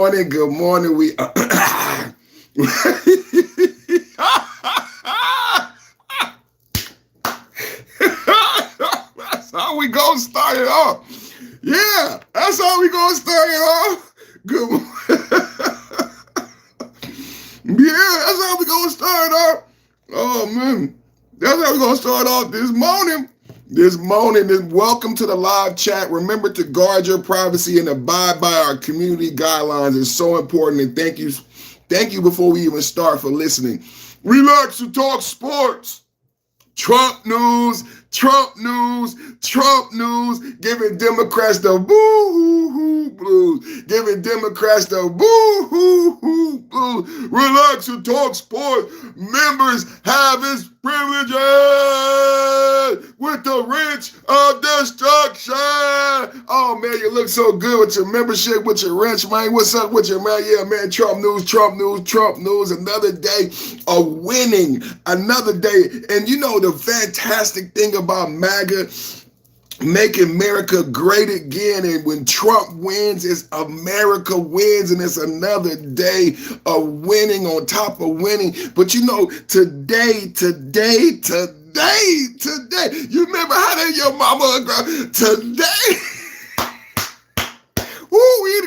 Good morning. That's how we gonna start it off. Yeah, that's how we gonna start it off. Good. Yeah, that's how we gonna start off. Oh man, that's how we gonna start off this morning. Welcome to the live chat. Remember to guard your privacy and abide by our community guidelines. It's so important. And thank you before we even start for listening. Relax to talk sports. Trump news, giving Democrats the boo-hoo-hoo blues, giving Democrats the boo-hoo-hoo blues. Relax and talk sports. Members have its privileges with the wrench of destruction. Oh man, you look so good with your membership, with your wrench, man. What's up with your man? Yeah, man, Trump news. Another day of winning, another day. And you know the fantastic thing about MAGA, make America great again. And when Trump wins, it's America wins, and it's another day of winning on top of winning. But you know, today, you remember how that your mama today. Woo, we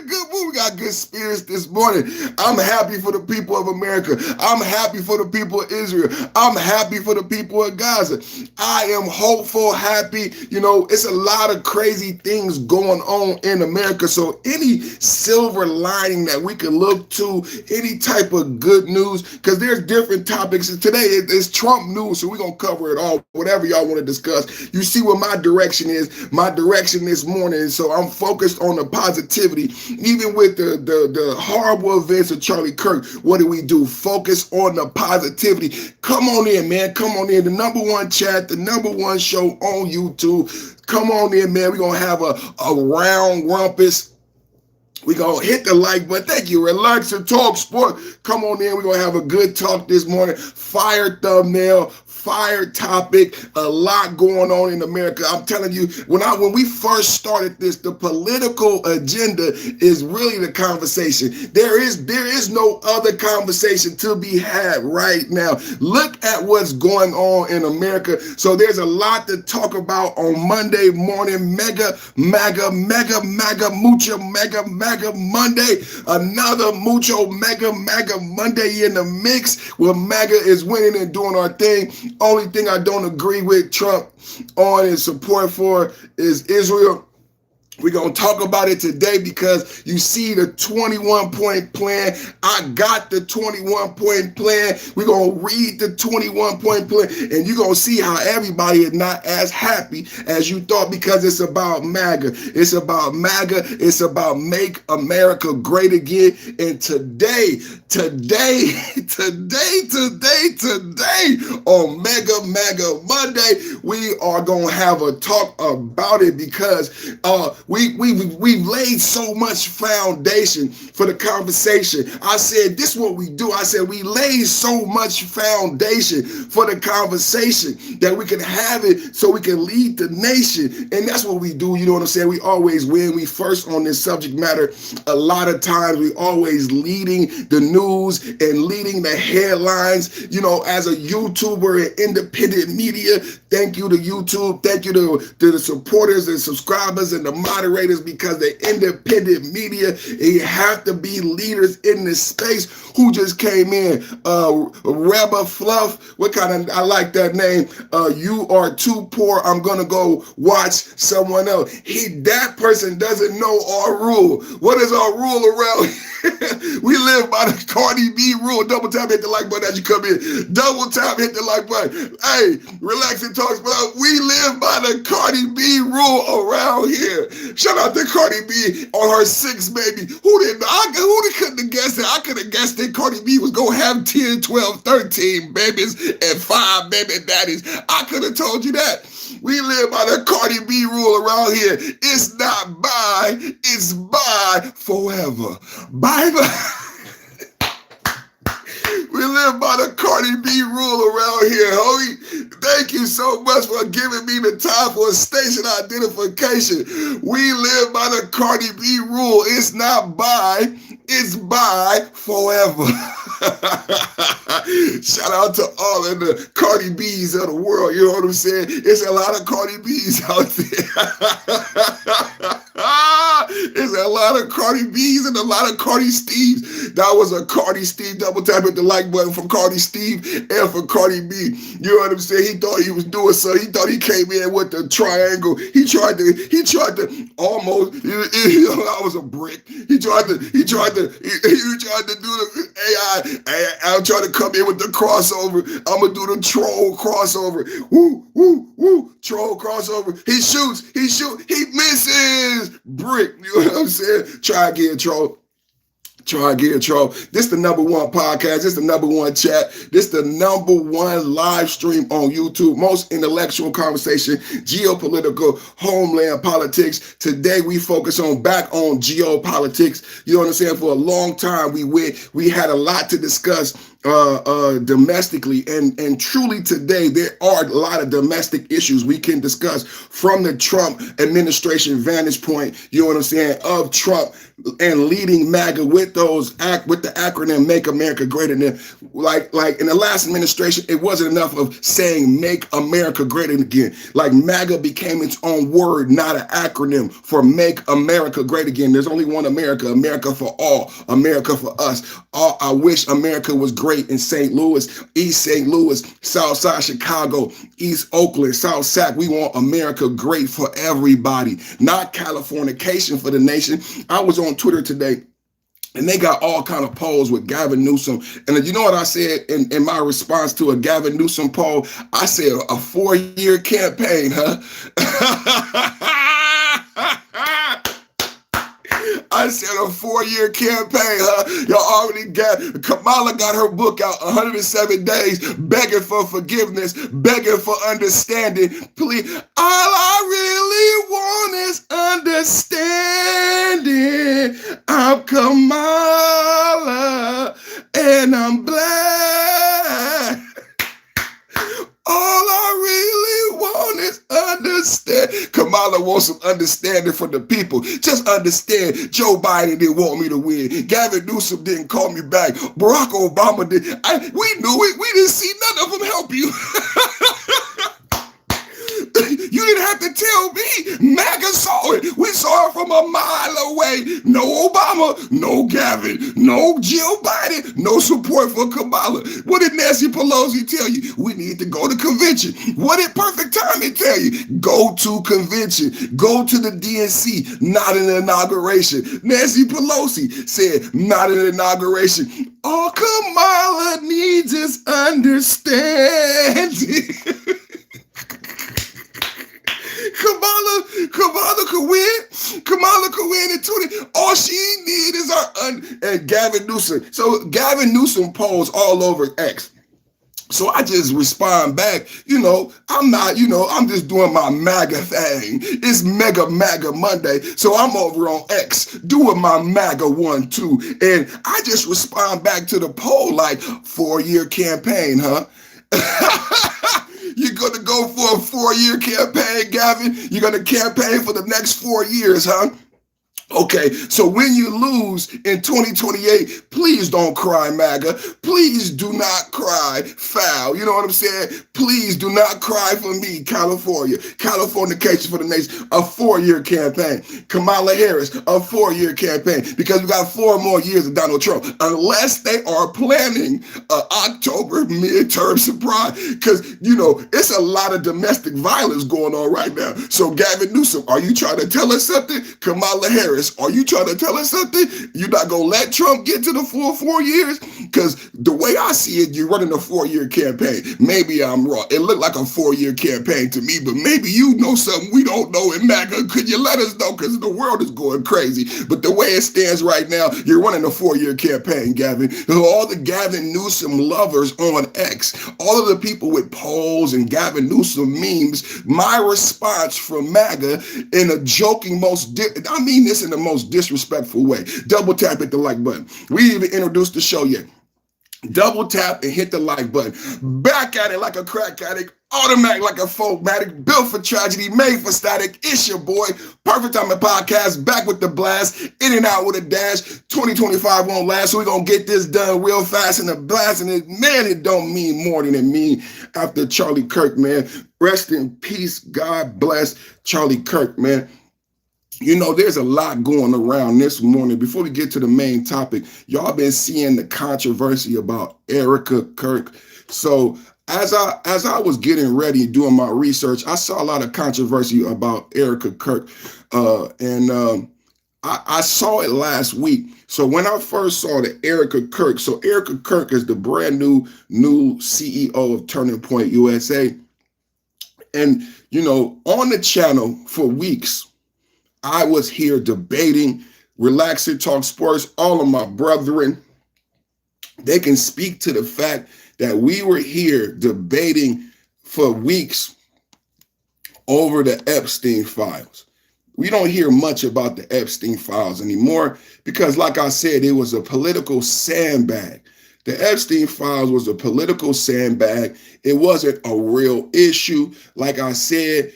got good spirits this morning. I'm happy for the people of America. I'm happy for the people of Israel. I'm happy for the people of Gaza. I am hopeful, happy. You know, it's a lot of crazy things going on in America. So any silver lining that we can look to, any type of good news, because there's different topics. And today it's Trump news, so we're going to cover it all, whatever y'all want to discuss. You see what my direction is. My direction this morning. So I'm focused on the positivity. Even with the horrible events of Charlie Kirk, what do? Focus on the positivity. Come on in, man. Come on in. The number one chat, the number one show on YouTube. Come on in, man. We're going to have a round rumpus. We're going to hit the like button. Thank you. Relax and talk sport. Come on in. We're going to have a good talk this morning. Fire thumbnail. Fire topic, a lot going on in America. I'm telling you, when we first started this, the political agenda is really the conversation. There is no other conversation to be had right now. Look at what's going on in America. So there's a lot to talk about on Monday morning. Mega mucho mega Monday. Another mucho mega Monday in the mix where MAGA is winning and doing our thing. Only thing I don't agree with Trump on and support for is Israel. We're going to talk about it today because you see the 21-point plan. I got the 21-point plan. We're going to read the 21-point plan, and you're going to see how everybody is not as happy as you thought because it's about MAGA. It's about MAGA. It's about make America great again. And today, on MAGA Monday, we are going to have a talk about it because we've laid so much foundation for the conversation. I said, this is what we do. I said, we laid so much foundation for the conversation that we can have it so we can lead the nation. And that's what we do. You know what I'm saying? We always win. We first on this subject matter. A lot of times we always leading the news and leading the headlines. You know, as a YouTuber and independent media, thank you to YouTube. Thank you to the supporters and subscribers and the moderators, because the independent media, you have to be leaders in this space. Who just came in? Rebel Fluff. What kind of, I like that name. You are too poor. I'm going to go watch someone else. That person doesn't know our rule. What is our rule around here? We live by the Cardi B rule. Double tap, hit the like button as you come in. Double tap, hit the like button. Hey, relax and talk. We live by the Cardi B rule around here. Shout out to Cardi B on her 6th baby. Who couldn't have guessed it? I could have guessed that Cardi B was going to have 10, 12, 13 babies and 5 baby daddies. I could have told you that. We live by the Cardi B rule around here. It's not buy, it's buy forever. Bye bye. We live by the Cardi B rule around here, homie. Thank you so much for giving me the time for a station identification. We live by the Cardi B rule. It's not buy, It's by forever. Shout out to all of the Cardi B's of the world. You know what I'm saying? It's a lot of Cardi B's out there. It's a lot of Cardi B's and a lot of Cardi Steves. That was a Cardi Steve. Double tap at the like button for Cardi Steve and for Cardi B. You know what I'm saying? He thought he was doing so. He thought he came in with the triangle. He tried to almost. I was a brick. He tried to do the AI. I'm trying to come in with the crossover. I'm gonna do the troll crossover. Woo, woo, woo. Troll crossover. He shoots. He misses. Brick. You know what I'm saying? Try again, troll. This the #1 podcast. This the #1 chat. This the #1 live stream on YouTube. Most intellectual conversation, geopolitical, homeland politics. Today we focus back on geopolitics. You know what I'm saying? For a long time we had a lot to discuss domestically, and truly today there are a lot of domestic issues we can discuss from the Trump administration vantage point. You know what I'm saying? Of Trump and leading MAGA with the acronym Make America Great Again. Like in the last administration, it wasn't enough of saying Make America Great Again. Like MAGA became its own word, not an acronym for Make America Great Again. There's only one America, America for all, America for us. I wish America was great in St. Louis, East St. Louis, South Side Chicago, East Oakland, South Sac. We want America great for everybody, not Californication for the nation. I was on Twitter today, and they got all kind of polls with Gavin Newsom. And you know what I said in my response to a Gavin Newsom poll? I said a 4-year campaign, huh? I said a 4-year campaign, huh? Y'all already Kamala got her book out, 107 days, begging for forgiveness, begging for understanding. Please, all I really want is understanding. I'm Kamala, and I'm black. All I really want is understand. Kamala wants some understanding from the people. Just understand, Joe Biden didn't want me to win. Gavin Newsom didn't call me back. Barack Obama did. We knew it. We didn't see none of them help you. You didn't have to tell me. MAGA saw it. We saw it from a mile away. No Obama, no Gavin, no Jill Biden, no support for Kamala. What did Nancy Pelosi tell you? We need to go to convention. What did Perfect Timing tell you? Go to convention. Go to the DNC. Not an inauguration. Nancy Pelosi said, not an inauguration. All Kamala needs is understanding. Kamala could win. Kamala could win in 20. All she need is and Gavin Newsom. So Gavin Newsom polls all over X. So I just respond back, I'm just doing my MAGA thing. It's Mega MAGA Monday. So I'm over on X doing my MAGA 1, 2. And I just respond back to the poll like 4-year campaign, huh? You're going to go for a 4-year campaign, Gavin? You're going to campaign for the next 4 years, huh? Okay, so when you lose in 2028, please don't cry, MAGA. Please do not cry foul. You know what I'm saying? Please do not cry for me, California. Californication for the nation, a 4-year campaign. Kamala Harris, a 4-year campaign, because we got 4 more years of Donald Trump, unless they are planning an October midterm surprise, because, it's a lot of domestic violence going on right now. So Gavin Newsom, are you trying to tell us something? Kamala Harris, are you trying to tell us something? You're not going to let Trump get to the full 4 years? Because the way I see it, you're running a 4-year campaign. Maybe I'm wrong. It looked like a 4-year campaign to me, but maybe you know something we don't know in MAGA. Could you let us know? Because the world is going crazy. But the way it stands right now, you're running a 4-year campaign, Gavin. All the Gavin Newsom lovers on X, all of the people with polls and Gavin Newsom memes, my response from MAGA in a joking I mean this in the most disrespectful way. Double tap at the like button. We didn't even introduced the show yet. Double tap and hit the like button. Back at it like a crack addict, automatic like a folkmatic, built for tragedy, made for static. It's your boy, Perfect Timing Podcast, back with the blast, in and out with a dash. 2025 won't last, so we're going to get this done real fast. And the blast, and man, it don't mean more than it mean after Charlie Kirk, man. Rest in peace. God bless Charlie Kirk, man. You know, there's a lot going around this morning. Before we get to the main topic, y'all been seeing the controversy about ERIKA, Kirk. So as I was getting ready doing my research, I saw a lot of controversy about ERIKA, Kirk, I saw it last week. So when I first saw the ERIKA Kirk, so ERIKA Kirk is the brand new CEO of Turning Point USA, and you know, on the channel for weeks, I was here debating, relaxing, talk sports. All of my brethren, they can speak to the fact that we were here debating for weeks over the Epstein files. We don't hear much about the Epstein files anymore because, like I said, it was a political sandbag. The Epstein files was a political sandbag. It wasn't a real issue. Like I said,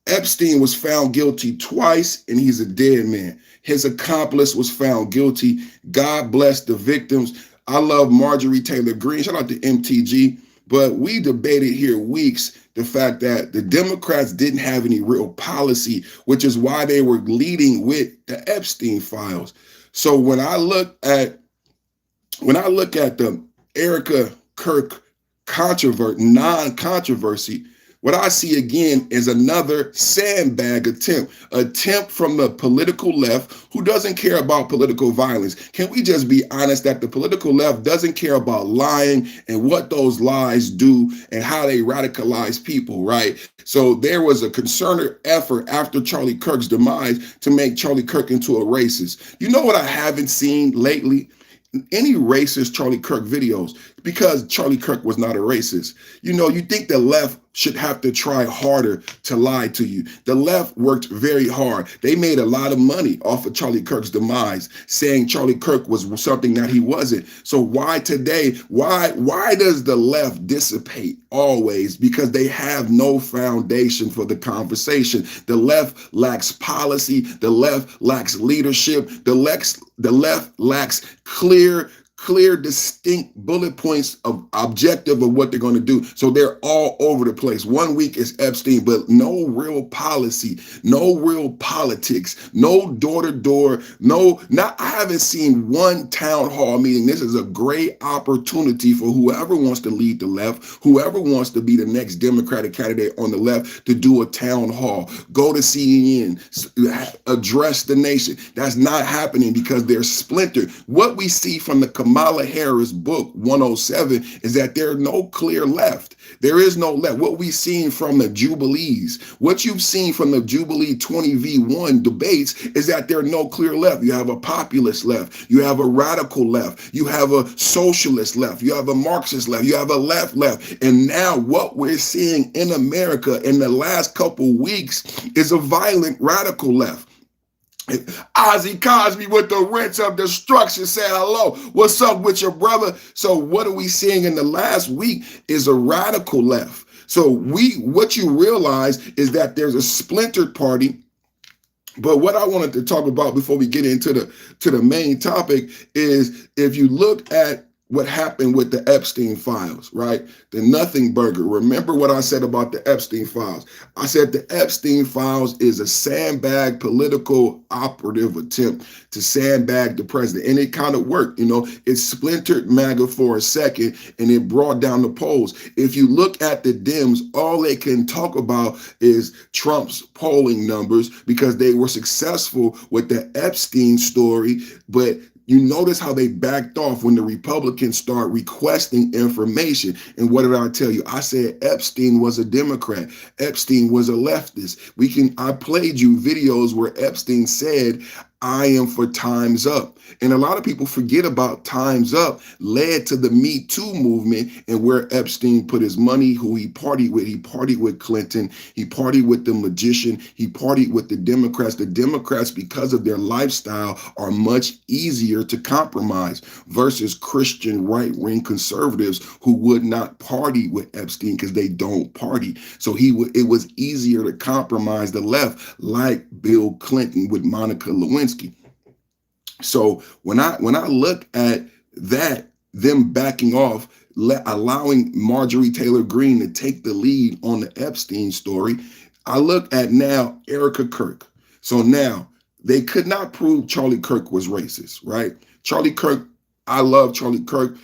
Epstein was found guilty twice, and he's a dead man. His accomplice was found guilty. God bless the victims. I love Marjorie Taylor Greene. Shout out to MTG. But we debated here weeks the fact that the Democrats didn't have any real policy, which is why they were leading with the Epstein files. So when I look at the ERIKA Kirk non-controversy, what I see again is another sandbag attempt from the political left who doesn't care about political violence. Can we just be honest that the political left doesn't care about lying and what those lies do and how they radicalize people, right? So there was a concerted effort after Charlie Kirk's demise to make Charlie Kirk into a racist. You know what I haven't seen lately? Any racist Charlie Kirk videos, because Charlie Kirk was not a racist. You know, you think the left should have to try harder to lie to you. The left worked very hard. They made a lot of money off of Charlie Kirk's demise, saying Charlie Kirk was something that he wasn't. So why today? Why does the left dissipate always? Because they have no foundation for the conversation. The left lacks policy. The left lacks leadership. The left lacks clear, distinct bullet points of objective of what they're going to do. So they're all over the place. 1 week is Epstein, but no real policy, no real politics, no door-to-door, I haven't seen one town hall meeting. This is a great opportunity for whoever wants to lead the left, whoever wants to be the next Democratic candidate on the left to do a town hall, go to CNN, address the nation. That's not happening because they're splintered. What we see from the Kamala Harris book 107 is that there are no clear left. There is no left. What we've seen from the Jubilees, what you've seen from the Jubilee 20v1 debates is that there are no clear left. You have a populist left. You have a radical left. You have a socialist left. You have a Marxist left. You have a left. And now what we're seeing in America in the last couple weeks is a violent radical left. Ozzy Cosby with the Rinse of Destruction said hello. What's up with your brother? So what are we seeing in the last week is a radical left. So what you realize is that there's a splintered party. But what I wanted to talk about before we get into the main topic is if you look at what happened with the Epstein files, right? The nothing burger. Remember what I said about the Epstein files. I said the Epstein files is a sandbag political operative attempt to sandbag the president. And it kind of worked, you know. It splintered MAGA for a second and it brought down the polls. If you look at the Dems, all they can talk about is Trump's polling numbers because they were successful with the Epstein story, but you notice how they backed off when the Republicans start requesting information. And what did I tell you? I said Epstein was a Democrat. Epstein was a leftist. I played you videos where Epstein said, I am for Time's Up. And a lot of people forget about Time's Up led to the Me Too movement and where Epstein put his money, who he partied with. He partied with Clinton. He partied with the magician. He partied with the Democrats. The Democrats, because of their lifestyle, are much easier to compromise versus Christian right-wing conservatives who would not party with Epstein because they don't party. So it was easier to compromise the left, like Bill Clinton with Monica Lewinsky. So when I look at that, them backing off, allowing Marjorie Taylor Greene to take the lead on the Epstein story, I look at now ERIKA Kirk. So now they could not prove Charlie Kirk was racist, right? Charlie Kirk, I love Charlie Kirk.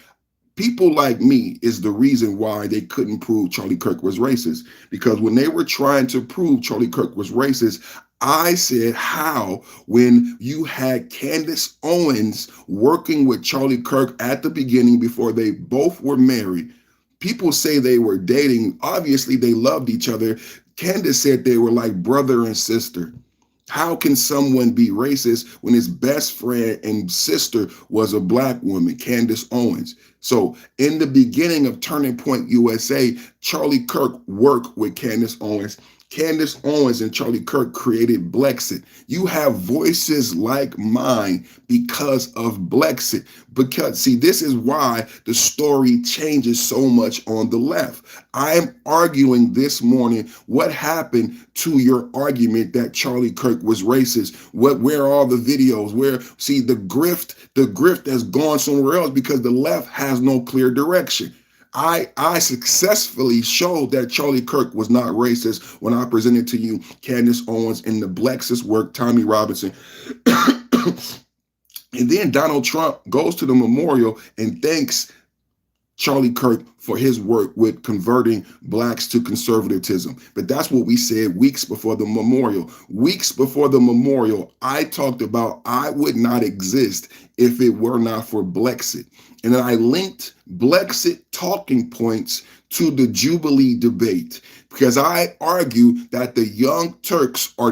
People like me is the reason why they couldn't prove Charlie Kirk was racist. Because when they were trying to prove Charlie Kirk was racist, I said, how, when you had Candace Owens working with Charlie Kirk at the beginning before they both were married, people say they were dating. Obviously, they loved each other. Candace said they were like brother and sister. How can someone be racist when his best friend and sister was a black woman, Candace Owens? So in the beginning of Turning Point USA, Charlie Kirk worked with Candace Owens. Candace Owens and Charlie Kirk created Blexit. You have voices like mine because of Blexit. Because, see, this is why the story changes so much on the left. I'm arguing this morning what happened to your argument that Charlie Kirk was racist. Where are all the videos? See, the grift has gone somewhere else because the left has no clear direction. I successfully showed that Charlie Kirk was not racist when I presented to you Candace Owens in the Blexit work, Tommy Robinson. And then Donald Trump goes to the memorial and thanks Charlie Kirk for his work with converting blacks to conservatism. But that's what we said weeks before the memorial. Weeks before the memorial, I talked about I would not exist if it were not for Blexit. And then I linked Blexit talking points to the Jubilee debate because I argue that the Young Turks I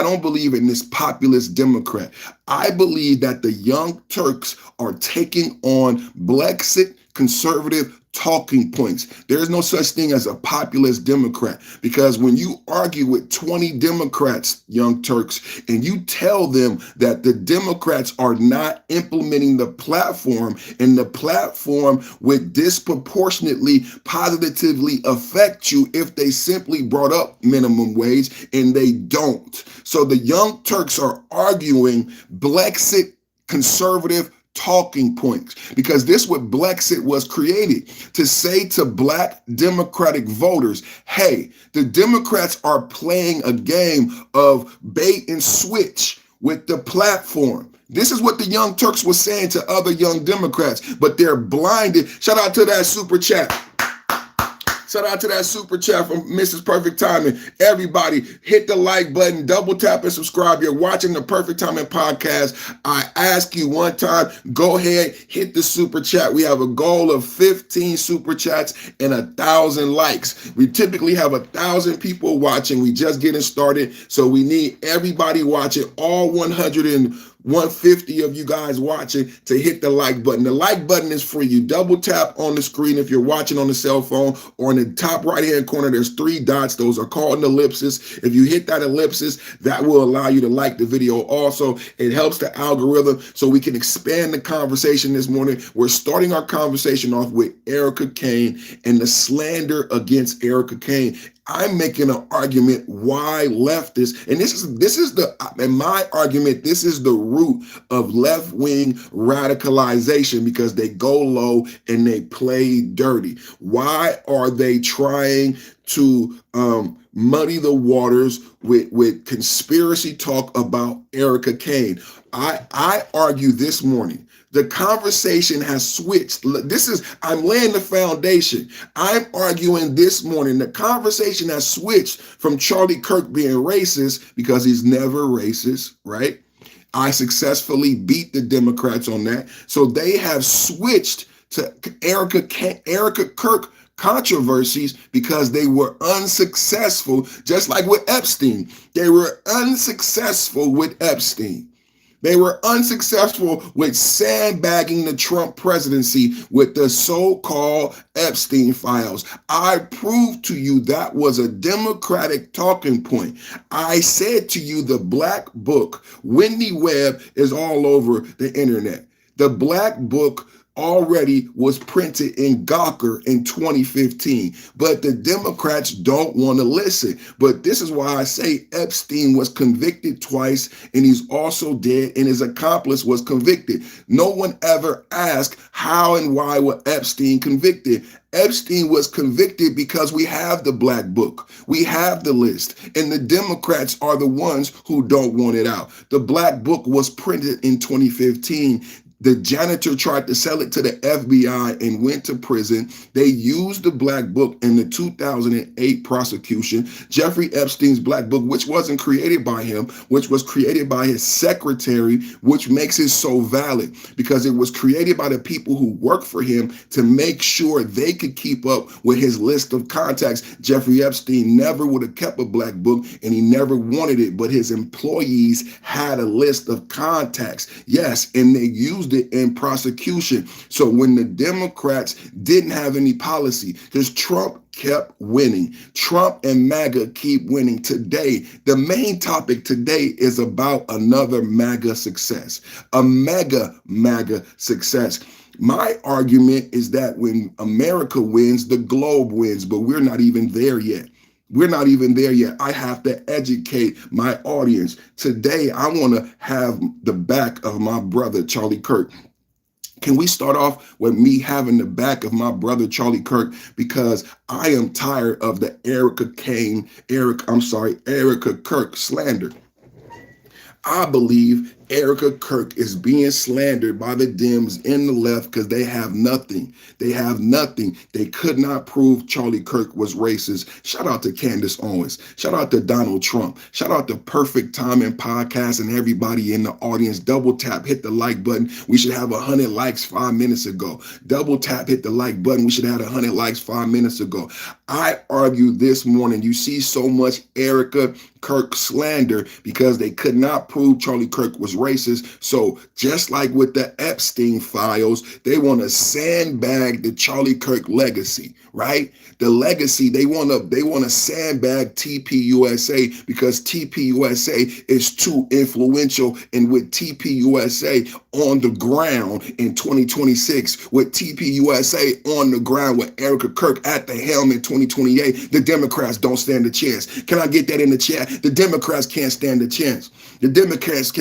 don't believe in this populist Democrat. I believe that the Young Turks are taking on Blexit conservative talking points. There is no such thing as a populist Democrat because when you argue with 20 Democrats, Young Turks, and you tell them that the Democrats are not implementing the platform and the platform would disproportionately positively affect you if they simply brought up minimum wage and they don't. So the Young Turks are arguing Blexit conservative talking points because this what Blexit was created to say to black Democratic voters, hey, the Democrats are playing a game of bait and switch with the platform. This is what the Young Turks was saying to other young Democrats, but they're blinded. Shout out to that super chat. Shout out to that super chat from Mrs. Perfect Timing. Everybody, hit the like button, double tap and subscribe. You're watching the Perfect Timing podcast. I ask you one time, go ahead, hit the super chat. We have a goal of 15 super chats and 1,000 likes. We typically have 1,000 people watching. We just getting started, so we need everybody watching, all 150 of you guys watching, to hit the like button. The like button is free. You double tap on the screen if you're watching on the cell phone, or in the top right hand corner there's 3 dots. Those are called an ellipsis. If you hit that ellipsis, that will allow you to like the video. Also, it helps the algorithm so we can expand the conversation this morning. We're starting our conversation off with ERIKA Kane and the slander against ERIKA Kane. I'm making an argument why leftists, and in my argument, this is the root of left-wing radicalization because they go low and they play dirty. Why are they trying to muddy the waters with conspiracy talk about ERIKA Kane? I argue this morning, the conversation has switched. I'm laying the foundation. I'm arguing this morning, the conversation has switched from Charlie Kirk being racist because he's never racist, right? I successfully beat the Democrats on that. So they have switched to ERIKA Kirk controversies because they were unsuccessful, just like with Epstein. They were unsuccessful with Epstein. They were unsuccessful with sandbagging the Trump presidency with the so-called Epstein files. I proved to you that was a Democratic talking point. I said to you the black book, Wendy Webb, is all over the internet. The black book already was printed in Gawker in 2015, but the Democrats don't want to listen. But this is why I say Epstein was convicted twice, and he's also dead, and his accomplice was convicted. No one ever asked how and why was Epstein convicted. Epstein was convicted because we have the black book. We have the list. And the Democrats are the ones who don't want it out. The black book was printed in 2015. The janitor tried to sell it to the FBI and went to prison. They used the black book in the 2008 prosecution. Jeffrey Epstein's black book, which wasn't created by him, which was created by his secretary, which makes it so valid because it was created by the people who work for him to make sure they could keep up with his list of contacts. Jeffrey Epstein never would have kept a black book, and he never wanted it, but his employees had a list of contacts. Yes, and they used it in prosecution. So when the Democrats didn't have any policy, because Trump kept winning, Trump and MAGA keep winning today. The main topic today is about another MAGA success, a mega MAGA success. My argument is that when America wins, the globe wins, but we're not even there yet. We're not even there yet. I have to educate my audience. Today, I want to have the back of my brother, Charlie Kirk. Can we start off with me having the back of my brother, Charlie Kirk? Because I am tired of the ERIKA Kirk slander. I believe ERIKA Kirk is being slandered by the Dems in the left because they have nothing. They have nothing. They could not prove Charlie Kirk was racist. Shout out to Candace Owens. Shout out to Donald Trump. Shout out to Perfect Timing Podcast and everybody in the audience. Double tap, hit the like button. We should have 100 likes 5 minutes ago. Double tap, hit the like button. We should have 100 likes 5 minutes ago. I argued this morning. You see so much ERIKA Kirk slander because they could not prove Charlie Kirk was racist. So just like with the Epstein files, they want to sandbag the Charlie Kirk legacy, right? The legacy, they want to sandbag TPUSA because TPUSA is too influential. And with TPUSA on the ground in 2026, with TPUSA on the ground with ERIKA Kirk at the helm in 2028, the Democrats don't stand a chance. Can I get that in the chat? The Democrats can't stand a chance. The Democrats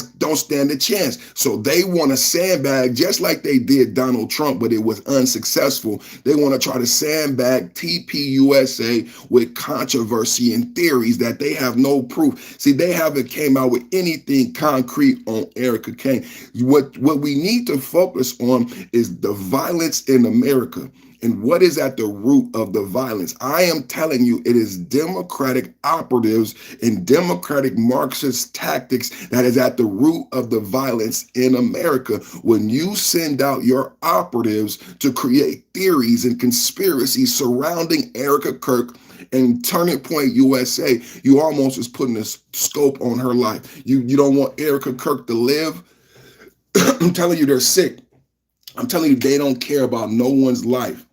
don't stand a chance. So they want to sandbag just like they did Donald Trump, but it was unsuccessful. They want to try to sandbag TPUSA with controversy and theories that they have no proof. See, they haven't came out with anything concrete on ERIKA Kane. What we need to focus on is the violence in America. And what is at the root of the violence? I am telling you, it is Democratic operatives and Democratic Marxist tactics that is at the root of the violence in America. When you send out your operatives to create theories and conspiracies surrounding ERIKA Kirk and Turning Point USA, you almost is putting a scope on her life. You don't want ERIKA Kirk to live. I'm telling you, they're sick. I'm telling you, they don't care about no one's life.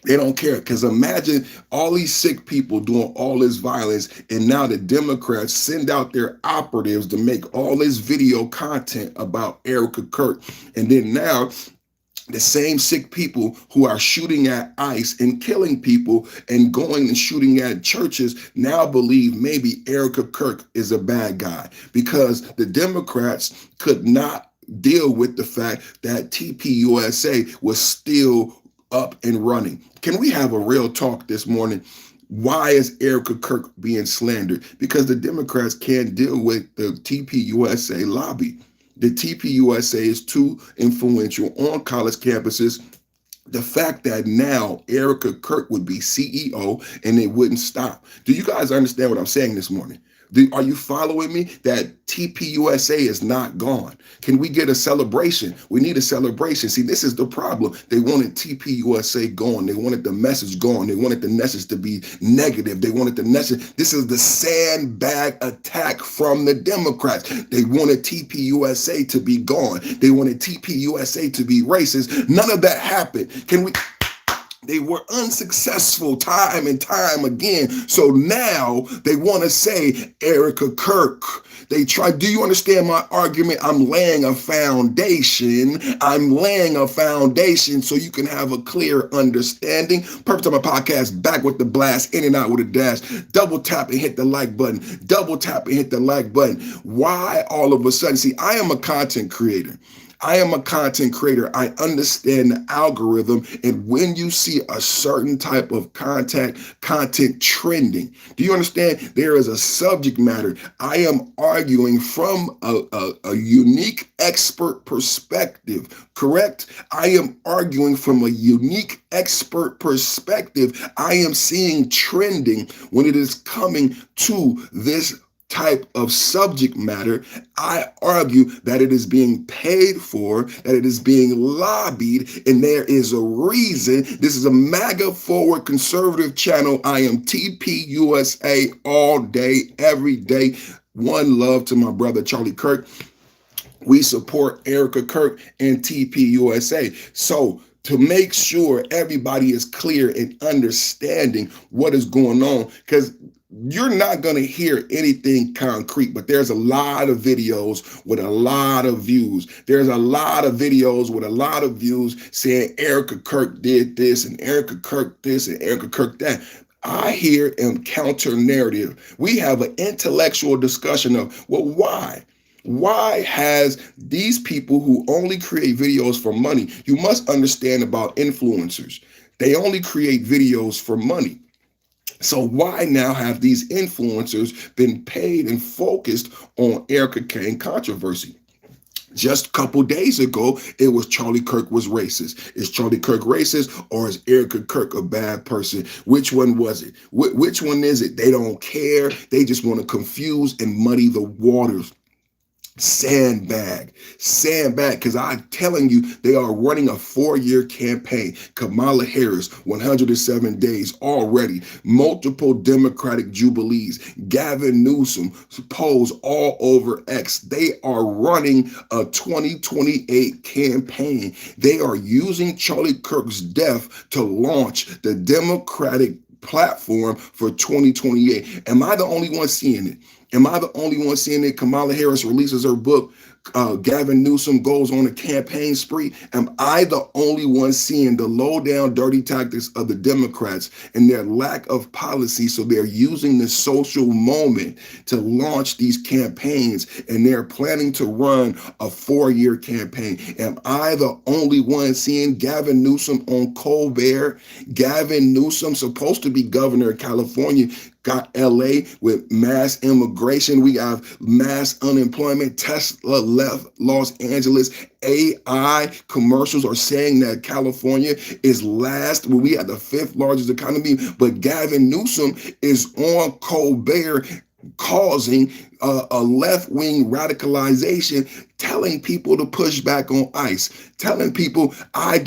They don't care, because imagine all these sick people doing all this violence, and now the Democrats send out their operatives to make all this video content about ERIKA Kirk. And then now the same sick people who are shooting at ICE and killing people and going and shooting at churches now believe maybe ERIKA Kirk is a bad guy, because the Democrats could not deal with the fact that TPUSA was still up and running. Can we have a real talk this morning? Why is ERIKA Kirk being slandered? Because the Democrats can't deal with the TPUSA lobby. The TPUSA is too influential on college campuses. The fact that now ERIKA Kirk would be CEO and it wouldn't stop. Do you guys understand what I'm saying this morning? Are you following me? That TPUSA is not gone. Can we get a celebration? We need a celebration. See, this is the problem. They wanted TPUSA gone. They wanted the message gone. They wanted the message to be negative. They wanted the message. This is the sandbag attack from the Democrats. They wanted TPUSA to be gone. They wanted TPUSA to be racist. None of that happened. Can we? They were unsuccessful time and time again. So now they want to say ERIKA Kirk. They try. Do you understand my argument? I'm laying a foundation. I'm laying a foundation so you can have a clear understanding. Purpose of my podcast, back with the blast, in and out with a dash. Double tap and hit the like button. Double tap and hit the like button. Why all of a sudden? See, I am a content creator. I am a content creator. I understand the algorithm. And when you see a certain type of content trending, do you understand? There is a subject matter. I am arguing from a unique expert perspective, correct? I am arguing from a unique expert perspective. I am seeing trending when it is coming to this type of subject matter. I argue that it is being paid for, that it is being lobbied, and there is a reason. This is a MAGA forward conservative channel. I am TPUSA all day, every day. One love to my brother Charlie Kirk. We support ERIKA Kirk and TPUSA. So to make sure everybody is clear and understanding what is going on, because you're not going to hear anything concrete, but there's a lot of videos with a lot of views. There's a lot of videos with a lot of views saying ERIKA Kirk did this and ERIKA Kirk this and ERIKA Kirk that. I hear and counter narrative. We have an intellectual discussion of, well, why? Why has these people who only create videos for money? You must understand about influencers. They only create videos for money. So why now have these influencers been paid and focused on ERIKA Kane controversy? Just a couple days ago, it was Charlie Kirk was racist. Is Charlie Kirk racist, or is ERIKA Kirk a bad person? Which one was it? Which one is it? They don't care. They just want to confuse and muddy the waters. Sandbag, because I'm telling you, they are running a 4-year campaign. Kamala Harris, 107 days already, multiple Democratic jubilees. Gavin Newsom, polls all over X. They are running a 2028 campaign. They are using Charlie Kirk's death to launch the Democratic platform for 2028. Am I the only one seeing it? Am I the only one seeing it? Kamala Harris releases her book. Gavin Newsom goes on a campaign spree. Am I the only one seeing the low down dirty tactics of the Democrats and their lack of policy? So they're using this social moment to launch these campaigns, and they're planning to run a 4-year campaign. Am I the only one seeing Gavin Newsom on Colbert? Gavin Newsom, supposed to be governor of California, got LA with mass immigration. We have mass unemployment. Tesla left Los Angeles. AI commercials are saying that California is last, when we had the 5th largest economy. But Gavin Newsom is on Colbert causing a left-wing radicalization, telling people to push back on ICE, telling people, I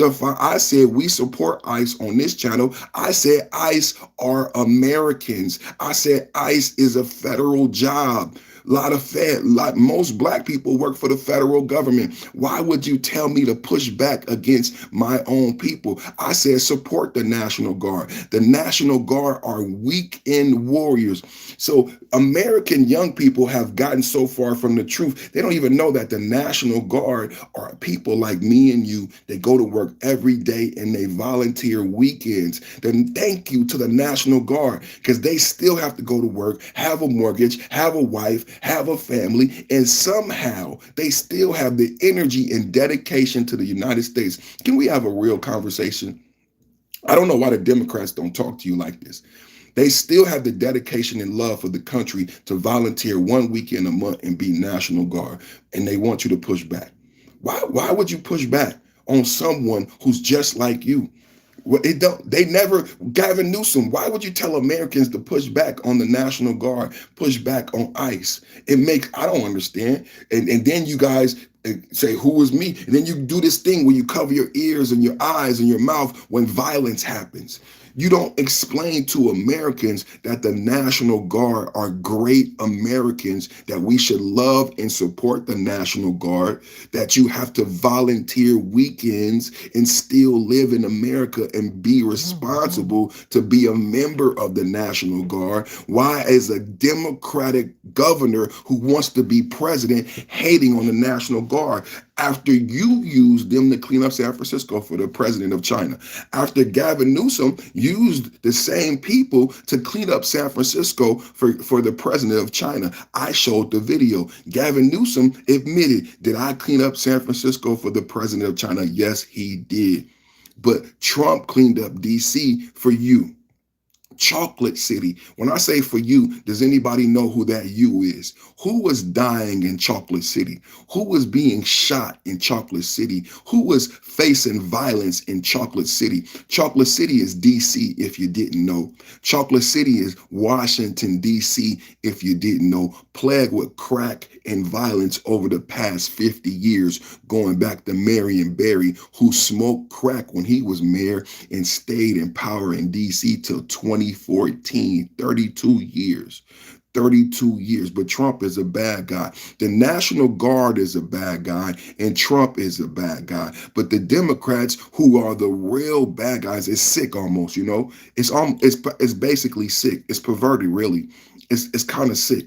said we support ICE on this channel. I said ICE are Americans. I said ICE is a federal job. Most black people work for the federal government. Why would you tell me to push back against my own people? I said support the National Guard. The National Guard are weekend warriors. So American young people have gotten so far from the truth, they don't even know that the National Guard are people like me and you. They go to work every day and they volunteer weekends. Then thank you to the National Guard, because they still have to go to work, have a mortgage, have a wife, have a family, and somehow they still have the energy and dedication to the United States. Can we have a real conversation? I don't know why the Democrats don't talk to you like this. They still have the dedication and love for the country to volunteer 1 weekend a month and be National Guard, and they want you to push back. Why would you push back on someone who's just like you? Well, it don't. They never. Gavin Newsom. Why would you tell Americans to push back on the National Guard, push back on ICE? It makes. I don't understand. And then you guys say, "Who was me?" And then you do this thing where you cover your ears and your eyes and your mouth when violence happens. You don't explain to Americans that the National Guard are great Americans, that we should love and support the National Guard, that you have to volunteer weekends and still live in America and be responsible to be a member of the National Guard. Why, as a Democratic governor who wants to be president, hating on the National Guard after you used them to clean up San Francisco for the president of China? After Gavin Newsom used the same people to clean up San Francisco for the president of China. I showed the video. Gavin Newsom admitted, did I clean up San Francisco for the president of China? Yes, he did. But Trump cleaned up DC for you. Chocolate City. When I say for you, does anybody know who that you is? Who was dying in Chocolate City? Who was being shot in Chocolate City? Who was facing violence in Chocolate City? Chocolate City is DC, if you didn't know. Chocolate City is Washington, DC, if you didn't know. Plagued with crack and violence over the past 50 years, going back to Marion Barry, who smoked crack when he was mayor and stayed in power in DC till 2014, 32 years. 32 years, but Trump is a bad guy. The National Guard is a bad guy, and Trump is a bad guy. But the Democrats, who are the real bad guys, is sick almost. You know, it's basically sick. It's perverted, really. It's kind of sick.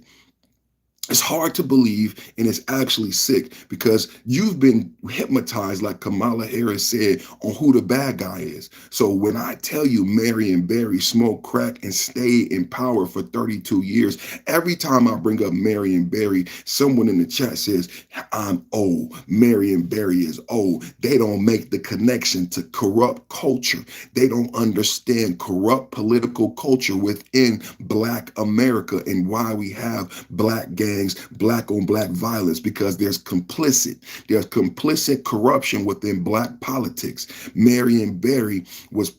It's hard to believe, and it's actually sick because you've been hypnotized, like Kamala Harris said, on who the bad guy is. So when I tell you Marion Barry smoked crack and stayed in power for 32 years, every time I bring up Marion Barry, someone in the chat says, I'm old. Marion Barry is old. They don't make the connection to corrupt culture. They don't understand corrupt political culture within Black America and why we have black gangs, black on black violence, because there's complicit corruption within Black politics. Marion Barry was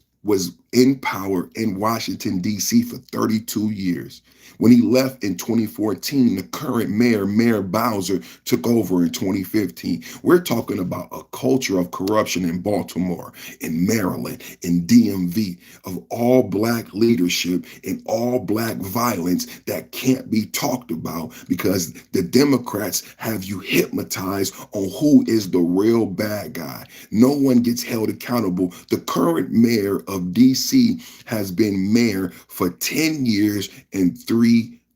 in power in Washington, D.C. for 32 years. When he left in 2014, the current mayor Bowser, took over in 2015. We're talking about a culture of corruption in Baltimore, in Maryland, in DMV, of all Black leadership and all Black violence that can't be talked about because the Democrats have you hypnotized on who is the real bad guy. No one gets held accountable. The current mayor of D.C. has been mayor for 10 years and 3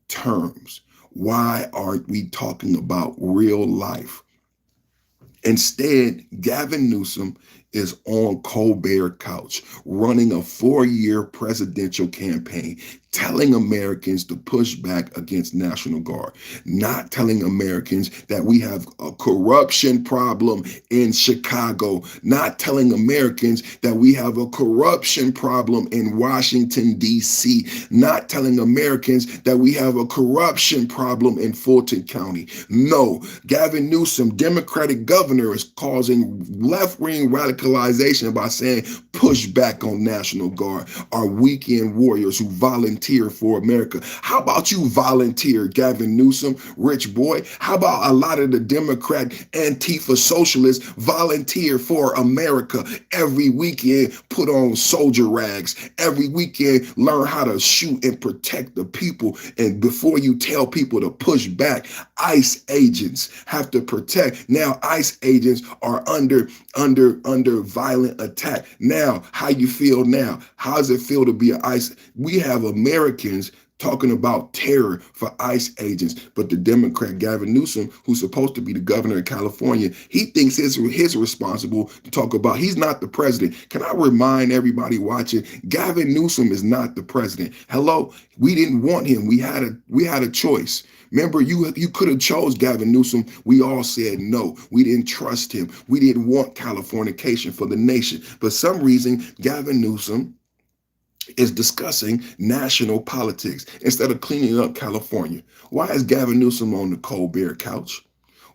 terms. Why aren't we talking about real life? Instead, Gavin Newsom is on Colbert couch, running a 4-year presidential campaign, telling Americans to push back against National Guard, not telling Americans that we have a corruption problem in Chicago, not telling Americans that we have a corruption problem in Washington, D.C., not telling Americans that we have a corruption problem in Fulton County. No, Gavin Newsom, Democratic governor, is causing left-wing radicalization by saying push back on National Guard, our weekend warriors who volunteer for America. How about you volunteer, Gavin Newsom, rich boy? How about a lot of the Democrat Antifa socialists volunteer for America every weekend, put on soldier rags, every weekend learn how to shoot and protect the people, and before you tell people to push back, ICE agents have to protect. Now ICE agents are under violent attack. Now, how you feel now? How does it feel to be an ICE? We have Americans talking about terror for ICE agents, but the Democrat Gavin Newsom, who's supposed to be the governor of California, he thinks his responsible to talk about. He's not the president. Can I remind everybody watching, Gavin Newsom is not the president. Hello, we didn't want him. We had a choice. Remember, you could have chose Gavin Newsom. We all said no. We didn't trust him. We didn't want Californication for the nation. For some reason, Gavin Newsom is discussing national politics instead of cleaning up California. Why is Gavin Newsom on the Colbert couch?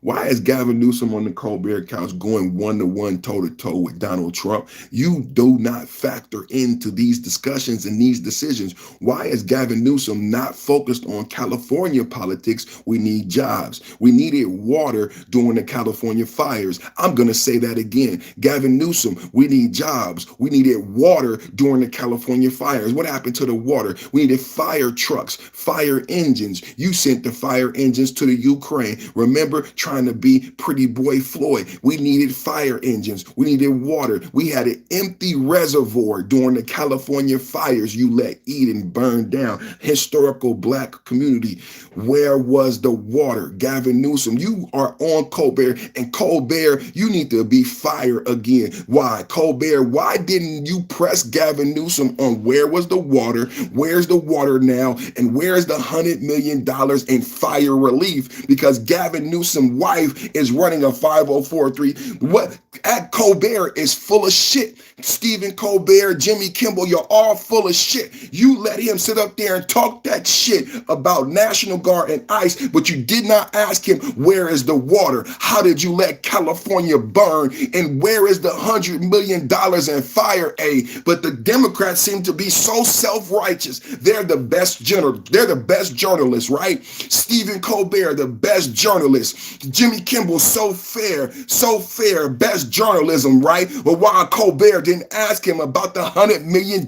Why is Gavin Newsom on the Colbert couch going one-to-one, toe-to-toe with Donald Trump? You do not factor into these discussions and these decisions. Why is Gavin Newsom not focused on California politics? We need jobs. We needed water during the California fires. I'm going to say that again. Gavin Newsom, we need jobs. We needed water during the California fires. What happened to the water? We needed fire trucks, fire engines. You sent the fire engines to the Ukraine. Remember trying to be pretty boy Floyd? We needed fire engines. We needed water. We had an empty reservoir during the California fires. You let Eden burn down. Historical black community. Where was the water? Gavin Newsom, you are on Colbert, and Colbert, you need to be fired again. Why? Colbert, why didn't you press Gavin Newsom on where was the water? Where's the water now? And where's the $100 million in fire relief? Because Gavin Newsom's wife is running a 5043. What at Colbert is full of shit. Stephen Colbert, Jimmy Kimmel, you're all full of shit. You let him sit up there and talk that shit about National Guard and ICE, but you did not ask him, where is the water? How did you let California burn? And where is the $100 million in fire aid? But the Democrats seem to be so self-righteous. They're the best journalists, right? Stephen Colbert, the best journalist. Jimmy Kimmel, so fair, best journalism, right? But while Colbert didn't ask him about the $100 million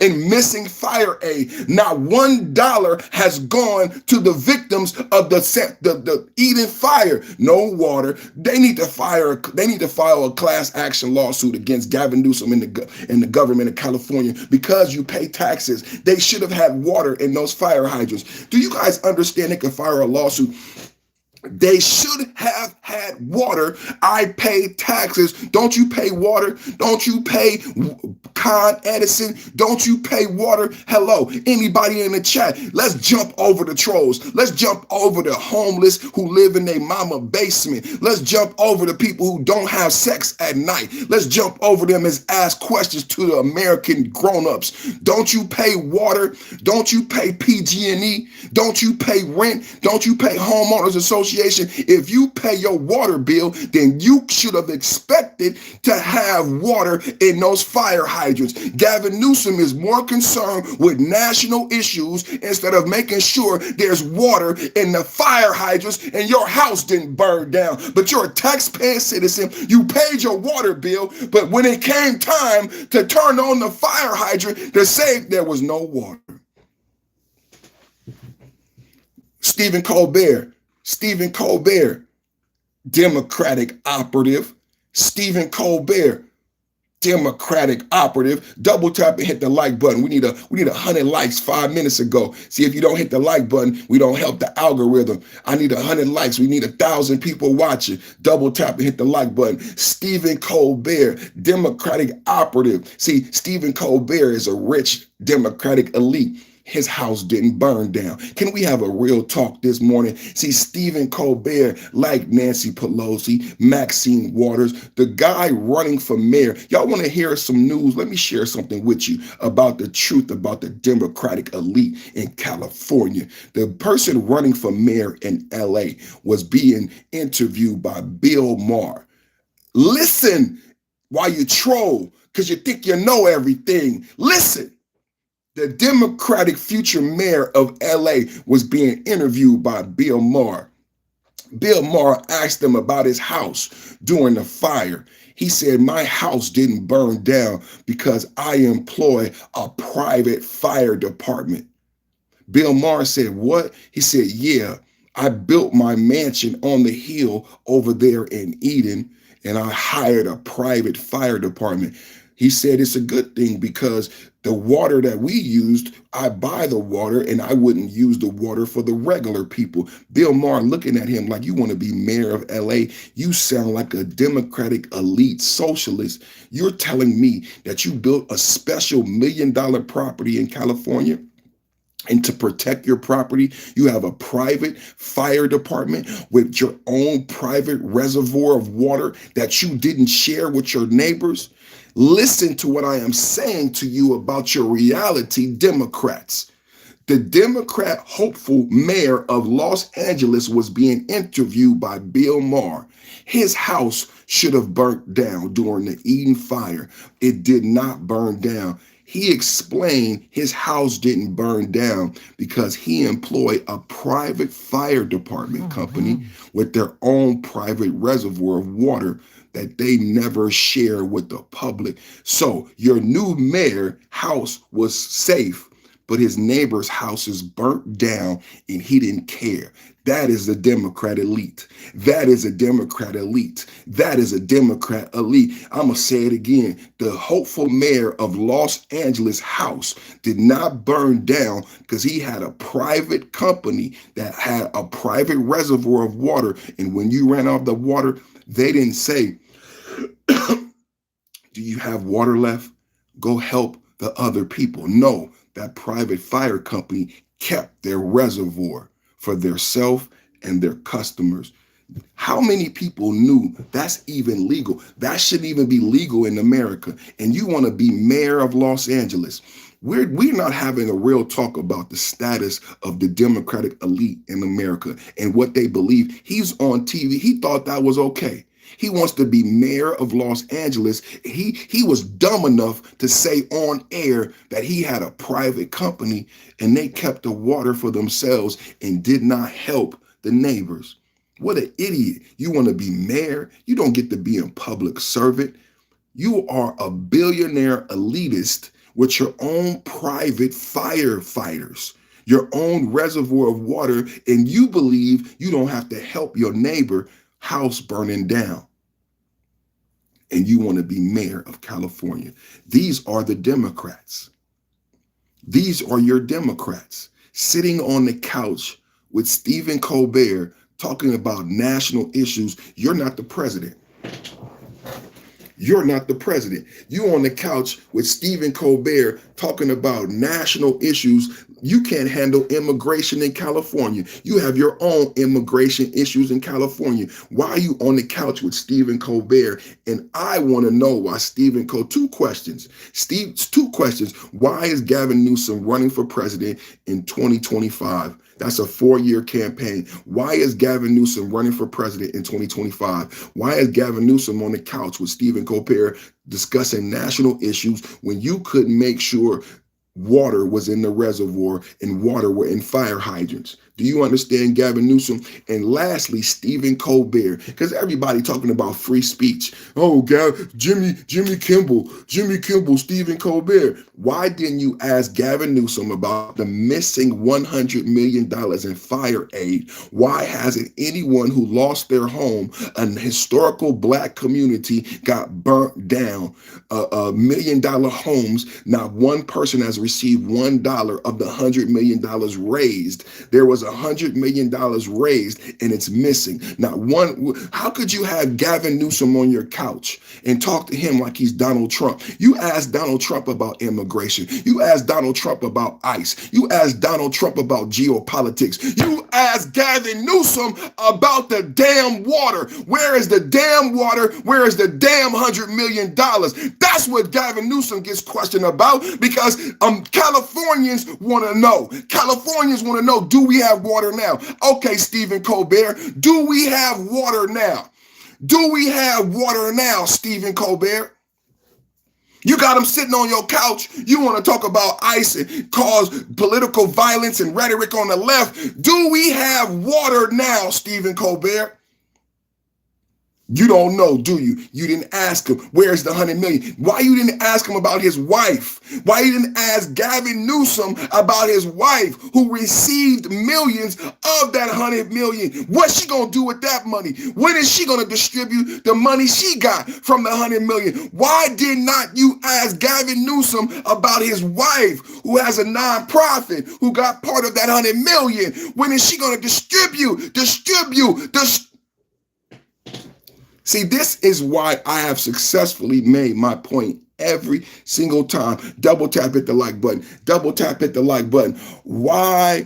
in missing fire aid, not $1 has gone to the victims of the Eden fire. No water. They need to file a class action lawsuit against Gavin Newsom and the government of California because you pay taxes. They should have had water in those fire hydrants. Do you guys understand they could file a lawsuit? They should have had water. I pay taxes. Don't you pay water? Don't you pay Con Edison? Don't you pay water? Hello, anybody in the chat? Let's jump over the trolls. Let's jump over the homeless who live in their mama basement. Let's jump over the people who don't have sex at night. Let's jump over them and ask questions to the American grown-ups. Don't you pay water? Don't you pay PG&E? Don't you pay rent? Don't you pay homeowners association? If you pay your water bill, then you should have expected to have water in those fire hydrants. Gavin Newsom is more concerned with national issues instead of making sure there's water in the fire hydrants and your house didn't burn down. But you're a taxpaying citizen. You paid your water bill, but when it came time to turn on the fire hydrant, they say there was no water. Stephen Colbert, Democratic operative. Stephen Colbert, Democratic operative. Double tap and hit the like button. We need 100 likes 5 minutes ago. See, if you don't hit the like button, we don't help the algorithm. I need 100 likes. We need 1,000 people watching. Double tap and hit the like button. Stephen Colbert, Democratic operative. See, Stephen Colbert is a rich Democratic elite. His house didn't burn down. Can we have a real talk this morning? See, Stephen Colbert, like Nancy Pelosi, Maxine Waters, the guy running for mayor. Y'all want to hear some news? Let me share something with you about the truth about the Democratic elite in California. The person running for mayor in LA was being interviewed by Bill Maher. Listen while you troll, because you think you know everything. Listen. The Democratic future mayor of LA was being interviewed by Bill Maher. Bill Maher asked him about his house during the fire. He said, my house didn't burn down because I employ a private fire department. Bill Maher said, what? He said, yeah, I built my mansion on the hill over there in Eden, and I hired a private fire department. He said it's a good thing because the water that we used, I buy the water and I wouldn't use the water for the regular people. Bill Maher looking at him like, you want to be mayor of LA? You sound like a Democratic elite socialist. You're telling me that you built a special $1 million property in California? And to protect your property, you have a private fire department with your own private reservoir of water that you didn't share with your neighbors. Listen to what I am saying to you about your reality, Democrats. The Democrat hopeful mayor of Los Angeles was being interviewed by Bill Maher. His house should have burnt down during the Eden fire. It did not burn down. He explained his house didn't burn down because he employed a private fire department company with their own private reservoir of water that they never share with the public. So your new mayor house was safe, but his neighbor's house is burnt down and he didn't care. That is a Democrat elite. That is a Democrat elite. That is a Democrat elite. I'm going to say it again. The hopeful mayor of Los Angeles house did not burn down because he had a private company that had a private reservoir of water. And when you ran out of the water, they didn't say, do you have water left? Go help the other people. No, that private fire company kept their reservoir for their self and their customers. How many people knew that's even legal? That shouldn't even be legal in America. And you want to be mayor of Los Angeles. We're not having a real talk about the status of the Democratic elite in America and what they believe. He's on TV. He thought that was okay. He wants to be mayor of Los Angeles. He was dumb enough to say on air that he had a private company and they kept the water for themselves and did not help the neighbors. What an idiot. You want to be mayor? You don't get to be a public servant. You are a billionaire elitist with your own private firefighters, your own reservoir of water, and you believe you don't have to help your neighbor house burning down. And you want to be mayor of California. These are the Democrats. These are your Democrats sitting on the couch with Stephen Colbert talking about national issues. You're not the president. You're not the president. You on the couch with Stephen Colbert talking about national issues. You can't handle immigration in California. You have your own immigration issues in California. Why are you on the couch with Stephen Colbert? And I want to know why Stephen Colbert, two questions. Why is Gavin Newsom running for president in 2025? That's a 4-year campaign. Why is Gavin Newsom running for president in 2025? Why is Gavin Newsom on the couch with Stephen Colbert discussing national issues when you couldn't make sure water was in the reservoir and water were in fire hydrants? Do you understand, Gavin Newsom? And lastly, Stephen Colbert, because everybody talking about free speech. Oh, Jimmy Kimmel, Stephen Colbert. Why didn't you ask Gavin Newsom about the missing $100 million in fire aid? Why hasn't anyone who lost their home, a historical black community, got burnt down, $1 million homes? Not one person has received $1 of the $100 million raised. There was $100 million raised and it's missing. Not one. How could you have Gavin Newsom on your couch and talk to him like he's Donald Trump? You asked Donald Trump about immigration. You asked Donald Trump about ICE. You asked Donald Trump about geopolitics. You asked Gavin Newsom about the damn water. Where is the damn water? Where is the damn $100 million? That's what Gavin Newsom gets questioned about, because Californians want to know. Californians want to know, do we have water now? Okay, Stephen Colbert, do we have water now? Do we have water now, Stephen Colbert? You got him sitting on your couch. You want to talk about ICE and cause political violence and rhetoric on the left. Do we have water now, Stephen Colbert? You don't know, do you? You didn't ask him, where's the $100 million? Why you didn't ask him about his wife? Why you didn't ask Gavin Newsom about his wife who received millions of that $100 million? What's she gonna do with that money? When is she gonna distribute the money she got from the $100 million? Why did not you ask Gavin Newsom about his wife who has a nonprofit who got part of that $100 million? When is she gonna distribute? See, this is why I have successfully made my point every single time. Double tap, hit the like button. Double tap, hit the like button. Why?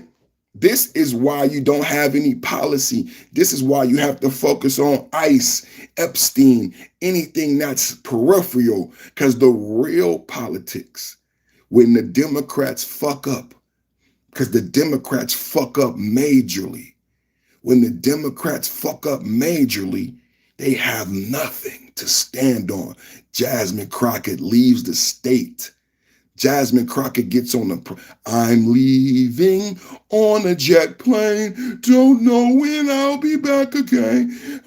This is why you don't have any policy. This is why you have to focus on ICE, Epstein, anything that's peripheral. Because the real politics, when the Democrats fuck up, because the Democrats fuck up majorly. When the Democrats fuck up majorly, they have nothing to stand on. Jasmine Crockett leaves the state. Jasmine Crockett gets on I'm leaving on a jet plane. Don't know when I'll be back again.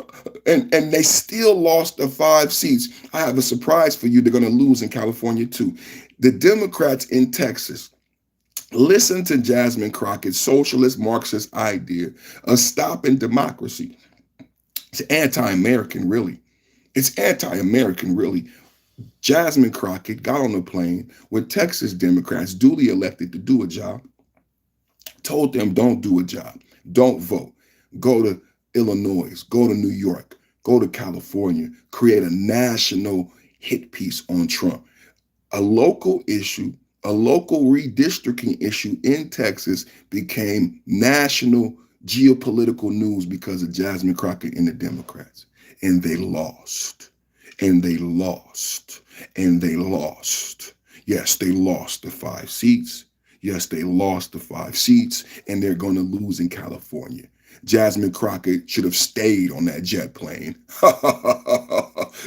And they still lost the 5 seats. I have a surprise for you. They're going to lose in California too. The Democrats in Texas, listen to Jasmine Crockett's socialist Marxist idea of stopping democracy. It's anti-American, really. It's anti-American, really. Jasmine Crockett got on a plane with Texas Democrats duly elected to do a job, told them don't do a job, don't vote, go to Illinois, go to New York, go to California, create a national hit piece on Trump. A local issue, a local redistricting issue in Texas became national geopolitical news because of Jasmine Crockett and the Democrats. And they lost. And they lost. And they lost. Yes, they lost the 5 seats. Yes, they lost the 5 seats, and they're going to lose in California. Jasmine Crockett should have stayed on that jet plane.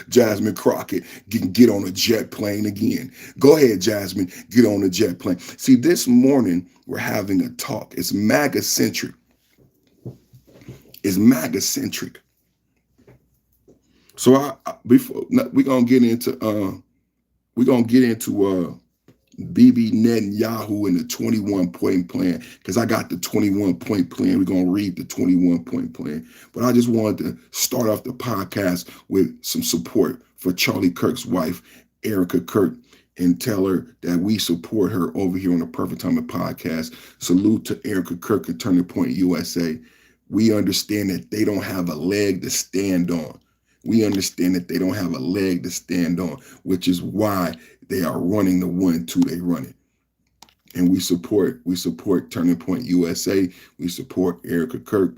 Jasmine Crockett can get on a jet plane again. Go ahead, Jasmine, get on a jet plane. See, this morning we're having a talk. It's MAGA-centric. It's MAGA-centric. So before we're gonna get into Bibi Netanyahu and the 21-point plan, because I got the 21-point plan. We're gonna read the 21-point plan. But I just wanted to start off the podcast with some support for Charlie Kirk's wife, ERIKA Kirk, and tell her that we support her over here on the Perfect Timing podcast. Salute to ERIKA Kirk and Turning Point USA. We understand that they don't have a leg to stand on. We understand that they don't have a leg to stand on, which is why they are running the 1-2 they running. And we support Turning Point USA. We support ERIKA Kirk.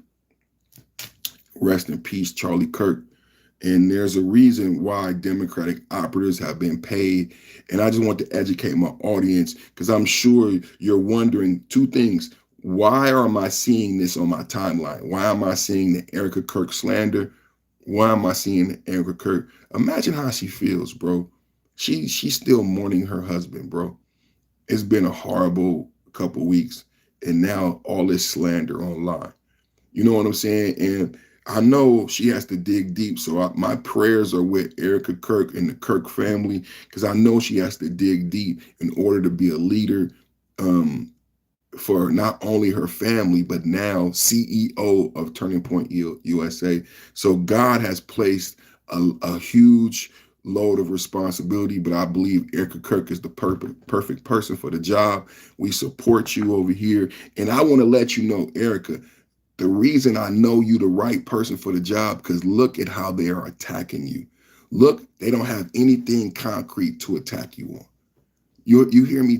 Rest in peace, Charlie Kirk. And there's a reason why Democratic operatives have been paid. And I just want to educate my audience, because I'm sure you're wondering 2 things. Why am I seeing this on my timeline? Why am I seeing the ERIKA Kirk slander? Why am I seeing ERIKA Kirk? Imagine how she feels, bro. She's still mourning her husband, bro. It's been a horrible couple weeks, and now all this slander online. You know what I'm saying? And I know she has to dig deep, so my prayers are with ERIKA Kirk and the Kirk family, because I know she has to dig deep in order to be a leader for not only her family, but now CEO of Turning Point USA. So God has placed a huge load of responsibility, but I believe ERIKA Kirk is the perfect person for the job. We support you over here. And I want to let you know, ERIKA, the reason I know you the right person for the job, because look at how they are attacking you. Look, they don't have anything concrete to attack you on. You hear me?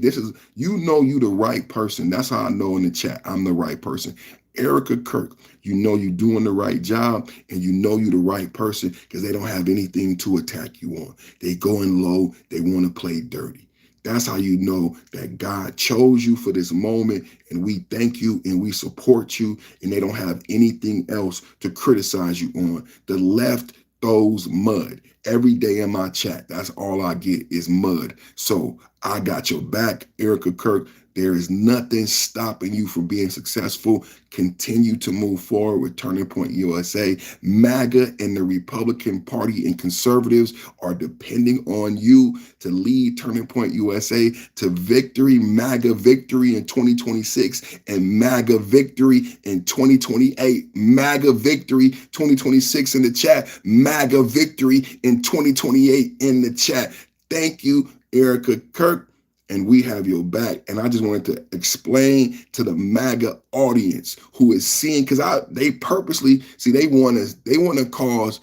You know you the right person. That's how I know in the chat I'm the right person. ERIKA Kirk, you know you're doing the right job, and you know you're the right person because they don't have anything to attack you on. They going low. They want to play dirty. That's how you know that God chose you for this moment, and we thank you and we support you, and they don't have anything else to criticize you on. The left throws mud every day in my chat. That's all I get is mud. So I got your back, ERIKA Kirk. There is nothing stopping you from being successful. Continue to move forward with Turning Point USA. MAGA and the Republican Party and conservatives are depending on you to lead Turning Point USA to victory, MAGA victory in 2026 and MAGA victory in 2028. MAGA victory 2026 in the chat. MAGA victory in 2028 in the chat. Thank you, ERIKA Kirk. And we have your back. And I just wanted to explain to the MAGA audience who is seeing, because they purposely see they want to cause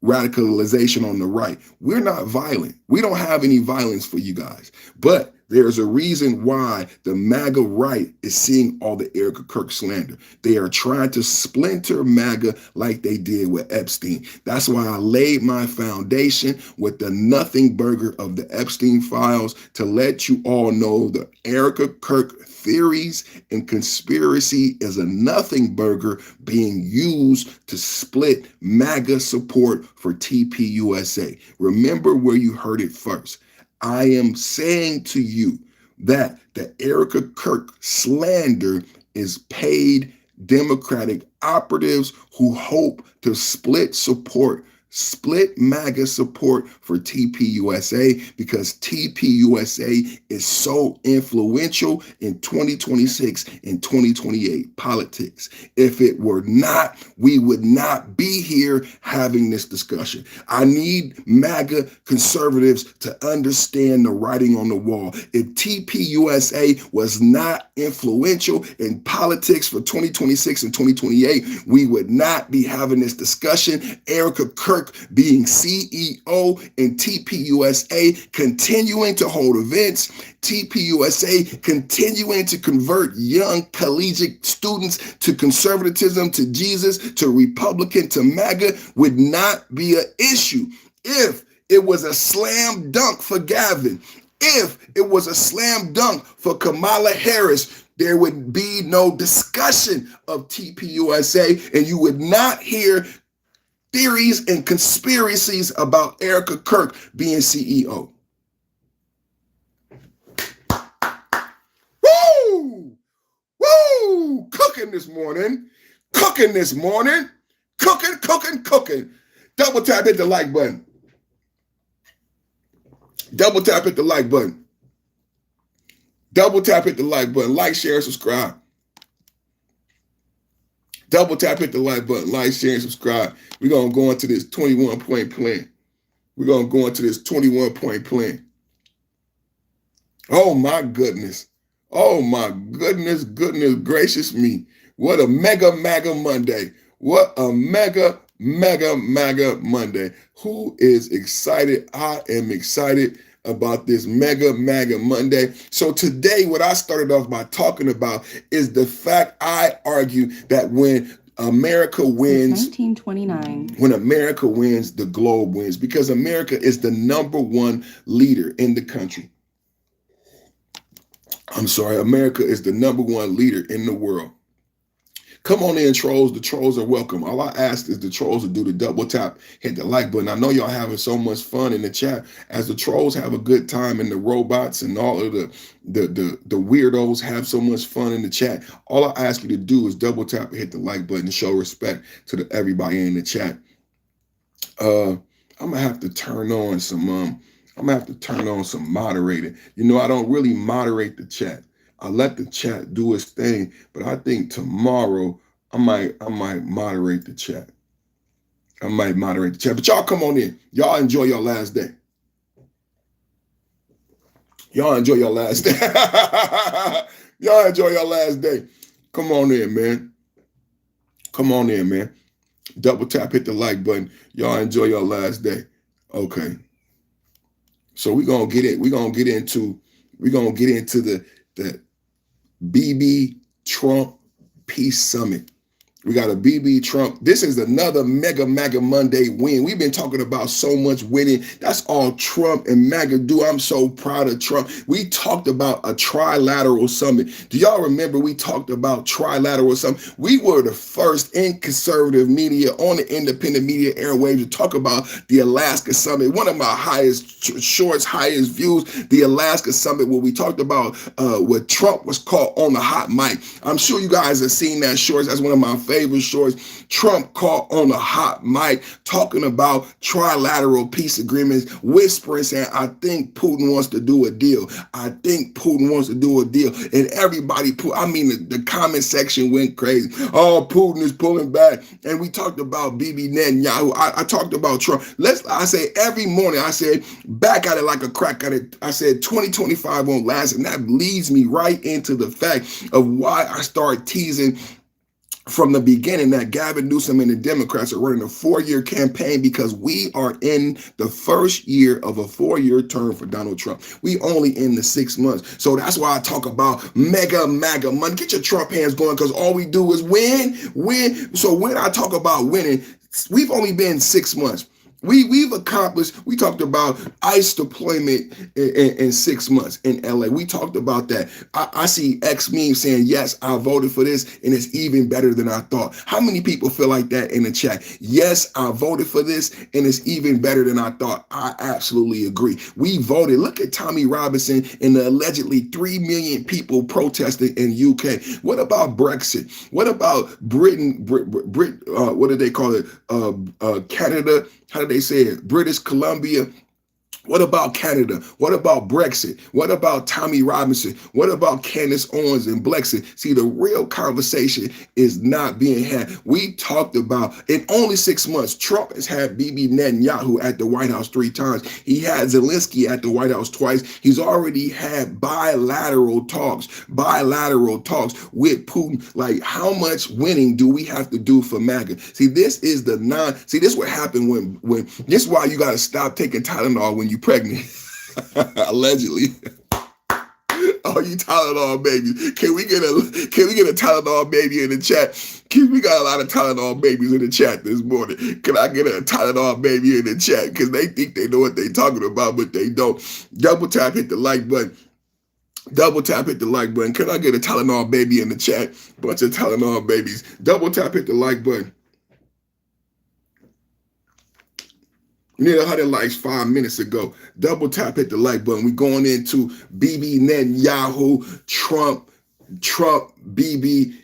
radicalization on the right. We're not violent. We don't have any violence for you guys. But There's a reason why the MAGA right is seeing all the ERIKA Kirk slander. They are trying to splinter MAGA like they did with Epstein. That's why I laid my foundation with the nothing burger of the Epstein files to let you all know the ERIKA Kirk theories and conspiracy is a nothing burger being used to split MAGA support for TPUSA. Remember where you heard it first. I am saying to you that the ERIKA Kirk slander is paid Democratic operatives who hope to split MAGA support for TPUSA because TPUSA is so influential in 2026 and 2028 politics. If it were not, we would not be here having this discussion. I need MAGA conservatives to understand the writing on the wall. If TPUSA was not influential in politics for 2026 and 2028, we would not be having this discussion. ERIKA Kirk being CEO and TPUSA continuing to hold events, TPUSA continuing to convert young collegiate students to conservatism, to Jesus, to Republican, to MAGA would not be an issue if it was a slam dunk for Gavin. If it was a slam dunk for Kamala Harris, there would be no discussion of TPUSA, and you would not hear theories and conspiracies about ERIKA Kirk being CEO. Woo! Woo! Cooking this morning. Cooking this morning. Cooking. Double tap, hit the like button. Double tap, hit the like button. Double tap, hit the like button. Like, share, and subscribe. Double tap, hit the like button. Like, share, and subscribe. We're going to go into this 21-point plan. We're going to go into this 21-point plan. Oh, my goodness. Oh, my goodness gracious me. What a mega Monday. What a mega Monday. Who is excited? I am excited about this mega Monday. So today, what I started off by talking about is the fact I argue that when America wins, 1929. When America wins, the globe wins, because America is the #1 leader in the country. America is the #1 leader in the world. Come on in, trolls. The trolls are welcome. All I ask is the trolls to do the double tap, hit the like button. I know y'all having so much fun in the chat as the trolls have a good time, and the robots and all of the weirdos have so much fun in the chat. All I ask you to do is double tap and hit the like button and show respect to everybody in the chat. I'm gonna have to turn on some moderating. You know, I don't really moderate the chat. I let the chat do its thing, but I think tomorrow I might moderate the chat. But y'all come on in. Y'all enjoy your last day. Y'all enjoy your last day. Y'all enjoy your last day. Come on in, man. Come on in, man. Double tap, hit the like button. Y'all enjoy your last day. Okay. So we're gonna get into the Bibi Trump Peace Summit. We got a Bibi Trump. This is another mega Monday win. We've been talking about so much winning. That's all Trump and MAGA do. I'm so proud of Trump. We talked about a trilateral summit. Do y'all remember we talked about trilateral summit? We were the first in conservative media on the independent media airwaves to talk about the Alaska summit. One of my highest views, the Alaska summit, where we talked about what Trump was caught on the hot mic. I'm sure you guys have seen that shorts. That's one of my favorite shorts. Trump caught on the hot mic talking about trilateral peace agreements, whispering, saying, I think Putin wants to do a deal. I think Putin wants to do a deal. And everybody, the comment section went crazy. Oh, Putin is pulling back. And we talked about Bibi Netanyahu. I talked about Trump. I say every morning, I said, back at it like a crack at it. I said 2025 won't last. And that leads me right into the fact of why I started teasing from the beginning that Gavin Newsom and the Democrats are running a 4-year campaign because we are in the first year of a 4-year term for Donald Trump. We only in the 6 months. So that's why I talk about mega, MAGA money. Get your Trump hands going because all we do is win, win. So when I talk about winning, we've only been 6 months. We've accomplished, we talked about ICE deployment in 6 months in LA. We talked about that. I see X meme saying, yes, I voted for this and it's even better than I thought. How many people feel like that in the chat? Yes, I voted for this and it's even better than I thought. I absolutely agree. We voted. Look at Tommy Robinson and the allegedly 3 million people protesting in UK. What about Brexit? What about Britain, what do they call it? Canada. How do they say it? British Columbia. What about Canada? What about Brexit? What about Tommy Robinson? What about Candace Owens and Blexit? See, the real conversation is not being had. We talked about, in only 6 months, Trump has had Bibi Netanyahu at the White House 3 times. He had Zelensky at the White House twice. He's already had bilateral talks with Putin. Like, how much winning do we have to do for MAGA? See, this is this is what happened when this is why you got to stop taking Tylenol when you pregnant. Allegedly. Oh, you Tylenol babies. Can we get a Tylenol baby in the chat? We got a lot of Tylenol babies in the chat this morning. Can I get a Tylenol baby in the chat? Because they think they know what they're talking about, but they don't. Double tap, hit the like button. Double tap, hit the like button. Can I get a Tylenol baby in the chat? Bunch of Tylenol babies. Double tap, hit the like button. We need 100 likes 5 minutes ago. Double tap, hit the like button. We're going into Bibi Netanyahu, Trump-Bibi.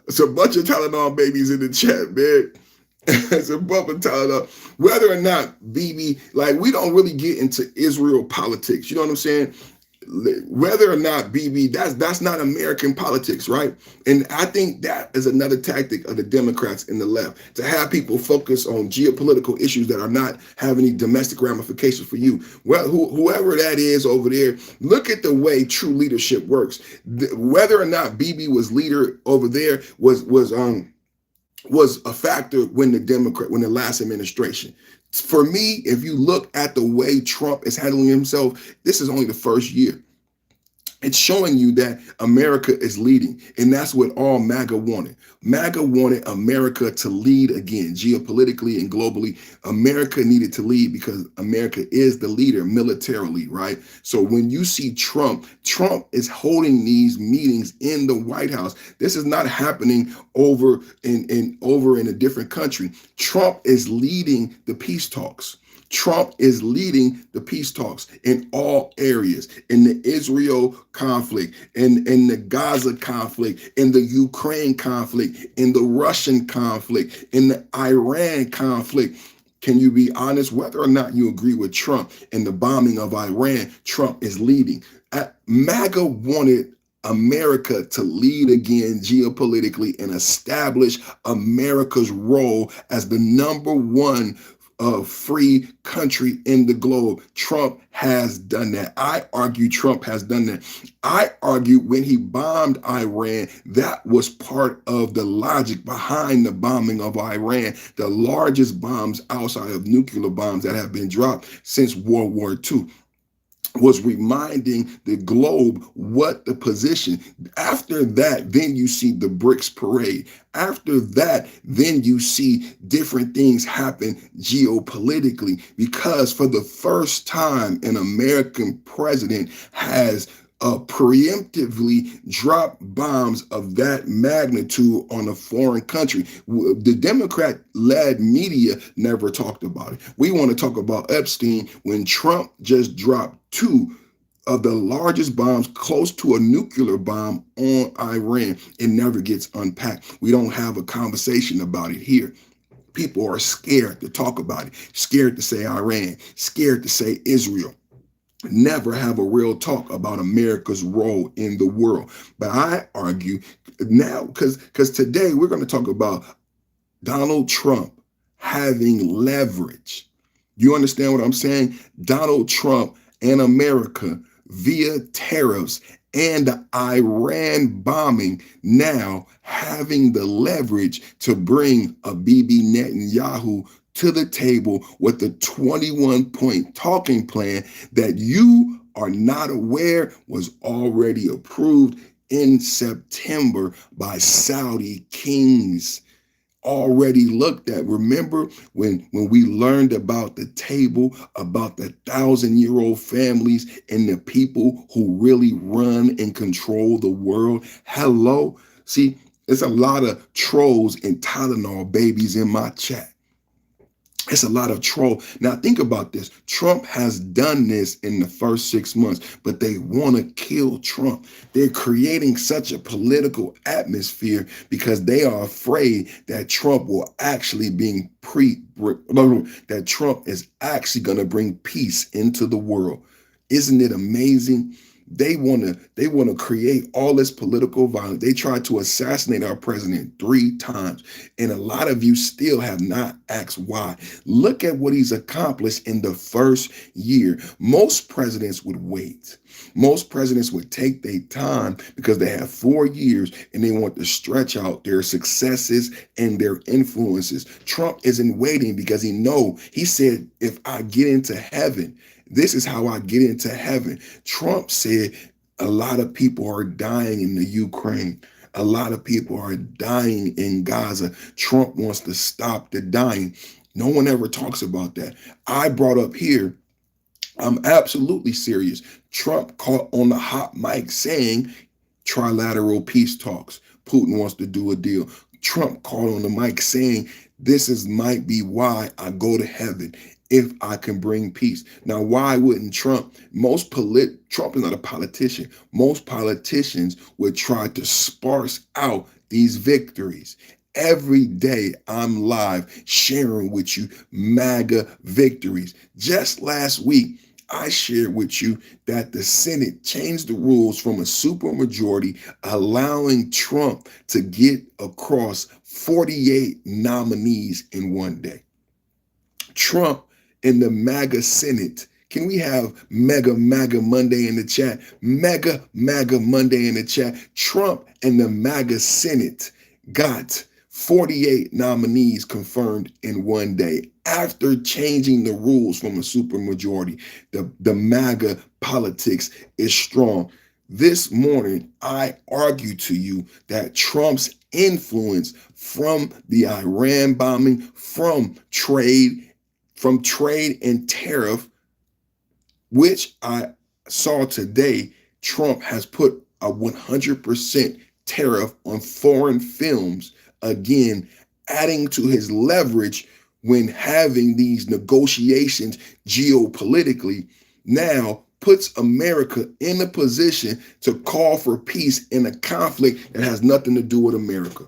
It's a bunch of Tylenol babies in the chat, man. It's a bunch of Tylenol. Whether or not Bibi, like, we don't really get into Israel politics. You know what I'm saying? Whether or not Bibi, that's not American politics, right? And I think that is another tactic of the Democrats and the left, to have people focus on geopolitical issues that are not having any domestic ramifications for you. Well, whoever that is over there, look at the way true leadership works. Whether or not Bibi was leader over there was a factor when the last administration. For me, if you look at the way Trump is handling himself, this is only the first year. It's showing you that America is leading, and that's what all MAGA wanted. MAGA wanted America to lead again, geopolitically and globally. America needed to lead because America is the leader militarily, right? So when you see Trump is holding these meetings in the White House. This is not happening over in a different country. Trump is leading the peace talks. Trump is leading the peace talks in all areas, in the Israel conflict, in the Gaza conflict, in the Ukraine conflict, in the Russian conflict, in the Iran conflict. Can you be honest? Whether or not you agree with Trump and the bombing of Iran, Trump is leading. MAGA wanted America to lead again geopolitically and establish America's role as the #1 free country in the globe. Trump has done that. I argue Trump has done that. I argue when he bombed Iran, that was part of the logic behind the bombing of Iran, the largest bombs outside of nuclear bombs that have been dropped since World War II. Was reminding the globe what the position. After that, then you see the BRICS parade. After that, then you see different things happen geopolitically, because for the first time, an American president has preemptively drop bombs of that magnitude on a foreign country. The Democrat-led media never talked about it. We want to talk about Epstein when Trump just dropped 2 of the largest bombs close to a nuclear bomb on Iran. It never gets unpacked. We don't have a conversation about it here. People are scared to talk about it, scared to say Iran, scared to say Israel. Never have a real talk about America's role in the world. But I argue now, because today we're going to talk about Donald Trump having leverage. You understand what I'm saying? Donald Trump and America via tariffs and the Iran bombing now having the leverage to bring a Bibi Netanyahu to the table with a 21-point talking plan that you are not aware was already approved in September by Saudi kings, already looked at. Remember when we learned about the table, about the 1,000-year-old families and the people who really run and control the world? Hello. See, there's a lot of trolls and Tylenol babies in my chat. It's a lot of troll. Now think about this. Trump has done this in the first 6 months, but they want to kill Trump. They're creating such a political atmosphere because they are afraid that Trump will actually that Trump is actually going to bring peace into the world. Isn't it amazing? They want to create all this political violence. They tried to assassinate our president 3 times, and a lot of you still have not asked why. Look at what he's accomplished in the first year. Most presidents would wait. Most presidents would take their time because they have 4 years and they want to stretch out their successes and their influences. Trump isn't waiting because he said, if I get into heaven, this is how I get into heaven. Trump said a lot of people are dying in the Ukraine. A lot of people are dying in Gaza. Trump wants to stop the dying. No one ever talks about that. I brought up here, I'm absolutely serious. Trump caught on the hot mic saying trilateral peace talks. Putin wants to do a deal. Trump caught on the mic saying might be why I go to heaven, if I can bring peace. Now, why wouldn't Trump? Trump is not a politician. Most politicians would try to sparse out these victories. Every day I'm live sharing with you MAGA victories. Just last week, I shared with you that the Senate changed the rules from a supermajority, allowing Trump to get across 48 nominees in one day. Trump in the MAGA Senate. Can we have Mega MAGA Monday in the chat? Mega MAGA Monday in the chat. Trump and the MAGA Senate got 48 nominees confirmed in one day after changing the rules from a supermajority. The MAGA politics is strong. This morning, I argue to you that Trump's influence from the Iran bombing, from trade and tariff, which I saw today, Trump has put a 100% tariff on foreign films, again, adding to his leverage when having these negotiations geopolitically, now puts America in a position to call for peace in a conflict that has nothing to do with America.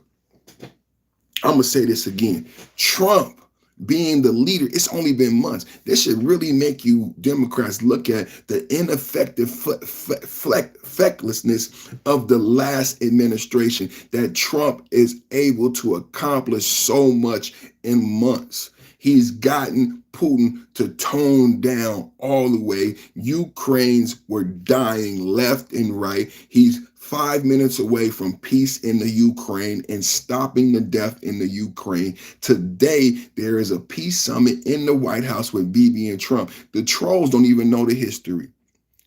I'm going to say this again. Trump being the leader, it's only been months. This should really make you Democrats look at the ineffective fecklessness of the last administration, that Trump is able to accomplish so much in months. He's gotten Putin to tone down all the way. Ukrainians were dying left and right. He's 5 minutes away from peace in the Ukraine and stopping the death in the Ukraine. Today, there is a peace summit in the White House with Bibi and Trump. The trolls don't even know the history.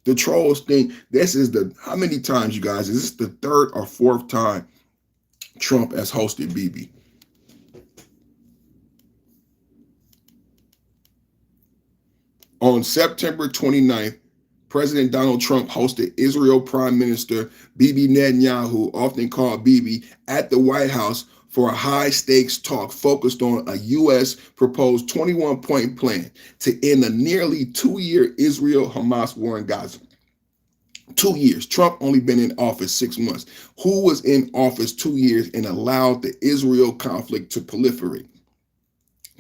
The trolls think this is how many times, you guys? Is this the 3rd or 4th time Trump has hosted Bibi? On September 29th, President Donald Trump hosted Israel Prime Minister Bibi Netanyahu, often called Bibi, at the White House for a high-stakes talk focused on a U.S. proposed 21-point plan to end a nearly 2-year Israel-Hamas war in Gaza. 2 years. Trump only been in office 6 months. Who was in office 2 years and allowed the Israel conflict to proliferate?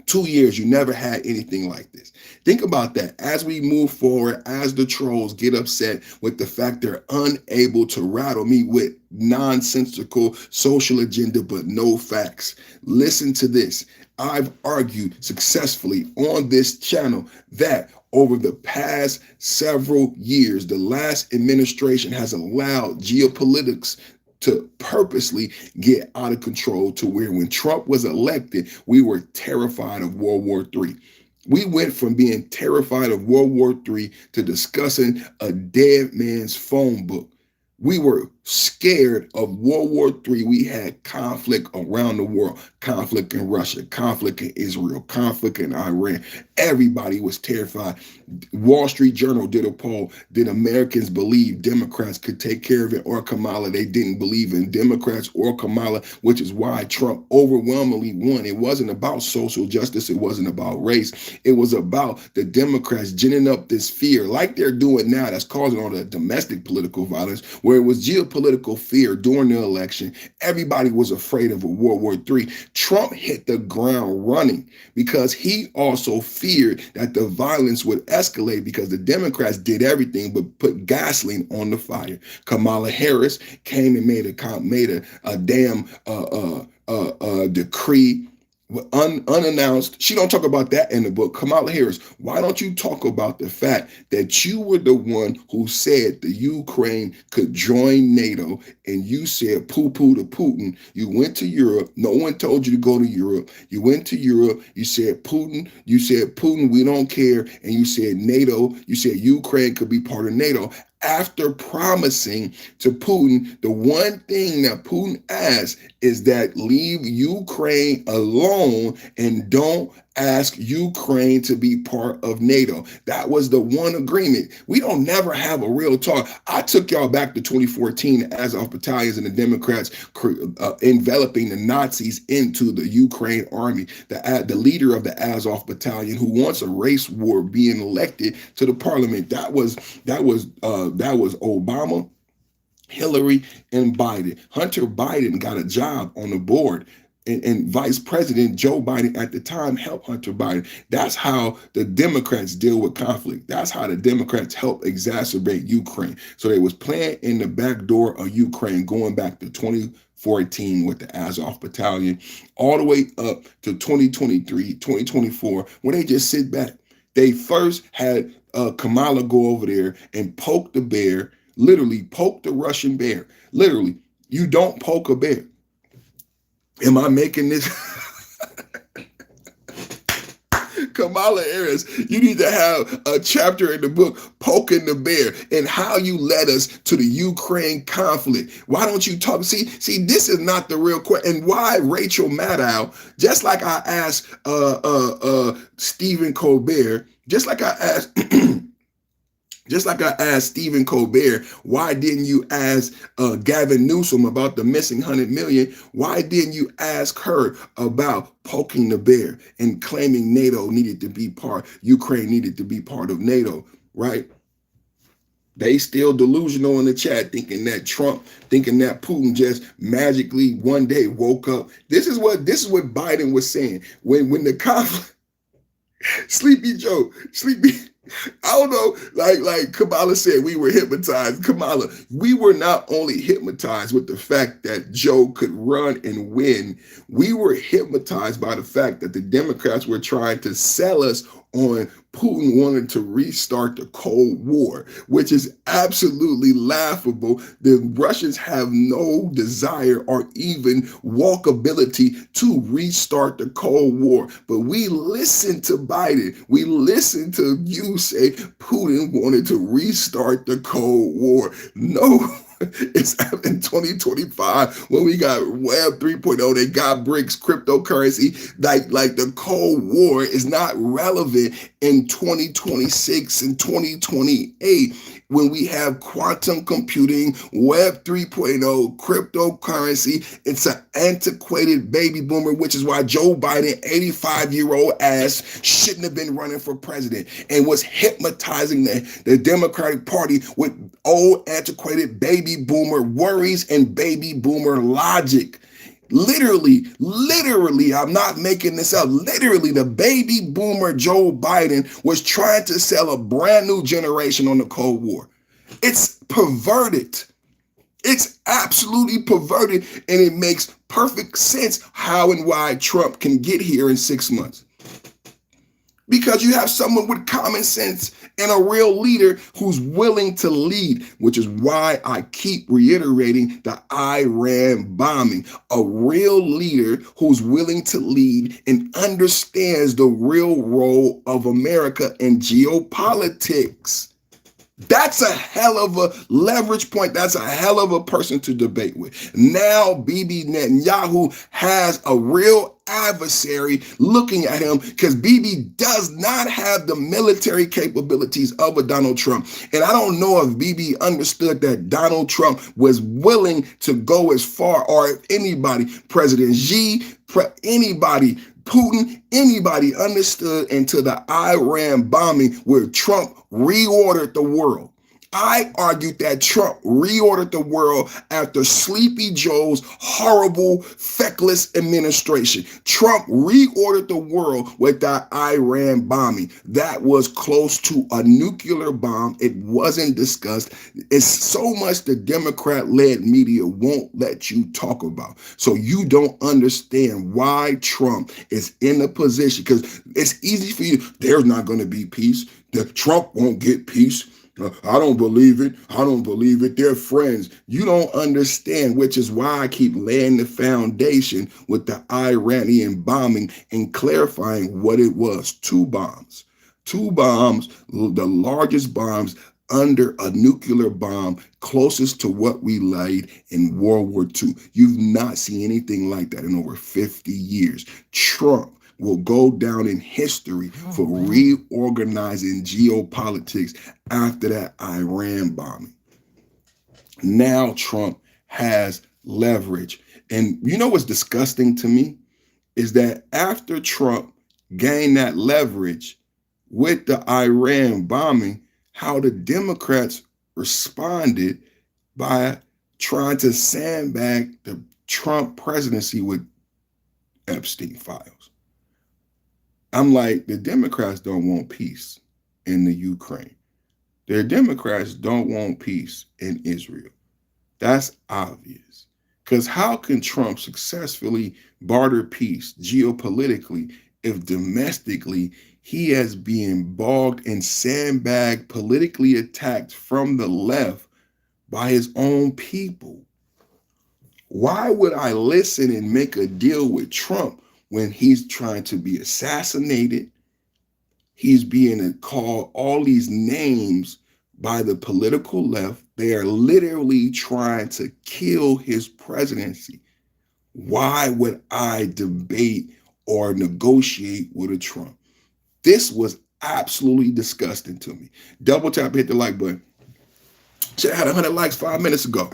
2 years, you never had anything like this. Think about that. As we move forward, as the trolls get upset with the fact they're unable to rattle me with nonsensical social agenda, but no facts. Listen to this. I've argued successfully on this channel that over the past several years, the last administration has allowed geopolitics to purposely get out of control to where when Trump was elected, we were terrified of World War III. We went from being terrified of World War III to discussing a dead man's phone book. We were scared of World War III. We had conflict around the world, conflict in Russia, conflict in Israel, conflict in Iran. Everybody was terrified. Wall Street Journal did a poll. Did Americans believe Democrats could take care of it or Kamala? They didn't believe in Democrats or Kamala, which is why Trump overwhelmingly won. It wasn't about social justice. It wasn't about race. It was about the Democrats ginning up this fear like they're doing now that's causing all the domestic political violence, where it was geopolitical fear during the election. Everybody was afraid of a World War III. Trump hit the ground running because he also feared that the violence would escalate because the Democrats did everything but put gasoline on the fire. Kamala Harris came and made a damn decree unannounced. She don't talk about that in the book. Kamala Harris, why don't you talk about the fact that you were the one who said the Ukraine could join NATO, and you said poo-poo to Putin. You went to Europe. No one told you to go to Europe. You went to Europe. You said Putin, we don't care. And you said NATO, you said Ukraine could be part of NATO. After promising to Putin, the one thing that Putin asked is that leave Ukraine alone and don't ask Ukraine to be part of NATO. That was the one agreement. We don't never have a real talk. I took y'all back to 2014, the Azov battalions and the Democrats enveloping the Nazis into the Ukraine army. The leader of the Azov battalion, who wants a race war, being elected to the parliament. That was Obama, Hillary, and Biden. Hunter Biden got a job on the board. And Vice President Joe Biden at the time helped Hunter Biden. That's how the Democrats deal with conflict. That's how the Democrats help exacerbate Ukraine. So they was playing in the back door of Ukraine going back to 2014 with the Azov battalion, all the way up to 2023, 2024, when they just sit back. They first had Kamala go over there and poke the bear, literally poke the Russian bear. Literally, you don't poke a bear. Am I making this? Kamala Harris, you need to have a chapter in the book, Poking the Bear, and how you led us to the Ukraine conflict. Why don't you talk? See, this is not the real question. And why Rachel Maddow, just like I asked Stephen Colbert, just like I asked Stephen Colbert, why didn't you ask Gavin Newsom about the missing 100 million? Why didn't you ask her about poking the bear and claiming NATO needed to be Ukraine needed to be part of NATO, right? They still delusional in the chat, thinking that Putin just magically one day woke up. This is what Biden was saying when the conflict. Sleepy Joe, I don't know, like Kamala said, we were hypnotized. Kamala, we were not only hypnotized with the fact that Joe could run and win, we were hypnotized by the fact that the Democrats were trying to sell us on Putin wanted to restart the Cold War, which is absolutely laughable. The Russians have no desire or even walkability to restart the Cold War. But we listened to Biden. We listened to you say Putin wanted to restart the Cold War. No. It's in 2025 when we got Web 3.0, they got BRICS, cryptocurrency. Like the Cold War is not relevant in 2026 and 2028 when we have quantum computing, Web 3.0, cryptocurrency. It's an antiquated baby boomer, which is why Joe Biden, 85-year-old ass, shouldn't have been running for president and was hypnotizing the Democratic Party with old antiquated baby boomer worries and baby boomer logic. Literally, I'm not making this up. Literally, the baby boomer Joe Biden was trying to sell a brand new generation on the Cold War. It's perverted. It's absolutely perverted, and it makes perfect sense how and why Trump can get here in 6 months. Because you have someone with common sense and a real leader who's willing to lead, which is why I keep reiterating the Iran bombing. A real leader who's willing to lead and understands the real role of America in geopolitics. That's a hell of a leverage point. That's a hell of a person to debate with. Now, Bibi Netanyahu has a real adversary looking at him because Bibi does not have the military capabilities of a Donald Trump. And I don't know if Bibi understood that Donald Trump was willing to go as far, or if anybody, President Xi, anybody, Putin, anybody understood into the Iran bombing where Trump reordered the world. I argued that Trump reordered the world after Sleepy Joe's horrible, feckless administration. Trump reordered the world with that Iran bombing. That was close to a nuclear bomb. It wasn't discussed. It's so much the Democrat-led media won't let you talk about. So you don't understand why Trump is in a position, because it's easy for you. There's not going to be peace. Trump won't get peace. I don't believe it. I don't believe it. They're friends. You don't understand, which is why I keep laying the foundation with the Iranian bombing and clarifying what it was. 2 bombs. 2 bombs, the largest bombs under a nuclear bomb, closest to what we laid in World War II. You've not seen anything like that in over 50 years. Trump will go down in history for reorganizing geopolitics after that Iran bombing. Now Trump has leverage. And you know what's disgusting to me is that after Trump gained that leverage with the Iran bombing, how the Democrats responded by trying to sandbag the Trump presidency with Epstein files. I'm like, the Democrats don't want peace in the Ukraine. The Democrats don't want peace in Israel. That's obvious. Because how can Trump successfully barter peace geopolitically if domestically he is being bogged and sandbagged, politically attacked from the left by his own people? Why would I listen and make a deal with Trump when he's trying to be assassinated? He's being called all these names by the political left. They are literally trying to kill his presidency. Why would I debate or negotiate with a Trump? This was absolutely disgusting to me. Double tap, hit the like button. Should have had 100 likes 5 minutes ago.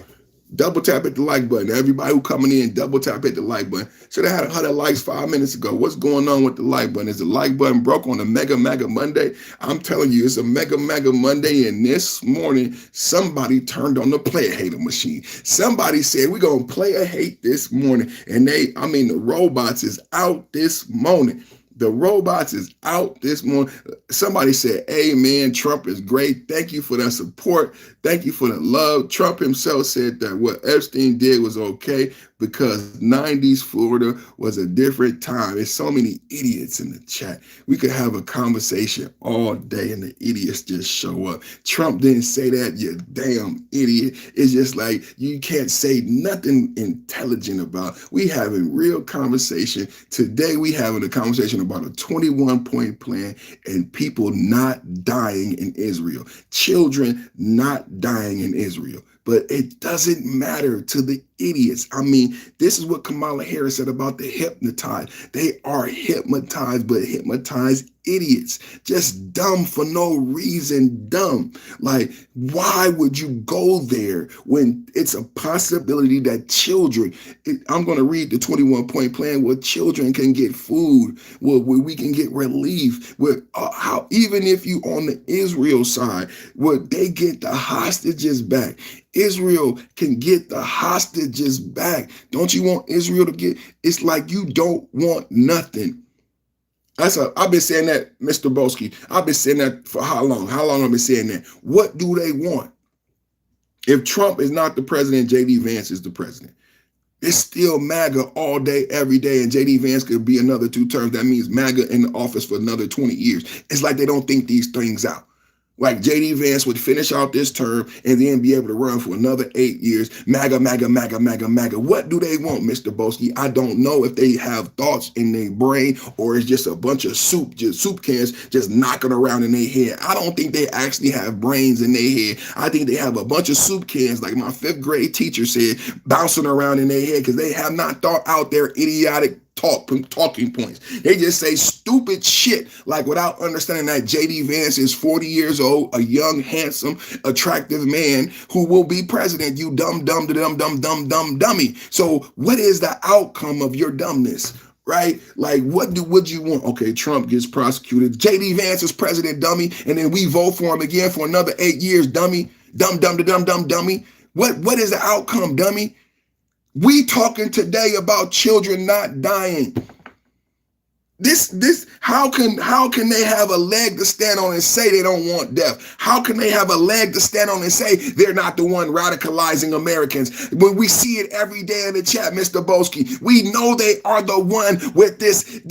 Double tap, hit the like button. Everybody who coming in, double tap, hit the like button. Should have had 100 likes 5 minutes ago. What's going on with the like button? Is the like button broke on a Mega Monday? I'm telling you, it's a Mega Monday, and this morning, somebody turned on the player hater machine. Somebody said, we're going to play a hate this morning. And the robots is out this morning. The robots is out this morning. Somebody said, amen, Trump is great. Thank you for that support. Thank you for the love. Trump himself said that what Epstein did was okay because 90s Florida was a different time. There's so many idiots in the chat. We could have a conversation all day and the idiots just show up. Trump didn't say that, you damn idiot. It's just like you can't say nothing intelligent about it. We having real conversation. Today we having a conversation about a 21-point plan and people not dying in Israel. Children not dying in Israel. But it doesn't matter to the idiots. I mean, this is what Kamala Harris said about the hypnotized. They are hypnotized, but hypnotized idiots. Just dumb for no reason, dumb. Like, why would you go there when it's a possibility that children, I'm going to read the 21-point plan where children can get food, where we can get relief, where how even if you on the Israel side, where they get the hostages back. Israel can get the hostages back. Don't you want Israel to get? It's like you don't want nothing. I've been saying that, Mr. Boski. I've been saying that for how long? How long have I been saying that? What do they want? If Trump is not the president, JD Vance is the president. It's still MAGA all day, every day, and JD Vance could be another 2 terms. That means MAGA in the office for another 20 years. It's like they don't think these things out. Like JD Vance would finish out this term and then be able to run for another 8 years. MAGA, MAGA, MAGA, MAGA, MAGA. What do they want, Mr. Boski? I don't know if they have thoughts in their brain or it's just a bunch of soup cans just knocking around in their head. I don't think they actually have brains in their head. I think they have a bunch of soup cans, like my 5th grade teacher said, bouncing around in their head because they have not thought out their idiotic talking points. They just say stupid shit, like without understanding that JD Vance is 40 years old, a young, handsome, attractive man who will be president. You dumb dummy. So what is the outcome of your dumbness? Right? Like, what would you want? Okay, Trump gets prosecuted. JD Vance is president, dummy, and then we vote for him again for another 8 years, dummy. Dummy. What is the outcome, dummy? We talking today about children not dying. How can they have a leg to stand on and say they don't want death? How can they have a leg to stand on and say they're not the one radicalizing Americans? When we see it every day in the chat, Mr. Boski, we know they are the one with this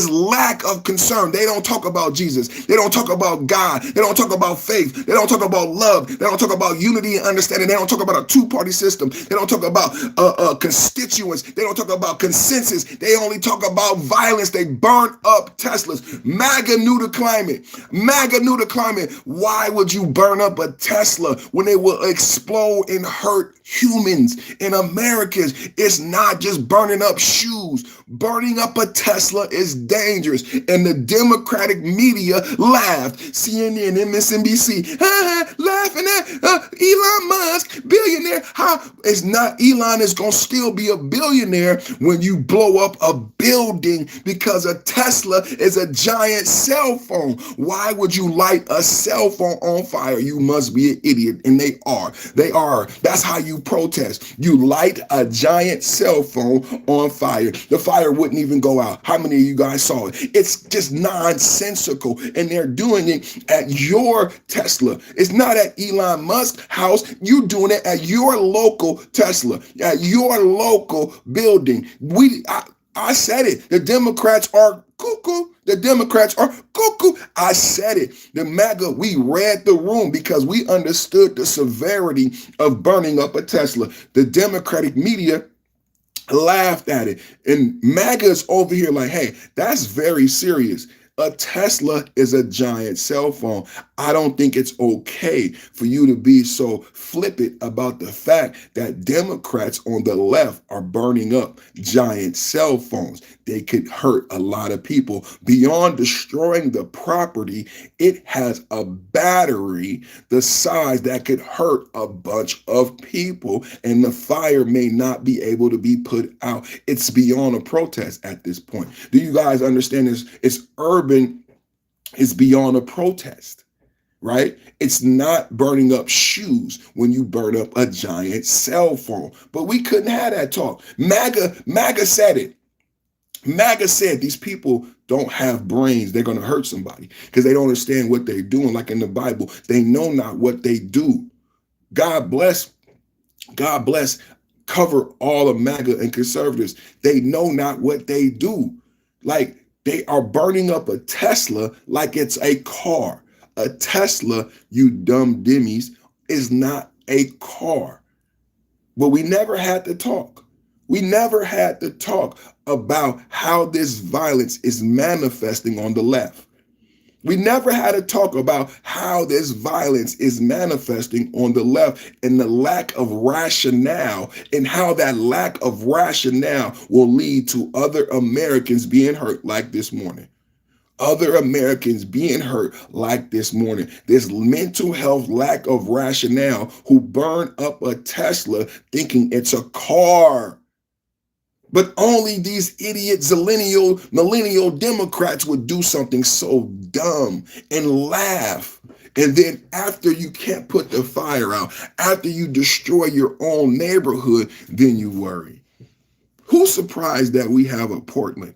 lack of concern. They don't talk about Jesus. They don't talk about God. They don't talk about faith. They don't talk about love. They don't talk about unity and understanding. They don't talk about a 2-party system. They don't talk about constituents. They don't talk about consensus. They only talk about violence. They burn up Teslas. MAGA knew the climate. MAGA knew the climate. Why would you burn up a Tesla when they will explode and hurt humans in Americans? It's not just burning up shoes. Burning up a Tesla is dangerous. And the Democratic media laughed. CNN, MSNBC, laughing at Elon Musk, billionaire. It's not. Elon is going to still be a billionaire when you blow up a building because a Tesla is a giant cell phone. Why would you light a cell phone on fire? You must be an idiot. And they are. They are. That's how you protest. You light a giant cell phone on fire. The fire wouldn't even go out. How many of you guys saw it? It's just nonsensical. And they're doing it at your Tesla. It's not at Elon Musk's house. You're doing it at your local Tesla, at your local building. I said it. The Democrats are cuckoo. The Democrats are cuckoo. I said it. The MAGA, we read the room because we understood the severity of burning up a Tesla. The Democratic media laughed at it. And MAGA is over here like, hey, that's very serious. A Tesla is a giant cell phone. I don't think it's okay for you to be so flippant about the fact that Democrats on the left are burning up giant cell phones. They could hurt a lot of people. Beyond destroying the property, it has a battery the size that could hurt a bunch of people, and the fire may not be able to be put out. It's beyond a protest at this point. Do you guys understand this? It's urban. It's beyond a protest. Right? It's not burning up shoes when you burn up a giant cell phone. But we couldn't have that talk. MAGA said it. MAGA said these people don't have brains. They're going to hurt somebody because they don't understand what they're doing. Like in the Bible, they know not what they do. God bless. Cover all of MAGA and conservatives. They know not what they do. Like they are burning up a Tesla like it's a car. A Tesla, you dumb dimmies, is not a car. But we never had to talk. We never had to talk about how this violence is manifesting on the left. We never had to talk about how this violence is manifesting on the left and the lack of rationale and how that lack of rationale will lead to other Americans being hurt like this morning. Other Americans being hurt like this morning. This mental health lack of rationale who burn up a Tesla thinking it's a car. But only these idiot millennial Democrats would do something so dumb and laugh. And then after you can't put the fire out, after you destroy your own neighborhood, then you worry. Who's surprised that we have a Portland?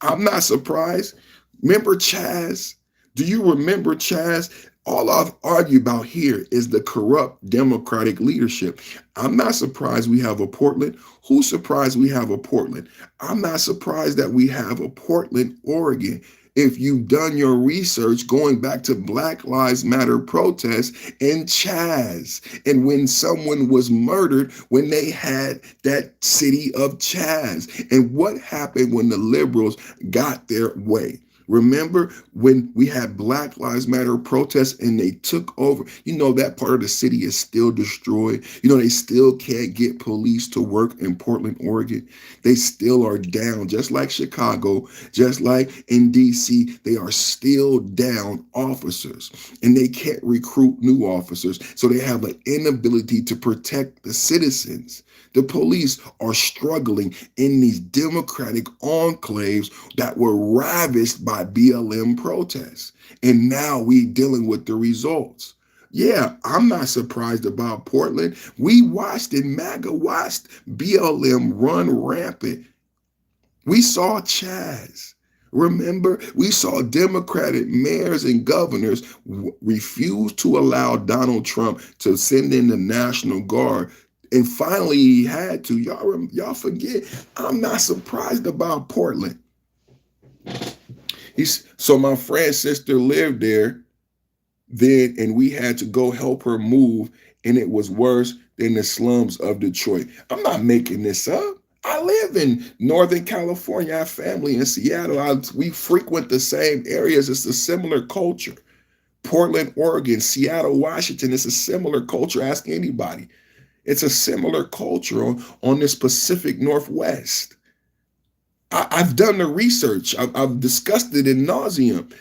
I'm not surprised. Remember Chaz? Do you remember Chaz? All I've argued about here is the corrupt Democratic leadership. I'm not surprised we have a Portland. Who's surprised we have a Portland? I'm not surprised that we have a Portland, Oregon. If you've done your research going back to Black Lives Matter protests in Chaz, and when someone was murdered when they had that city of Chaz, and what happened when the liberals got their way. Remember when we had Black Lives Matter protests and they took over? You know, that part of the city is still destroyed. You know, they still can't get police to work in Portland, Oregon. They still are down, just like Chicago, just like in DC. They are still down officers and they can't recruit new officers. So they have an inability to protect the citizens. The police are struggling in these Democratic enclaves that were ravished by BLM protests. And now we dealing with the results. Yeah, I'm not surprised about Portland. We watched and MAGA watched BLM run rampant. We saw Chaz. Remember, we saw Democratic mayors and governors refuse to allow Donald Trump to send in the National Guard. And finally, he had to. Y'all forget. I'm not surprised about Portland. So my friend's sister lived there then, and we had to go help her move, and it was worse than the slums of Detroit. I'm not making this up. I live in Northern California. I have family in Seattle. We frequent the same areas. It's a similar culture. Portland, Oregon, Seattle, Washington. It's a similar culture. Ask anybody. It's a similar culture on this Pacific Northwest. I've done the research. I've discussed it in nauseum.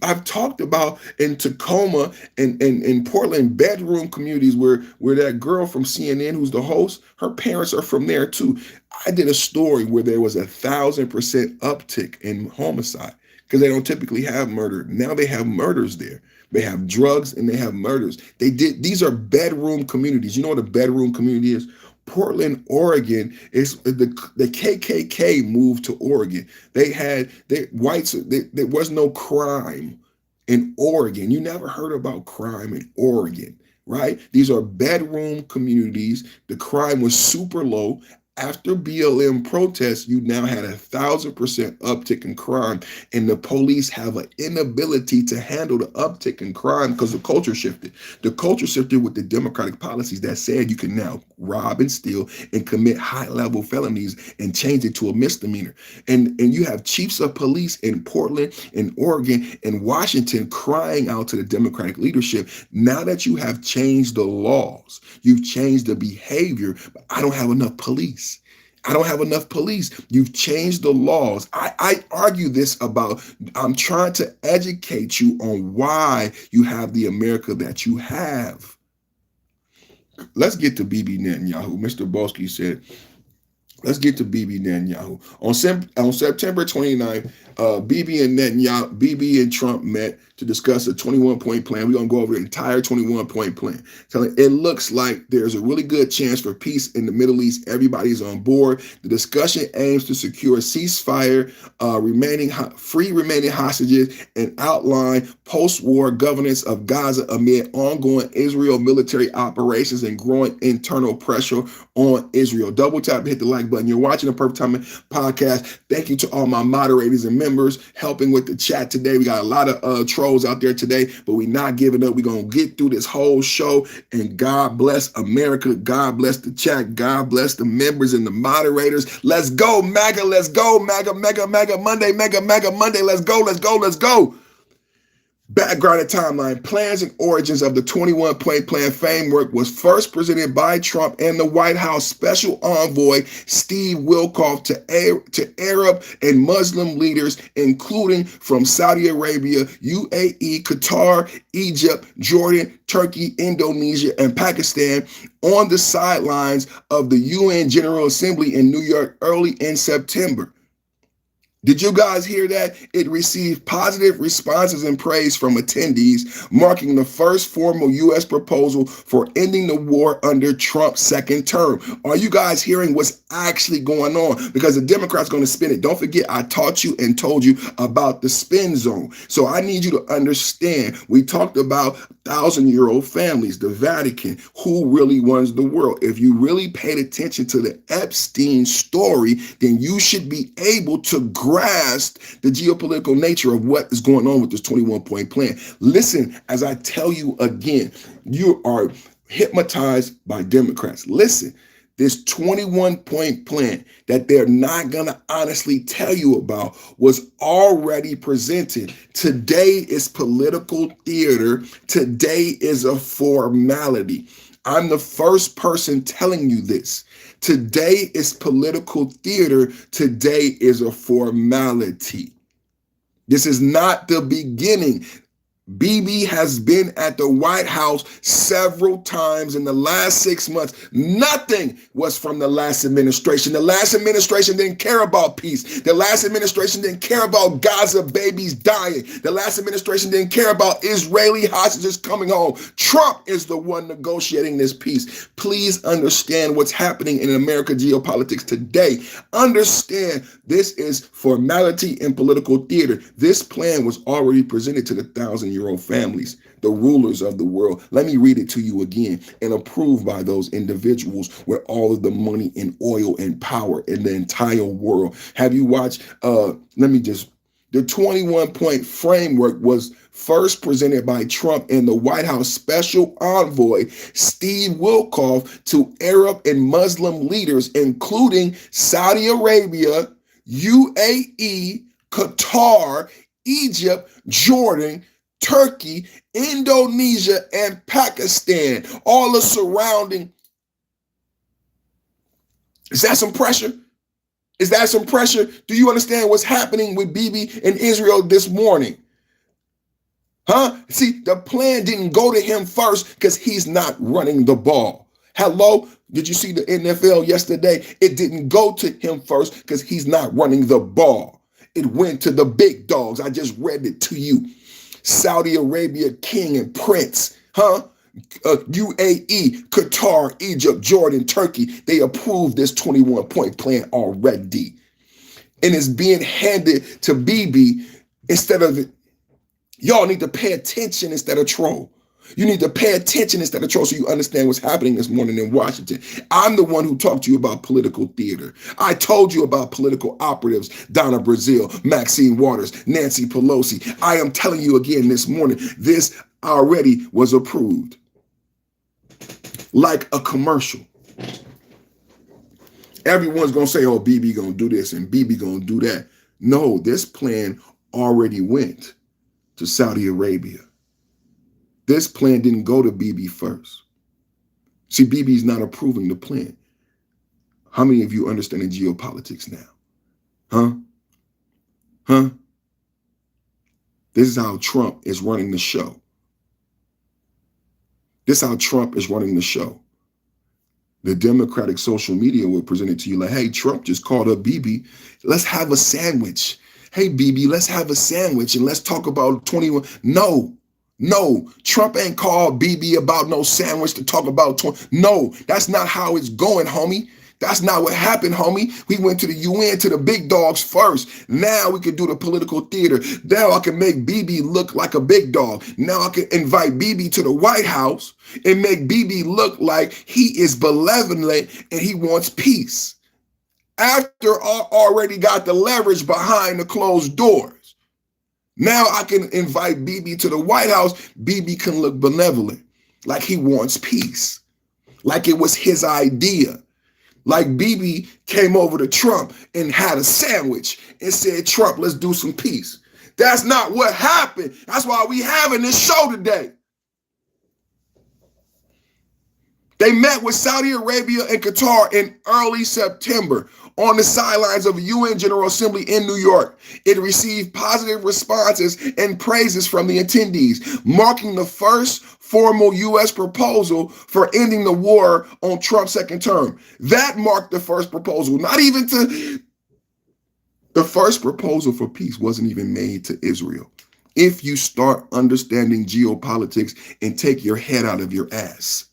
I've talked about in Tacoma and in Portland bedroom communities where that girl from CNN who's the host, her parents are from there too. I did a story where there was 1,000% uptick in homicide because they don't typically have murder. Now they have murders there. They have drugs and they have murders. These are bedroom communities. You know what a bedroom community is? Portland, Oregon is the KKK moved to Oregon. There was no crime in Oregon. You never heard about crime in Oregon, right? These are bedroom communities. The crime was super low. After BLM protests, you now had 1,000% uptick in crime, and the police have an inability to handle the uptick in crime because the culture shifted. The culture shifted with the Democratic policies that said you can now rob and steal and commit high-level felonies and change it to a misdemeanor. And you have chiefs of police in Portland and Oregon and Washington crying out to the Democratic leadership, now that you have changed the laws, you've changed the behavior, but I don't have enough police. I don't have enough police. You've changed the laws. I argue this about, I'm trying to educate you on why you have the America that you have. Let's get to Bibi Netanyahu. Mr. Bosky said, let's get to Bibi Netanyahu. On September 29th, Bibi and Trump met to discuss a 21-point plan. We're going to go over the entire 21-point plan. Telling it looks like there's a really good chance for peace in the Middle East. Everybody's on board. The discussion aims to secure a ceasefire, free remaining hostages, and outline post-war governance of Gaza amid ongoing Israel military operations and growing internal pressure on Israel. Double tap and hit the like button. You're watching the Perfect Timing podcast. Thank you to all my moderators and members helping with the chat today. We got a lot of trolls out there today, but we're not giving up. We're going to get through this whole show, and God bless America. God bless the chat. God bless the members and the moderators. Let's go, MAGA. Let's go, MAGA, MAGA, MAGA Monday, MAGA, MAGA Monday. Let's go, let's go, let's go. Background and timeline. Plans and origins of the 21-point plan framework was first presented by Trump and the White House Special Envoy Steve Witkoff to Arab and Muslim leaders, including from Saudi Arabia, UAE, Qatar, Egypt, Jordan, Turkey, Indonesia, and Pakistan on the sidelines of the UN General Assembly in New York early in September. Did you guys hear that? It received positive responses and praise from attendees, marking the first formal U.S. proposal for ending the war under Trump's second term. Are you guys hearing what's actually going on? Because the Democrats are going to spin it. Don't forget, I taught you and told you about the spin zone. So I need you to understand. We talked about 1,000-year-old families, the Vatican, who really runs the world. If you really paid attention to the Epstein story, then you should be able to grasp the geopolitical nature of what is going on with this 21-point plan. Listen, as I tell you again, you are hypnotized by Democrats. Listen, this 21-point plan that they're not going to honestly tell you about was already presented. Today is political theater. Today is a formality. I'm the first person telling you this. Today is political theater. Today is a formality. This is not the beginning. Bibi has been at the White House several times in the last 6 months. Nothing was from the last administration. The last administration didn't care about peace. The last administration didn't care about Gaza babies dying. The last administration didn't care about Israeli hostages coming home. Trump is the one negotiating this peace. Please understand what's happening in American geopolitics today. Understand this is formality and political theater. This plan was already presented to the 1,000-year-old families, the rulers of the world. Let me read it to you again, and approved by those individuals with all of the money and oil and power in the entire world. Have you watched, the 21-point framework was first presented by Trump and the White House special envoy, Steve Witkoff, to Arab and Muslim leaders, including Saudi Arabia, UAE, Qatar, Egypt, Jordan, Turkey, Indonesia, and Pakistan, all the surrounding. Is that some pressure? Is that some pressure? Do you understand what's happening with Bibi in Israel this morning? Huh? See, the plan didn't go to him first because he's not running the ball. Hello? Did you see the NFL yesterday? It didn't go to him first because he's not running the ball. It went to the big dogs. I just read it to you. Saudi Arabia king and prince, UAE, Qatar, Egypt, Jordan, Turkey, they approved this 21-point plan already. And it's being handed to Bibi instead of, y'all need to pay attention instead of troll. You need to pay attention instead of troll so you understand what's happening this morning in Washington. I'm the one who talked to you about political theater. I told you about political operatives, Donna Brazile, Maxine Waters, Nancy Pelosi. I am telling you again this morning, this already was approved. Like a commercial. Everyone's going to say, oh, Bibi going to do this and Bibi going to do that. No, this plan already went to Saudi Arabia. This plan didn't go to Bibi first. See, Bibi's not approving the plan. How many of you understand geopolitics now? Huh? This is how Trump is running the show. This is how Trump is running the show. The Democratic social media will present it to you like, hey, Trump just called up Bibi. Let's have a sandwich. Hey, Bibi, let's have a sandwich and let's talk about 21. No, Trump ain't called Bibi about no sandwich to talk about 20. No, that's not how it's going, homie. That's not what happened, homie. We went to the UN, to the big dogs first. Now we can do the political theater. Now I can make Bibi look like a big dog. Now I can invite Bibi to the White House and make Bibi look like he is benevolent and he wants peace. After I already got the leverage behind the closed doors. Now I can invite Bibi to the White House. Bibi can look benevolent, like he wants peace, like it was his idea. Like Bibi came over to Trump and had a sandwich and said, Trump, let's do some peace. That's not what happened. That's why we having this show today. They met with Saudi Arabia and Qatar in early September on the sidelines of a UN General Assembly in New York. It received positive responses and praises from the attendees, marking the first formal U.S. proposal for ending the war on Trump's second term. That marked the first proposal, not even to The first proposal for peace wasn't even made to Israel. If you start understanding geopolitics and take your head out of your ass.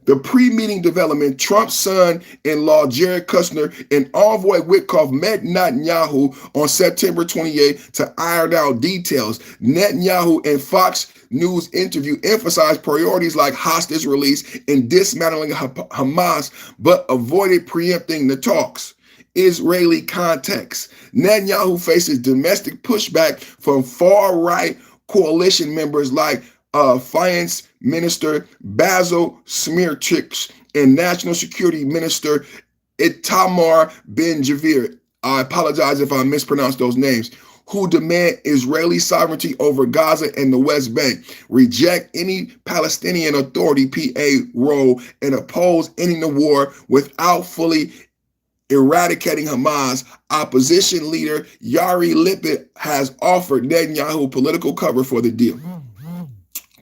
The pre-meeting development, Trump's son-in-law Jared Kushner and envoy Witkoff met Netanyahu on September 28 to iron out details. Netanyahu and Fox News interview emphasized priorities like hostage release and dismantling Hamas, but avoided preempting the talks. Israeli context. Netanyahu faces domestic pushback from far-right coalition members like Finance Minister Basil Smirchik and National Security Minister Itamar Ben-Gvir. I apologize if I mispronounced those names. Who demand Israeli sovereignty over Gaza and the West Bank, reject any Palestinian Authority PA role, and oppose ending the war without fully eradicating Hamas. Opposition leader Yair Lapid has offered Netanyahu political cover for the deal.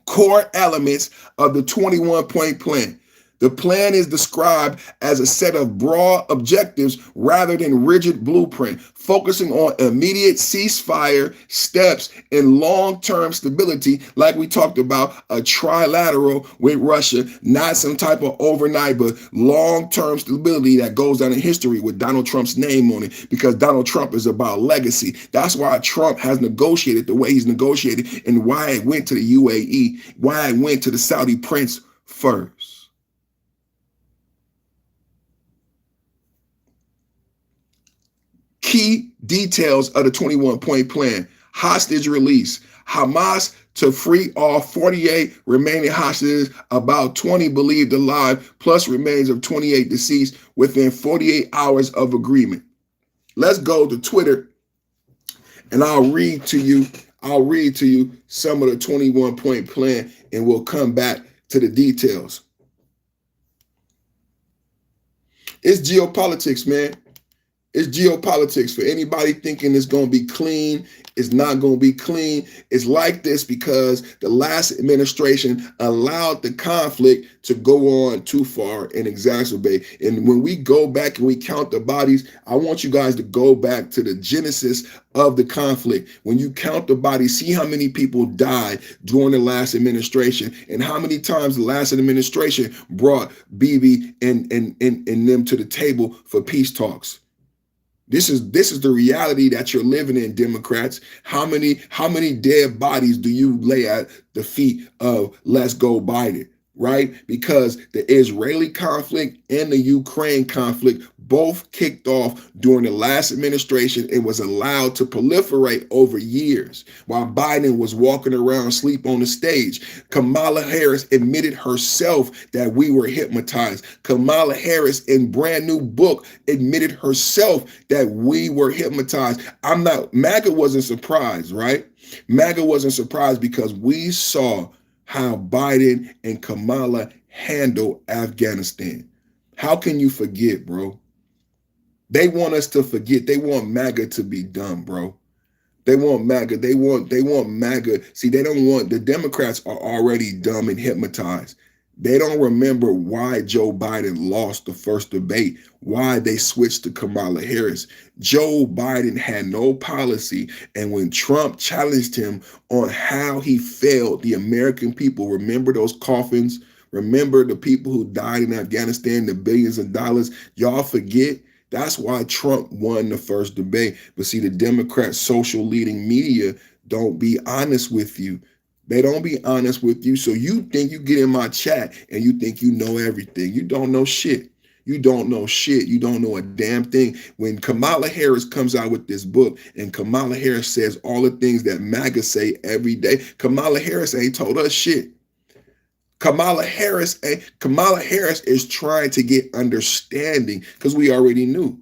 Core elements of the 21-point plan. The plan is described as a set of broad objectives rather than rigid blueprint, focusing on immediate ceasefire steps and long-term stability, like we talked about, a trilateral with Russia, not some type of overnight, but long-term stability that goes down in history with Donald Trump's name on it, because Donald Trump is about legacy. That's why Trump has negotiated the way he's negotiated and why it went to the UAE, why it went to the Saudi prince first. Key details of the 21-point plan. Hostage release. Hamas to free all 48 remaining hostages, about 20 believed alive, plus remains of 28 deceased within 48 hours of agreement. Let's go to Twitter and I'll read to you some of the 21-point plan and we'll come back to the details. It's geopolitics, man. It's geopolitics. For anybody thinking it's going to be clean, it's not going to be clean. It's like this because the last administration allowed the conflict to go on too far and exacerbate. And when we go back and we count the bodies, I want you guys to go back to the genesis of the conflict. When you count the bodies, see how many people died during the last administration and how many times the last administration brought Bibi and them to the table for peace talks. This is the reality that you're living in, Democrats. How many dead bodies do you lay at the feet of Let's Go Biden, right? Because the Israeli conflict and the Ukraine conflict both kicked off during the last administration and was allowed to proliferate over years while Biden was walking around asleep on the stage. Kamala Harris admitted herself that we were hypnotized. Kamala Harris, in brand new book, admitted herself that we were hypnotized. MAGA wasn't surprised, right? MAGA wasn't surprised because we saw how Biden and Kamala handled Afghanistan. How can you forget, bro? They want us to forget. They want MAGA to be dumb, bro. They want MAGA. They want MAGA. See, they don't want, the Democrats are already dumb and hypnotized. They don't remember why Joe Biden lost the first debate, why they switched to Kamala Harris. Joe Biden had no policy, and when Trump challenged him on how he failed the American people, remember those coffins? Remember the people who died in Afghanistan, the billions of dollars? Y'all forget? That's why Trump won the first debate. But see, the Democrat social leading media don't be honest with you. They don't be honest with you. So you think you get in my chat and you think you know everything. You don't know shit. You don't know shit. You don't know a damn thing. When Kamala Harris comes out with this book and Kamala Harris says all the things that MAGA say every day, Kamala Harris ain't told us shit. Kamala Harris is trying to get understanding because we already knew.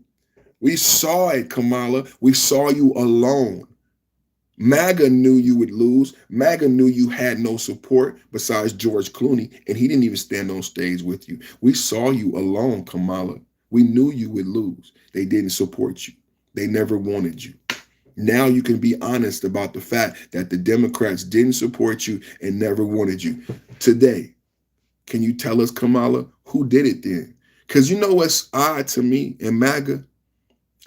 We saw it, Kamala. We saw you alone. MAGA knew you would lose. MAGA knew you had no support besides George Clooney, and he didn't even stand on stage with you. We saw you alone, Kamala. We knew you would lose. They didn't support you. They never wanted you. Now you can be honest about the fact that the Democrats didn't support you and never wanted you. Today, can you tell us, Kamala, who did it then? Because you know what's odd to me in MAGA?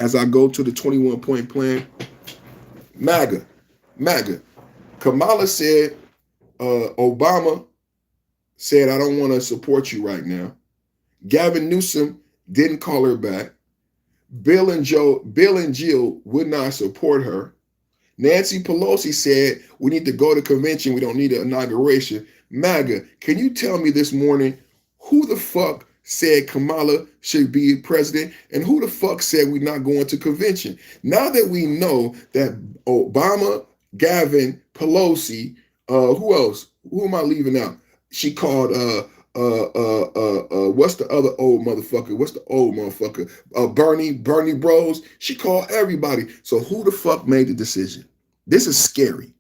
as I go to the 21-point plan, MAGA. Kamala said, Obama said, I don't want to support you right now. Gavin Newsom didn't call her back. Bill and Jill would not support her. Nancy Pelosi said, we need to go to convention. We don't need an inauguration. MAGA, can you tell me this morning who the fuck said Kamala should be president and who the fuck said we're not going to convention? Now that we know that Obama, Gavin, Pelosi, who else? Who am I leaving out? She called what's the other old motherfucker? What's the old motherfucker? Bernie Bros. She called everybody. So who the fuck made the decision? This is scary.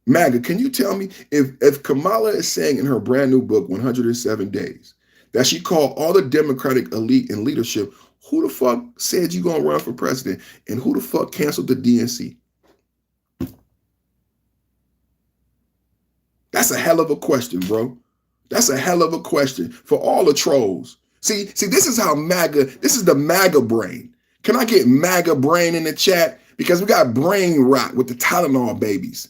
MAGA, can you tell me if Kamala is saying in her brand new book, 107 Days, that she called all the Democratic elite and leadership, who the fuck said you gonna run for president? And who the fuck canceled the DNC? That's a hell of a question, bro. That's a hell of a question for all the trolls. See, this is how MAGA, this is the MAGA brain. Can I get MAGA brain in the chat? Because we got brain rot with the Tylenol babies.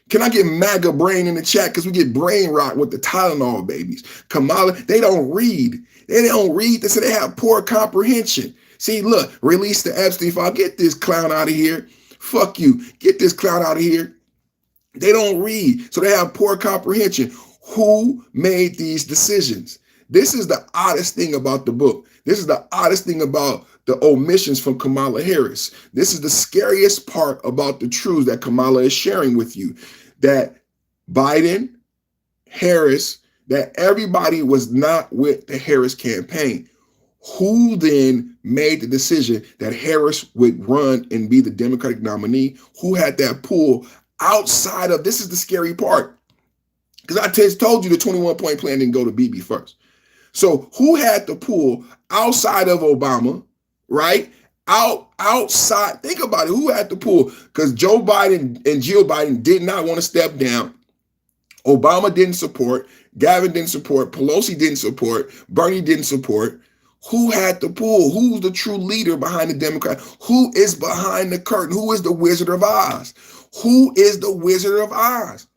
Can I get MAGA brain in the chat? Because we get brain rot with the Tylenol babies. Kamala, they don't read. They don't read. They say they have poor comprehension. See, look, release the Epstein file. Get this clown out of here. Fuck you. Get this clown out of here. They don't read, so they have poor comprehension. Who made these decisions? This is the oddest thing about the book. This is the oddest thing about the omissions from Kamala Harris. This is the scariest part about the truths that Kamala is sharing with you. That Biden, Harris, that everybody was not with the Harris campaign. Who then made the decision that Harris would run and be the Democratic nominee? Who had that pull outside of, this is the scary part. Because I just told you the 21-point plan didn't go to Bibi first. So who had the pull outside of Obama, right? Outside, think about it. Who had the pull? Because Joe Biden and Jill Biden did not want to step down. Obama didn't support. Gavin didn't support. Pelosi didn't support. Bernie didn't support. Who had the pull? Who's the true leader behind the Democrat? Who is behind the curtain? Who is the Wizard of Oz? Who is the Wizard of Oz?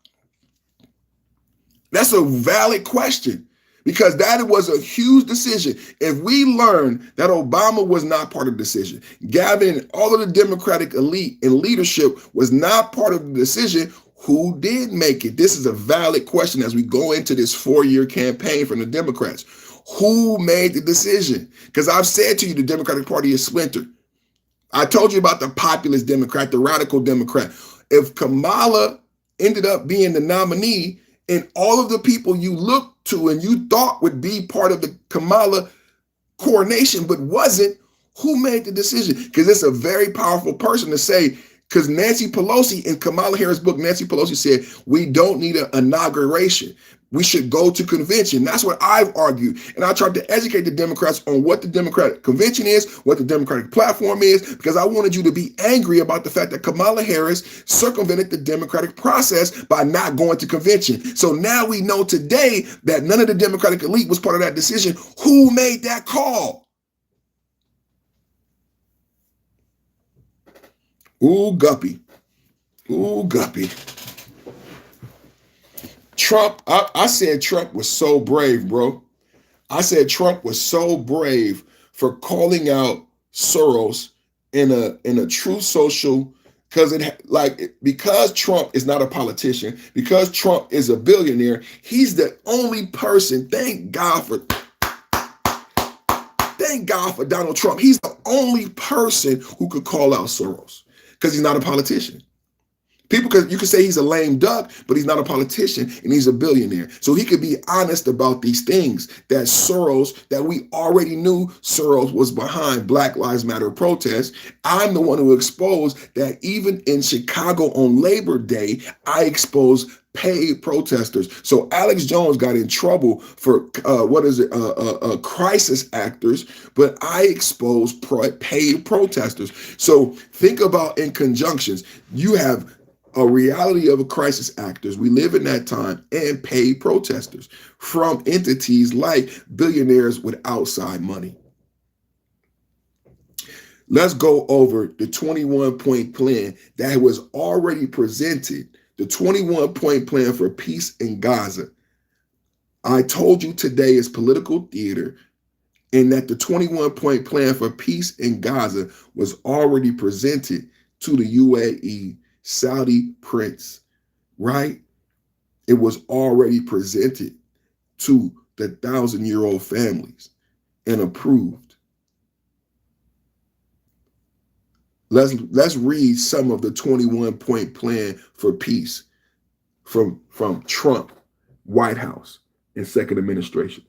That's a valid question because that was a huge decision. If we learn that Obama was not part of the decision, Gavin and all of the Democratic elite and leadership was not part of the decision, who did make it? This is a valid question as we go into this 4-year campaign from the Democrats. Who made the decision? Because I've said to you, the Democratic Party is splintered. I told you about the populist Democrat, the radical Democrat. If Kamala ended up being the nominee, and all of the people you looked to and you thought would be part of the Kamala coronation, but wasn't, who made the decision? Because it's a very powerful person to say, because Nancy Pelosi, in Kamala Harris' book, Nancy Pelosi said, we don't need an inauguration. We should go to convention. That's what I've argued. And I tried to educate the Democrats on what the Democratic convention is, what the Democratic platform is, because I wanted you to be angry about the fact that Kamala Harris circumvented the Democratic process by not going to convention. So now we know today that none of the Democratic elite was part of that decision. Who made that call? Ooh, Guppy. Ooh, Guppy. Trump, I said Trump was so brave, bro. I said Trump was so brave for calling out Soros in a true social, because Trump is not a politician, because Trump is a billionaire, he's the only person, thank God for Donald Trump. He's the only person who could call out Soros because he's not a politician. You could say he's a lame duck, but he's not a politician and he's a billionaire. So he could be honest about these things that Soros, that we already knew Soros was behind Black Lives Matter protests. I'm the one who exposed that even in Chicago on Labor Day, I exposed paid protesters. So Alex Jones got in trouble for crisis actors, but I exposed paid protesters. So think about in conjunctions. You have a reality of a crisis actors. We live in that time, and paid protesters from entities like billionaires with outside money. Let's go over the 21-point plan that was already presented, the 21-point plan for peace in Gaza. I told you today is political theater, and that the 21-point plan for peace in Gaza was already presented to the UAE Saudi prince, right? It was already presented to the 1,000-year-old families and approved. Let's read some of the 21-point plan for peace from Trump, White House, and second administration.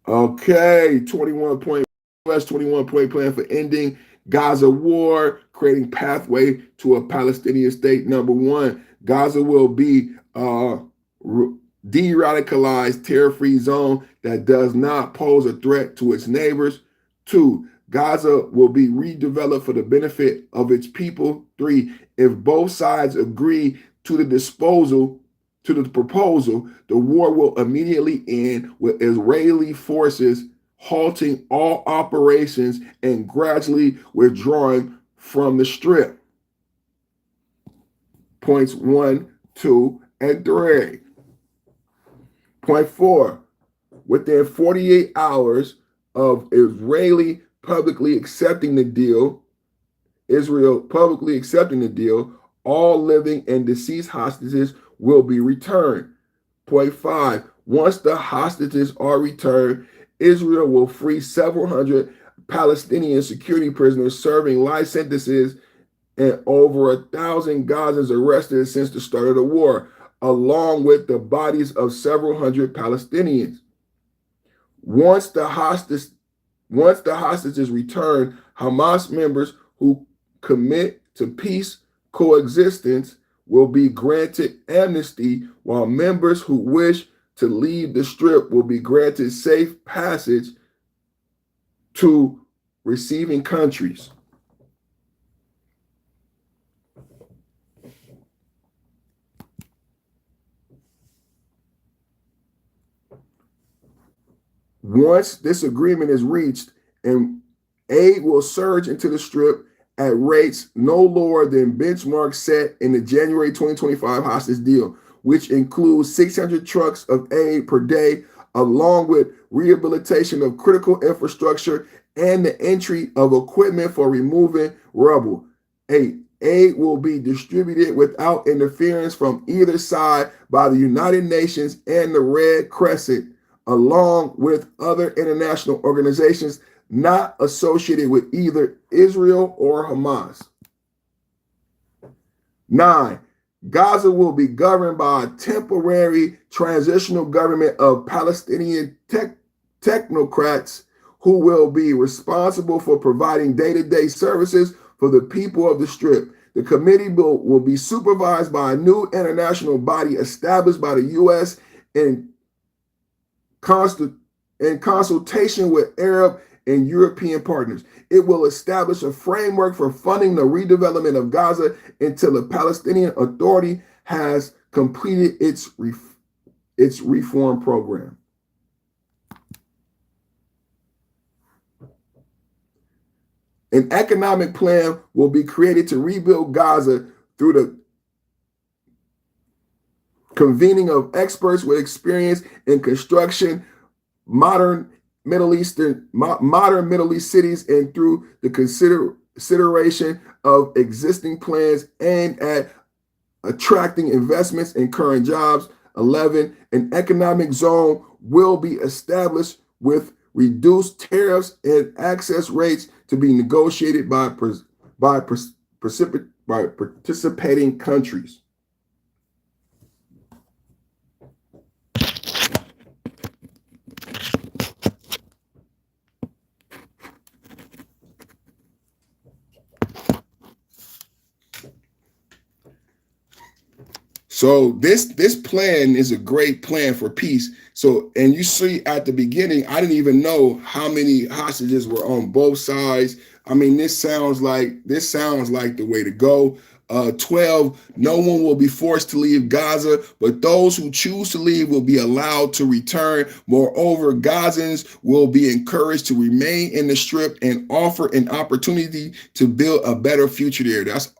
Okay, 21-point plan for ending Gaza war, creating pathway to a Palestinian state. Number one, Gaza will be de-radicalized, terror-free zone that does not pose a threat to its neighbors. 2, Gaza will be redeveloped for the benefit of its people. 3, if both sides agree to the proposal, the war will immediately end with Israeli forces halting all operations and gradually withdrawing from the Strip. Points 1, 2, and 3. Point 4, within 48 hours of Israel publicly accepting the deal, all living and deceased hostages will be returned. Point 5, once the hostages are returned, Israel will free several hundred Palestinian security prisoners serving life sentences and over 1,000 Gazans arrested since the start of the war, along with the bodies of several hundred Palestinians. Once the hostages return, Hamas members who commit to peace coexistence will be granted amnesty, while members who wish to leave the Strip will be granted safe passage to receiving countries. Once this agreement is reached, and aid will surge into the Strip at rates no lower than benchmarks set in the January 2025 hostage deal, which includes 600 trucks of aid per day, along with rehabilitation of critical infrastructure and the entry of equipment for removing rubble. 8, aid will be distributed without interference from either side by the United Nations and the Red Crescent, along with other international organizations not associated with either Israel or Hamas. 9, Gaza will be governed by a temporary transitional government of Palestinian technocrats who will be responsible for providing day-to-day services for the people of the Strip. The committee will be supervised by a new international body established by the U.S. in consultation with Arab and European partners. It will establish a framework for funding the redevelopment of Gaza until the Palestinian Authority has completed its reform program. An economic plan will be created to rebuild Gaza through the convening of experts with experience in construction, modern Middle East cities, and through the consideration of existing plans aimed at attracting investments and current jobs. 11, an economic zone will be established with reduced tariffs and access rates to be negotiated by participating countries. So this plan is a great plan for peace. So, and you see at the beginning, I didn't even know how many hostages were on both sides. I mean, this sounds like the way to go. 12, no one will be forced to leave Gaza, but those who choose to leave will be allowed to return. Moreover, Gazans will be encouraged to remain in the Strip and offer an opportunity to build a better future there. That's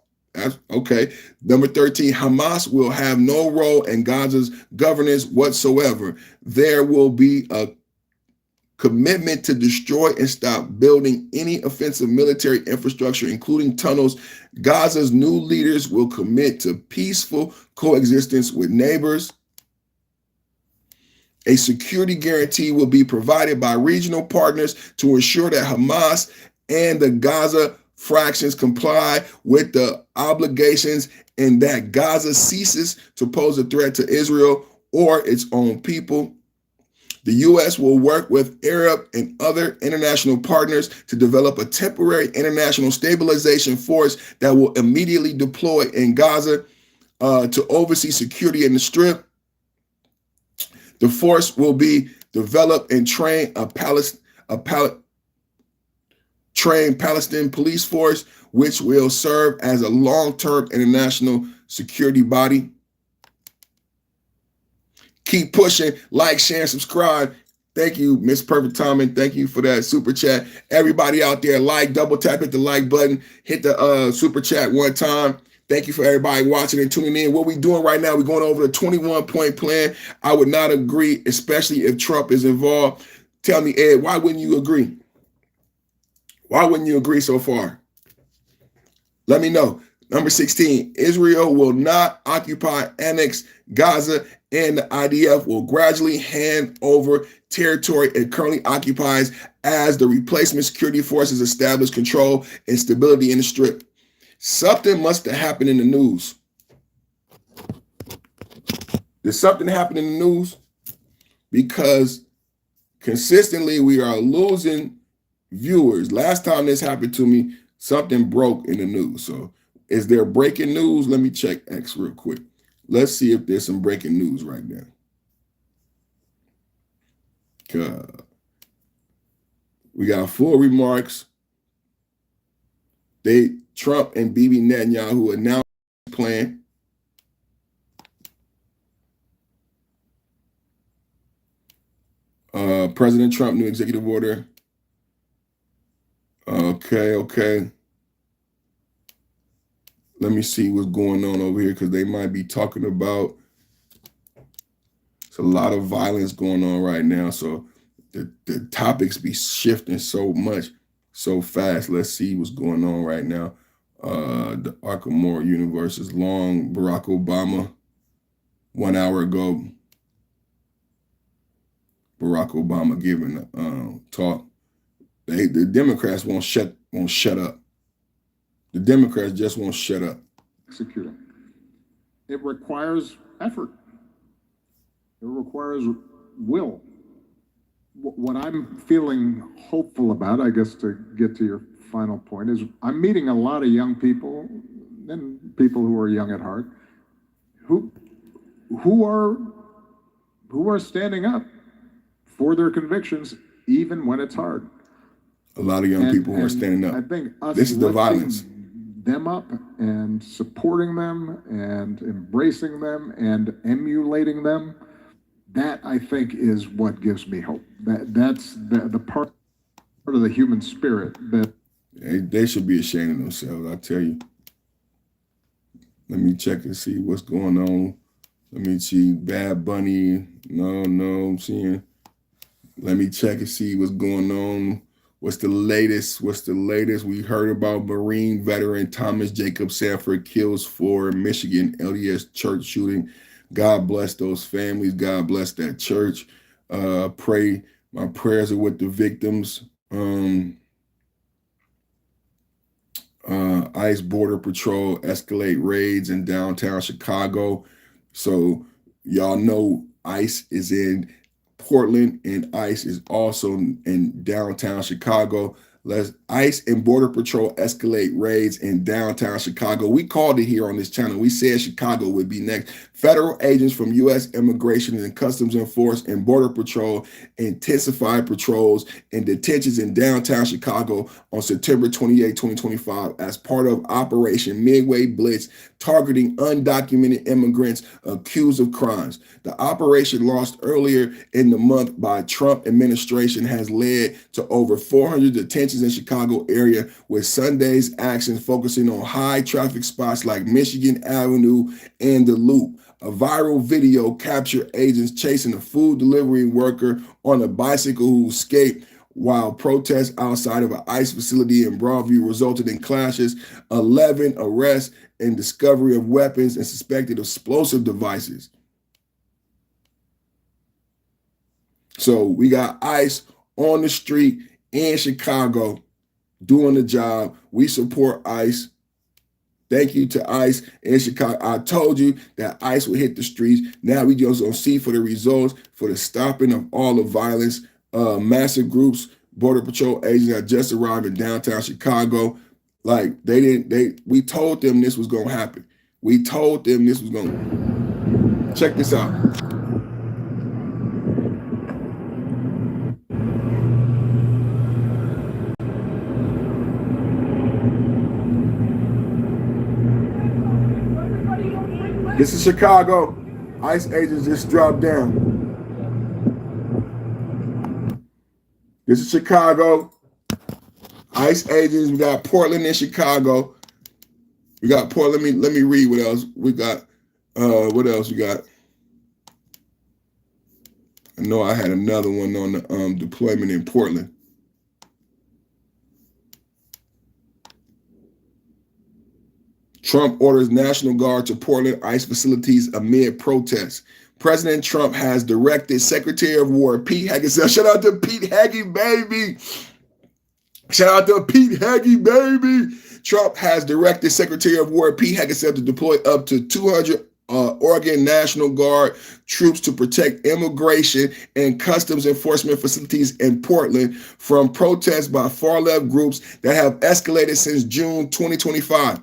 okay. Number 13, Hamas will have no role in Gaza's governance whatsoever. There will be a commitment to destroy and stop building any offensive military infrastructure, including tunnels. Gaza's new leaders will commit to peaceful coexistence with neighbors. A security guarantee will be provided by regional partners to ensure that Hamas and the Gaza fractions comply with the obligations and that Gaza ceases to pose a threat to Israel or its own people. The U.S. will work with Arab and other international partners to develop a temporary international stabilization force that will immediately deploy in Gaza to oversee security in the Strip. The force will be developed and train trained Palestinian police force, which will serve as a long-term international security body. Keep pushing, like, share, and subscribe. Thank you, Miss Perfect Timing. Thank you for that super chat. Everybody out there, double tap, hit the like button, hit the super chat one time. Thank you for everybody watching and tuning in. What we're doing right now, we're going over the 21-point plan. I would not agree, especially if Trump is involved. Tell me, Ed, why wouldn't you agree? Why wouldn't you agree so far? Let me know. Number 16, Israel will not occupy, annex Gaza, and the IDF will gradually hand over territory it currently occupies as the replacement security forces establish control and stability in the Strip. Something must have happened in the news. Did something happen in the news? Because consistently we are losing viewers. Last time this happened to me, something broke in the news. So is there breaking news? Let me check X real quick. Let's see if there's some breaking news right now. We got full remarks. Trump and Bibi Netanyahu announced a plan. President Trump, new executive order. Okay. Let me see what's going on over here because they might be talking about. It's a lot of violence going on right now. So the topics be shifting so much, so fast. Let's see what's going on right now. The Arkham universe is long. Barack Obama, 1 hour ago. Barack Obama giving a talk. The Democrats won't shut up. The Democrats just won't shut up. Executing. It requires effort. It requires will. What I'm feeling hopeful about, I guess, to get to your final point, is I'm meeting a lot of young people and people who are young at heart who are standing up for their convictions even when it's hard. A lot of young people who are standing up. I think this is the violence. Them up and supporting them and embracing them and emulating them, that I think is what gives me hope. That's the part of the human spirit that they should be ashamed of themselves, I tell you. Let me check and see what's going on. Let me see. Bad Bunny. No, I'm seeing. Let me check and see what's going on. What's the latest? We heard about Marine veteran Thomas Jacob Sanford kills for Michigan LDS church shooting. God bless those families. God bless that church. Pray. My prayers are with the victims. ICE Border Patrol escalate raids in downtown Chicago. So y'all know ICE is in Portland and ICE is also in downtown Chicago. ICE and Border Patrol escalate raids in downtown Chicago. We called it here on this channel. We said Chicago would be next. Federal agents from U.S. Immigration and Customs Enforcement and Border Patrol intensified patrols and detentions in downtown Chicago on September 28, 2025 as part of Operation Midway Blitz, targeting undocumented immigrants accused of crimes. The operation, launched earlier in the month by Trump administration, has led to over 400 detentions in Chicago area, with Sunday's actions focusing on high traffic spots like Michigan Avenue and the Loop. A viral video captured agents chasing a food delivery worker on a bicycle who escaped, while protests outside of an ICE facility in Broadview resulted in clashes, 11 arrests, and discovery of weapons and suspected explosive devices. So we got ICE on the street in Chicago doing the job. We support ICE. Thank you to ICE in Chicago. I told you that ICE would hit the streets. Now we just gonna see for the results, for the stopping of all the violence. Massive groups, Border Patrol agents have just arrived in downtown Chicago. Like we told them this was gonna happen. We told them this was gonna. Check this out. This is Chicago. ICE agents just dropped down. This is Chicago. ICE agents. We got Portland and Chicago. We got Portland. Let me read what else we got. What else we got? I know I had another one on the deployment in Portland. Trump orders National Guard to Portland ICE facilities amid protests. President Trump has directed Secretary of War Pete Hegseth. Shout out to Pete Heggie, baby. Shout out to Pete Heggie, baby. Trump has directed Secretary of War Pete Hegseth to deploy up to 200 Oregon National Guard troops to protect immigration and customs enforcement facilities in Portland from protests by far-left groups that have escalated since June 2025.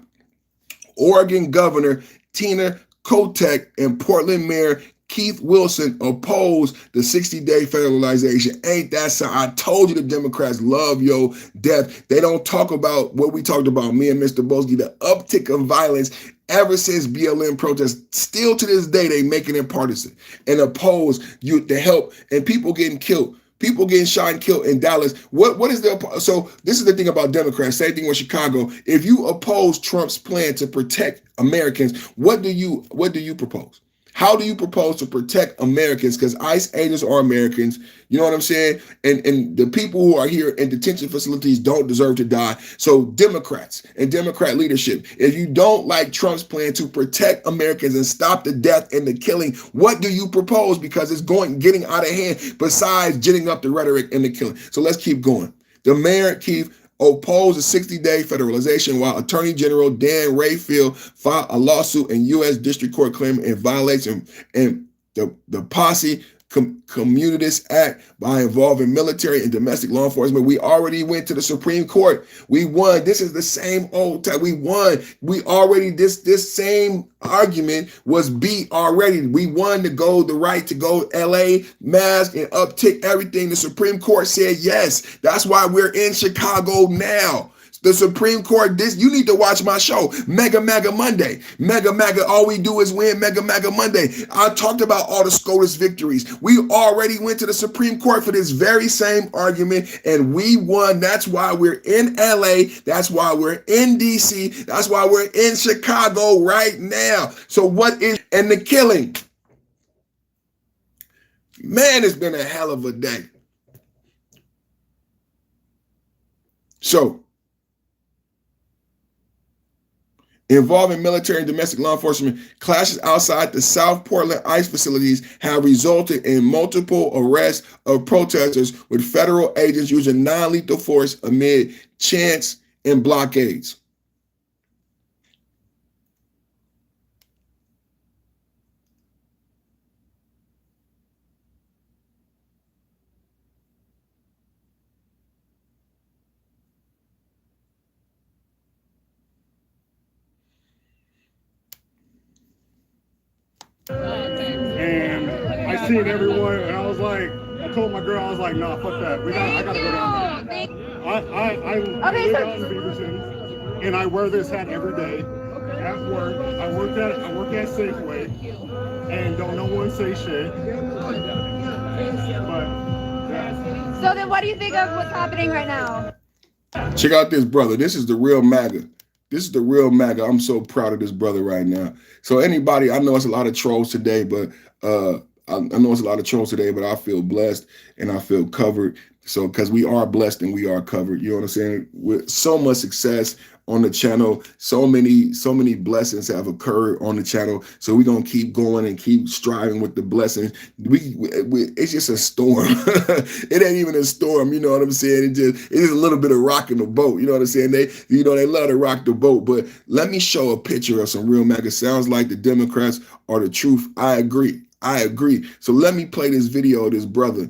Oregon Governor Tina Kotek and Portland Mayor Keith Wilson opposed the 60-day federalization. Ain't that so? I told you the Democrats love your death. They don't talk about what we talked about, me and Mr. Boski, the uptick of violence ever since BLM protests. Still to this day, they making it partisan and oppose you to help and people getting killed. People getting shot and killed in Dallas. What is the so this is the thing about Democrats, same thing with Chicago. If you oppose Trump's plan to protect Americans, what do you propose? How do you propose to protect Americans? Because ICE agents are Americans, you know what I'm saying? And the people who are here in detention facilities don't deserve to die. So Democrats and Democrat leadership, if you don't like Trump's plan to protect Americans and stop the death and the killing, what do you propose? Because it's getting out of hand besides ginning up the rhetoric and the killing. So let's keep going. The mayor, Keith, opposed a 60-day federalization, while Attorney General Dan Rayfield filed a lawsuit in U.S. District Court claiming it violates and the Posse Communities Act by involving military and domestic law enforcement. We already went to the Supreme Court. We won. This is the same old time. We won. We already, this same argument was beat already. We won the right to go LA, mask, and uptick everything. The Supreme Court said yes. That's why we're in Chicago now. The Supreme Court, you need to watch my show, Mega Monday. Mega, all we do is win, Mega Monday. I talked about all the SCOTUS victories. We already went to the Supreme Court for this very same argument, and we won. That's why we're in LA. That's why we're in DC. That's why we're in Chicago right now. So and the killing? Man, it's been a hell of a day. So, involving military and domestic law enforcement, clashes outside the South Portland ICE facilities have resulted in multiple arrests of protesters, with federal agents using non-lethal force amid chants and blockades. seen everyone, and I was like, I told my girl, I was like, nah, fuck that. I gotta go down there. I live out in Beaverton, and I wear this hat every day at work. I work at Safeway, and don't no one say shit. But yeah. So then, what do you think of what's happening right now? Check out this brother. This is the real MAGA. This is the real MAGA. I'm so proud of this brother right now. So anybody, I know it's a lot of trolls today, but I know it's a lot of trolls today, but I feel blessed and I feel covered. So because we are blessed and we are covered, you know what I'm saying? With so much success on the channel, so many blessings have occurred on the channel. So we're gonna keep going and keep striving with the blessings. It's just a storm. It ain't even a storm, you know what I'm saying? It is a little bit of rocking the boat. You know what I'm saying? They love to rock the boat. But let me show a picture of some real MAGA. Sounds like the Democrats are the truth. I agree. So let me play this video of this brother.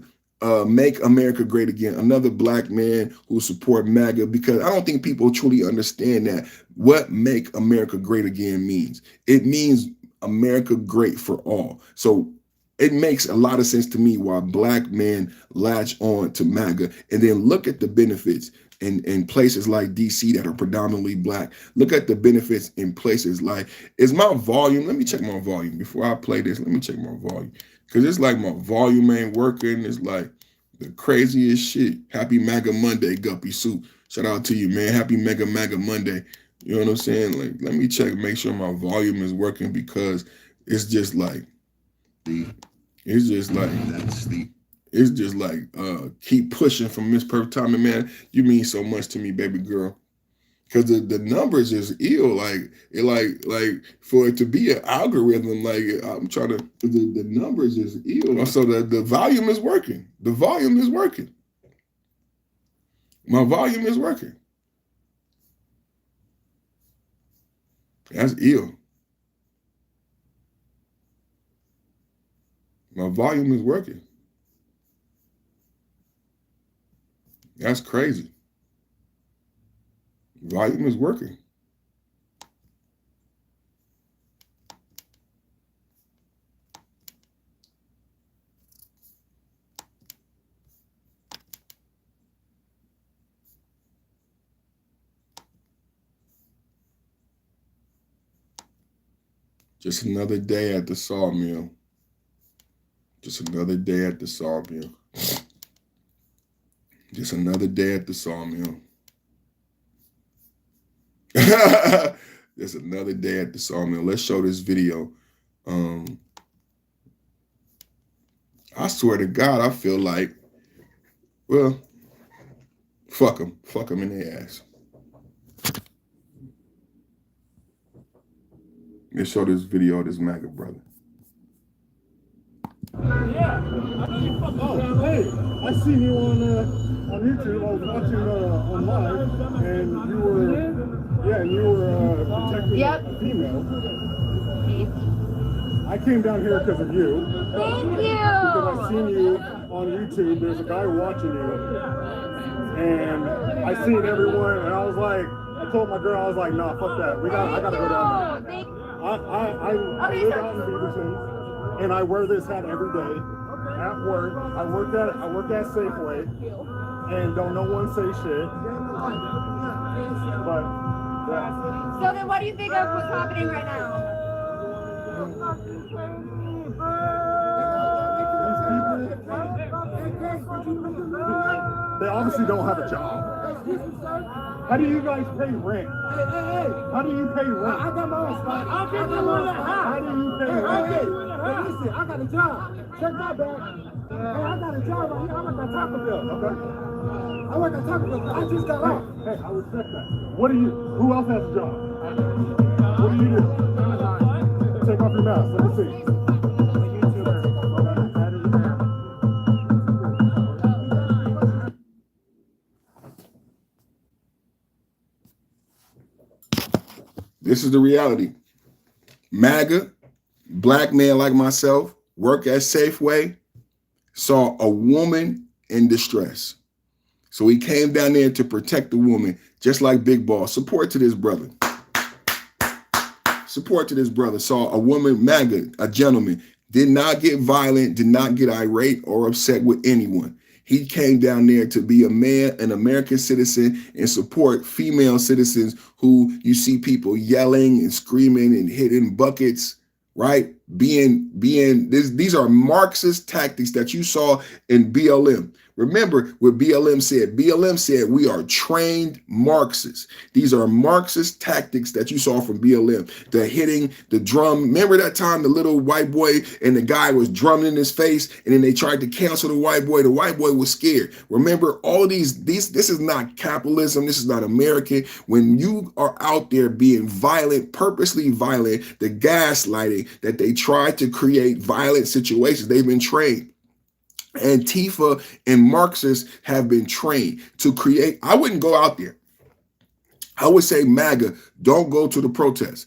Make America Great Again, another black man who support MAGA, because I don't think people truly understand that what Make America Great Again means. It means America great for all. So it makes a lot of sense to me why black men latch on to MAGA, and then look at the benefits in places like DC that are predominantly black. Look at the benefits in places like, is my volume, let me check my volume before I play this. Let me check my volume. Because it's like my volume ain't working. It's like the craziest shit. Happy MAGA Monday, Guppy Soup. Shout out to you, man. Happy MAGA Monday. You know what I'm saying? Like, let me check, make sure my volume is working, because it's just like, keep pushing from Miss Perfect Timing, man. You mean so much to me, baby girl. Because the numbers is ill, like for it to be an algorithm, like I'm trying to, the numbers is ill. So the volume is working. The volume is working. My volume is working. That's ill. My volume is working. That's crazy. Volume is working. Just another day at the sawmill. Just another day at the sawmill. Just another day at the sawmill. There's another day at the sawmill. Let's show this video. I swear to God, I feel like, well, fuck them in their ass. Let's show this video of this MAGA brother. Yeah. Oh, hey, I seen you on YouTube. I was watching on live, and you were protecting a female. I came down here because of you. Thank you. Because I seen you on YouTube. There's a guy watching you, and I seen everyone, and I was like, I told my girl, I was like, nah, fuck that. I gotta go down there. I live out in Beaverton, and I wear this hat every day at work. I work at Safeway, and don't no one say shit. But yeah. So then, what do you think of what's happening right now? They obviously don't have a job. How do you guys pay rent? How do you pay rent? I got my own spot. How do you pay rent? Hey, listen, I got a job. Check my bag. Hey, I got a job right here. I work at Taco Bell. Okay. I work at Taco Bell. I just got off. Hey, I respect that. Who else has a job? What do you do? Take off your mask. Let me see. This is the reality. MAGA, black man like myself, work at Safeway, saw a woman in distress. So he came down there to protect the woman, just like Big Boss. Support to this brother. Support to this brother. Saw a woman, MAGA, a gentleman, did not get violent, did not get irate or upset with anyone. He came down there to be a man, an American citizen, and support female citizens who you see people yelling and screaming and hitting buckets, right? These are Marxist tactics that you saw in BLM. Remember what BLM said. BLM said we are trained Marxists. These are Marxist tactics that you saw from BLM. The hitting the drum. Remember that time the little white boy and the guy was drumming in his face, and then they tried to cancel the white boy. The white boy was scared. Remember all of these. This is not capitalism. This is not American. When you are out there being violent, purposely violent, the gaslighting that they tried to create violent situations, they've been trained. Antifa and Marxists have been trained to create. I wouldn't go out there. I would say, MAGA, don't go to the protest.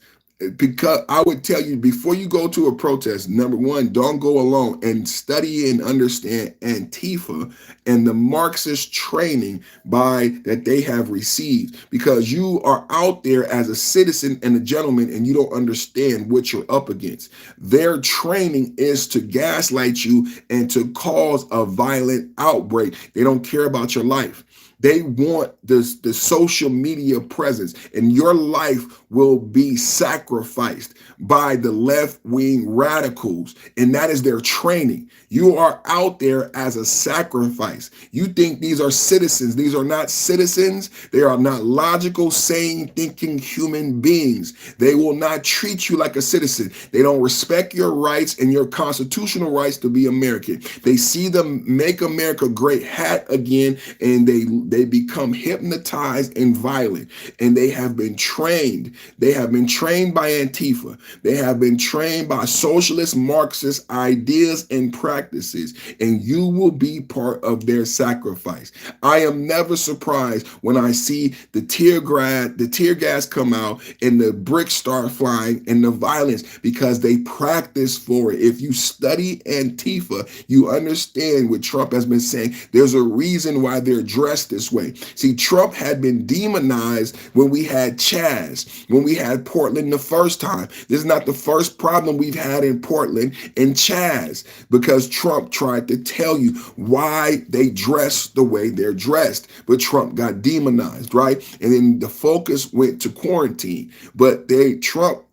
Because I would tell you, before you go to a protest, number one, don't go alone, and study and understand Antifa and the Marxist training that they have received, because you are out there as a citizen and a gentleman and you don't understand what you're up against. Their training is to gaslight you and to cause a violent outbreak. They don't care about your life. They want the social media presence, and your life will be sacrificed by the left-wing radicals, and that is their training. You are out there as a sacrifice. You think these are citizens. These are not citizens. They are not logical, sane, thinking human beings. They will not treat you like a citizen. They don't respect your rights and your constitutional rights to be American. They see the Make America Great hat again, and they become hypnotized and violent, and they have been trained. They have been trained by Antifa. They have been trained by socialist Marxist ideas and practices, and you will be part of their sacrifice. I am never surprised when I see the tear gas come out and the bricks start flying and the violence, because they practice for it. If you study Antifa, you understand what Trump has been saying. There's a reason why they're dressed this way. See, Trump had been demonized when we had Chaz, when we had Portland the first time. This is not the first problem we've had in Portland and Chaz, because Trump tried to tell you why they dress the way they're dressed. But Trump got demonized, right? And then the focus went to quarantine. But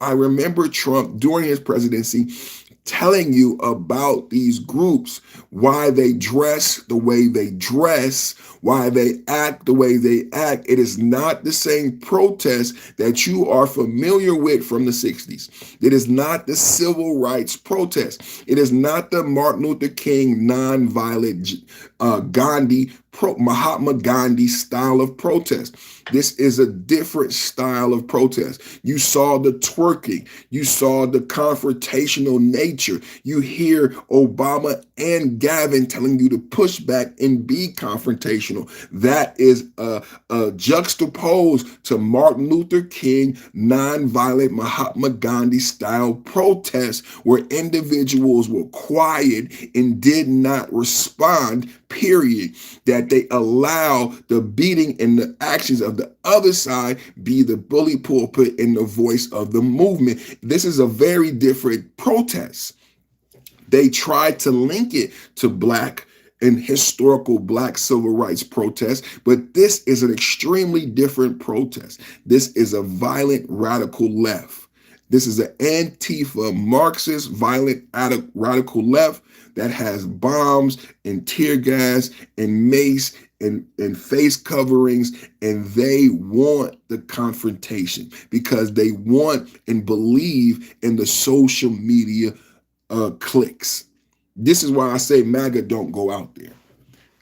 I remember Trump during his presidency telling you about these groups, why they dress the way they dress, why they act the way they act. It is not the same protest that you are familiar with from the 60s. It is not the civil rights protest. It is not the Martin Luther King nonviolent Mahatma Gandhi style of protest. This is a different style of protest. You saw the twerking. You saw the confrontational nature. You hear Obama and Gavin telling you to push back and be confrontational. That is a juxtaposed to Martin Luther King nonviolent Mahatma Gandhi style protest, where individuals were quiet and did not respond, period. That they allow the beating and the actions of the other side be the bully pulpit and the voice of the movement. This is a very different protest. They tried to link it to Black and historical Black civil rights protests, but this is an extremely different protest. This is a violent radical left. This is an Antifa Marxist violent radical left that has bombs and tear gas and mace and face coverings, and they want the confrontation because they want and believe in the social media clicks. This is why I say MAGA don't go out there.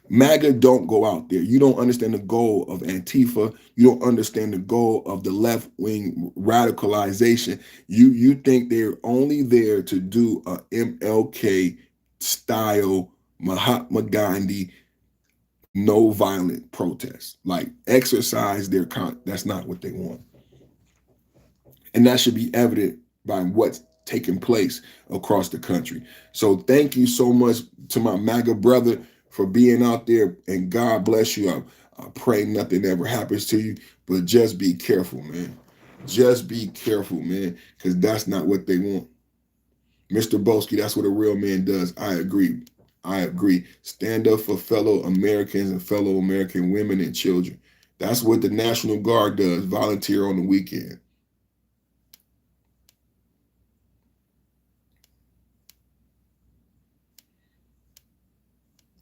MAGA don't go out there. You don't understand the goal of Antifa. You don't understand the goal of the left-wing radicalization. You think they're only there to do a MLK style Mahatma Gandhi no violent protest, like exercise their that's not what they want. And that should be evident by what's taking place across the country. So thank you so much to my MAGA brother for being out there, and God bless you. I pray nothing ever happens to you, but just be careful, man. Just be careful, man, because that's not what they want. Mr. Boski, that's what a real man does. I agree. I agree. Stand up for fellow Americans and fellow American women and children. That's what the National Guard does, volunteer on the weekend.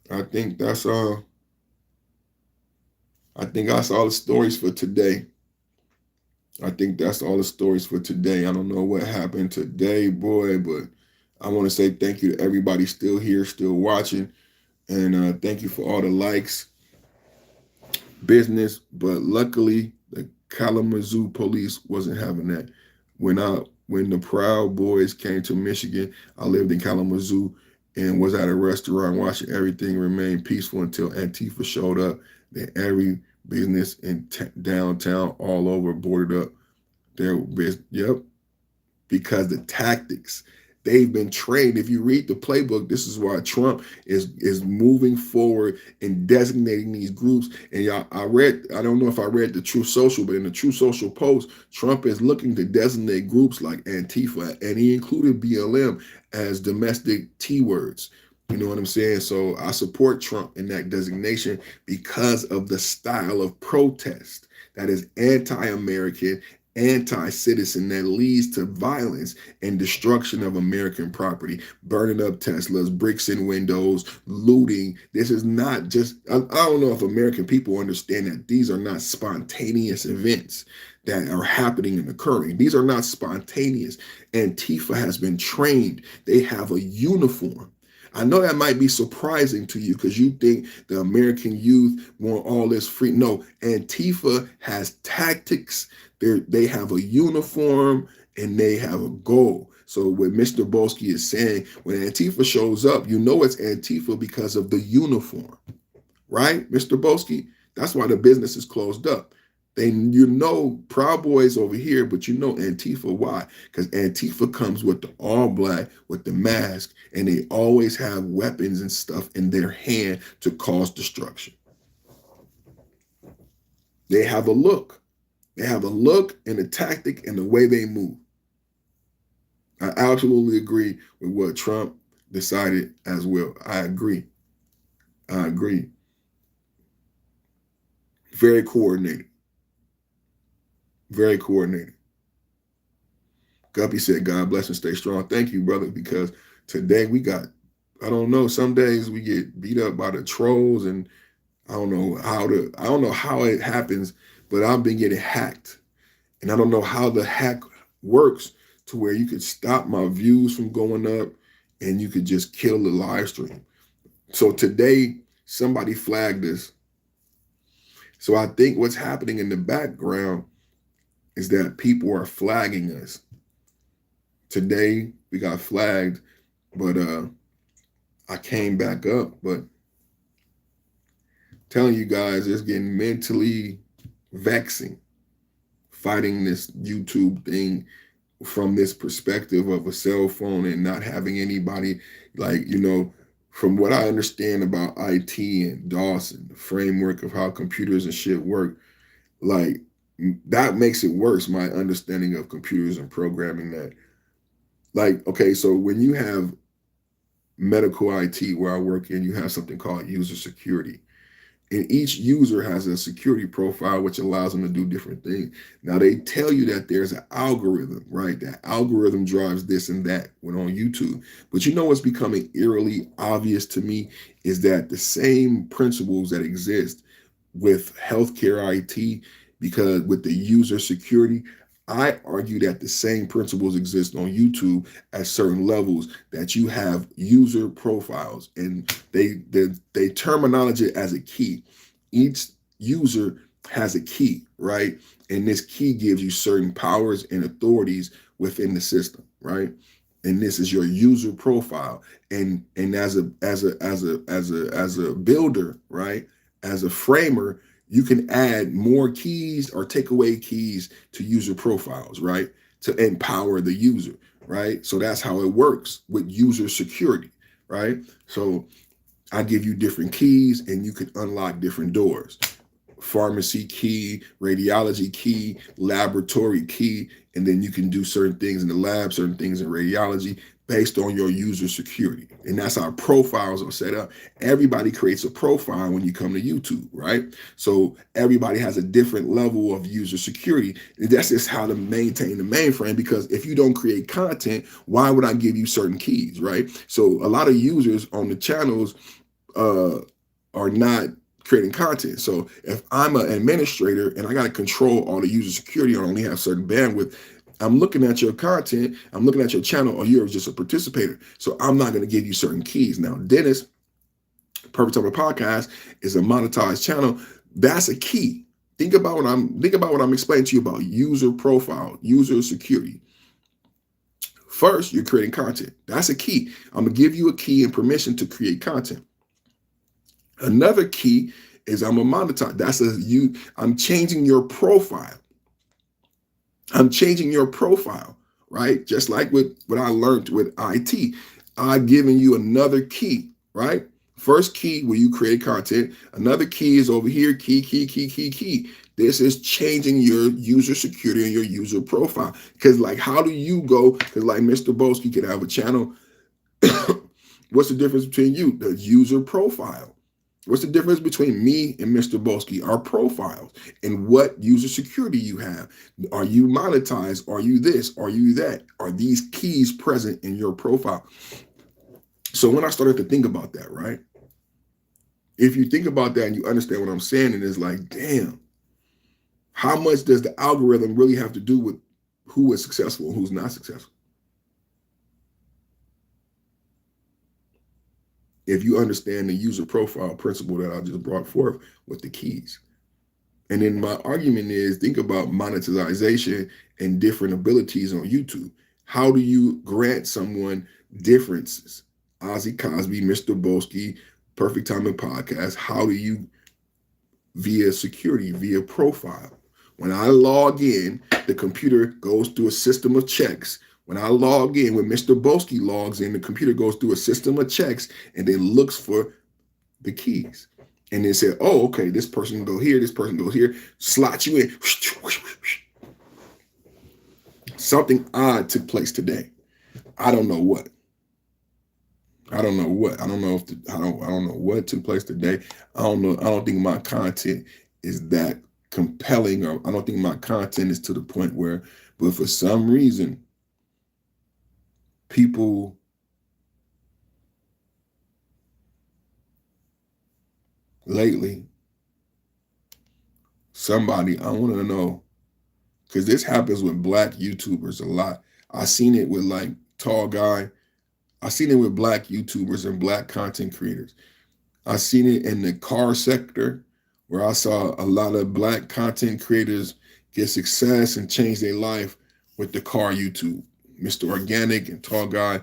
I think that's all the stories for today. I think that's all the stories for today. I don't know what happened today, boy, but I want to say thank you to everybody still here, still watching. And thank you for all the likes, business. But luckily, the Kalamazoo police wasn't having that. When the Proud Boys came to Michigan, I lived in Kalamazoo and was at a restaurant watching everything remain peaceful until Antifa showed up. Then every business in downtown all over boarded up their business. Yep, because the tactics, they've been trained. If you read the playbook, this is why Trump is moving forward and designating these groups. And y'all, I don't know if I read the True Social, but in the True Social post, Trump is looking to designate groups like Antifa, and he included BLM as domestic T words. You know what I'm saying? So I support Trump in that designation because of the style of protest that is anti-American, anti-citizen, that leads to violence and destruction of American property, burning up Teslas, bricks in windows, looting. This is not just, I don't know if American people understand that these are not spontaneous events that are happening and occurring. These are not spontaneous. Antifa has been trained. They have a uniform. I know that might be surprising to you because you think the American youth want all this free. No, Antifa has tactics. They have a uniform and they have a goal. So what Mr. Boski is saying, when Antifa shows up, you know it's Antifa because of the uniform, right, Mr. Boski? That's why the business is closed up. Proud Boys over here, but you know Antifa. Why? Because Antifa comes with the all black, with the mask, and they always have weapons and stuff in their hand to cause destruction. They have a look. They have a look and a tactic and the way they move. I absolutely agree with what Trump decided as well. I agree. Very coordinated. Very coordinated. Guppy said, God bless and stay strong. Thank you, brother, because today we got, I don't know, some days we get beat up by the trolls, and I don't know how it happens, but I've been getting hacked. And I don't know how the hack works to where you could stop my views from going up and you could just kill the live stream. So today, somebody flagged this. So I think what's happening in the background is that people are flagging us. Today, we got flagged, but I came back up. But telling you guys, it's getting mentally vexing fighting this YouTube thing from this perspective of a cell phone and not having anybody, like, from what I understand about IT and DOS and the framework of how computers and shit work, like, that makes it worse, my understanding of computers and programming that. Like, okay, so when you have medical IT where I work in, you have something called user security. And each user has a security profile, which allows them to do different things. Now, they tell you that there's an algorithm, right? That algorithm drives this and that when on YouTube. But you know what's becoming eerily obvious to me is that the same principles that exist with healthcare IT, because with the user security, I argue that the same principles exist on YouTube at certain levels, that you have user profiles, and they terminology as a key. Each user has a key, right? And this key gives you certain powers and authorities within the system, right? And this is your user profile. And as a builder, right? As a framer, you can add more keys or take away keys to user profiles, right? To empower the user, right? So that's how it works with user security, right? So I give you different keys and you can unlock different doors. Pharmacy key, radiology key, laboratory key, and then you can do certain things in the lab, certain things in radiology. based on your user security. And that's how profiles are set up. Everybody creates a profile when you come to YouTube, right? So everybody has a different level of user security. And that's just how to maintain the mainframe, because if you don't create content, why would I give you certain keys, right? So a lot of users on the channels are not creating content. So if I'm an administrator and I got to control all the user security or only have certain bandwidth, I'm looking at your content, I'm looking at your channel, or you're just a participator. So I'm not going to give you certain keys. Now, Dennis, Perfect Time Podcast, is a monetized channel. That's a key. Think about what I'm explaining to you about user profile, user security. First, you're creating content. That's a key. I'm going to give you a key and permission to create content. Another key is I'm a monetize. I'm changing your profile. I'm changing your profile, right? Just like with what I learned with IT. I'm giving you another key, right? First key where you create content. Another key is over here, key. This is changing your user security and your user profile. Because like, how do you go? Because like Mr. Boski could have a channel. What's the difference between you? The user profile. What's the difference between me and Mr. Boski? Our profiles and what user security you have. Are you monetized? Are you this? Are you that? Are these keys present in your profile? So when I started to think about that, right? If you think about that and you understand what I'm saying, and it's like, damn, how much does the algorithm really have to do with who is successful and who's not successful? If you understand the user profile principle that I just brought forth with the keys. And then my argument is, think about monetization and different abilities on YouTube. How do you grant someone differences? Ozzy Cosby, Mr. Boski, Perfect Timing Podcast. How do you, via security, via profile? When I log in, the computer goes through a system of checks. When I log in, when Mr. Boski logs in, the computer goes through a system of checks and then looks for the keys. And then say, oh, okay, this person go here, this person goes here, slot you in. Something odd took place today. I don't know what. I don't know what. I don't know what took place today. I don't know. I don't think my content is that compelling, or I don't think my content is to the point where, but for some reason, people lately, somebody, I want to know, because this happens with Black YouTubers a lot. I seen it with like Tall Guy. I seen it with Black YouTubers and Black content creators. I seen it in the car sector, where I saw a lot of Black content creators get success and change their life with the car YouTube. Mr. Organic and Tall Guy.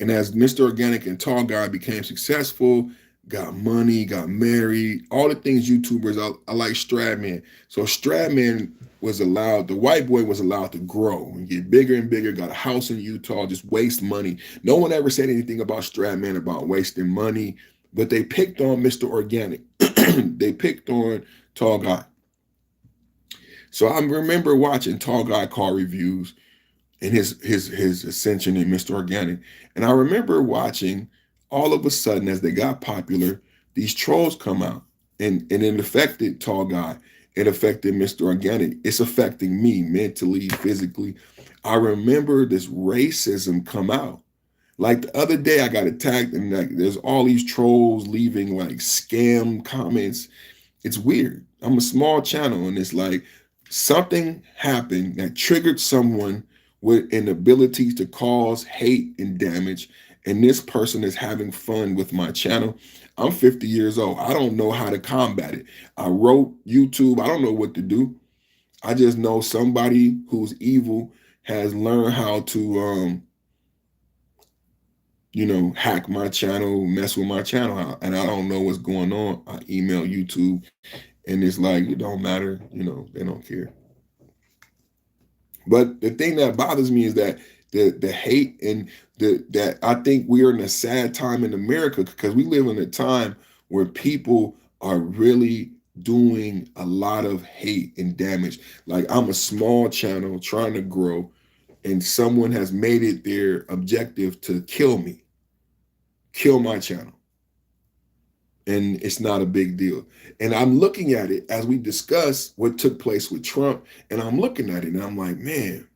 And as Mr. Organic and Tall Guy became successful, got money, got married, all the things YouTubers, I like Stradman. So Stradman was allowed, the white boy was allowed to grow and get bigger and bigger, got a house in Utah, just waste money. No one ever said anything about Stradman about wasting money, but they picked on Mr. Organic. They picked on Tall Guy. So I remember watching Tall Guy car reviews and his ascension in Mr. Organic. And I remember watching, all of a sudden, as they got popular, these trolls come out. And it affected Tall Guy. It affected Mr. Organic. It's affecting me mentally, physically. I remember this racism come out. Like the other day, I got attacked, and like there's all these trolls leaving like scam comments. It's weird. I'm a small channel, and it's like something happened that triggered someone with an ability to cause hate and damage, and this person is having fun with my channel. I'm 50 years old. I don't know how to combat it. I wrote YouTube. I don't know what to do. I just know somebody who's evil has learned how to, hack my channel, mess with my channel, and I don't know what's going on. I email YouTube, and it's like, it don't matter. They don't care. But the thing that bothers me is that the hate and that I think we are in a sad time in America, because we live in a time where people are really doing a lot of hate and damage. Like, I'm a small channel trying to grow, and someone has made it their objective to kill me, kill my channel. And it's not a big deal. And I'm looking at it as we discuss what took place with Trump, and I'm looking at it and I'm like, man,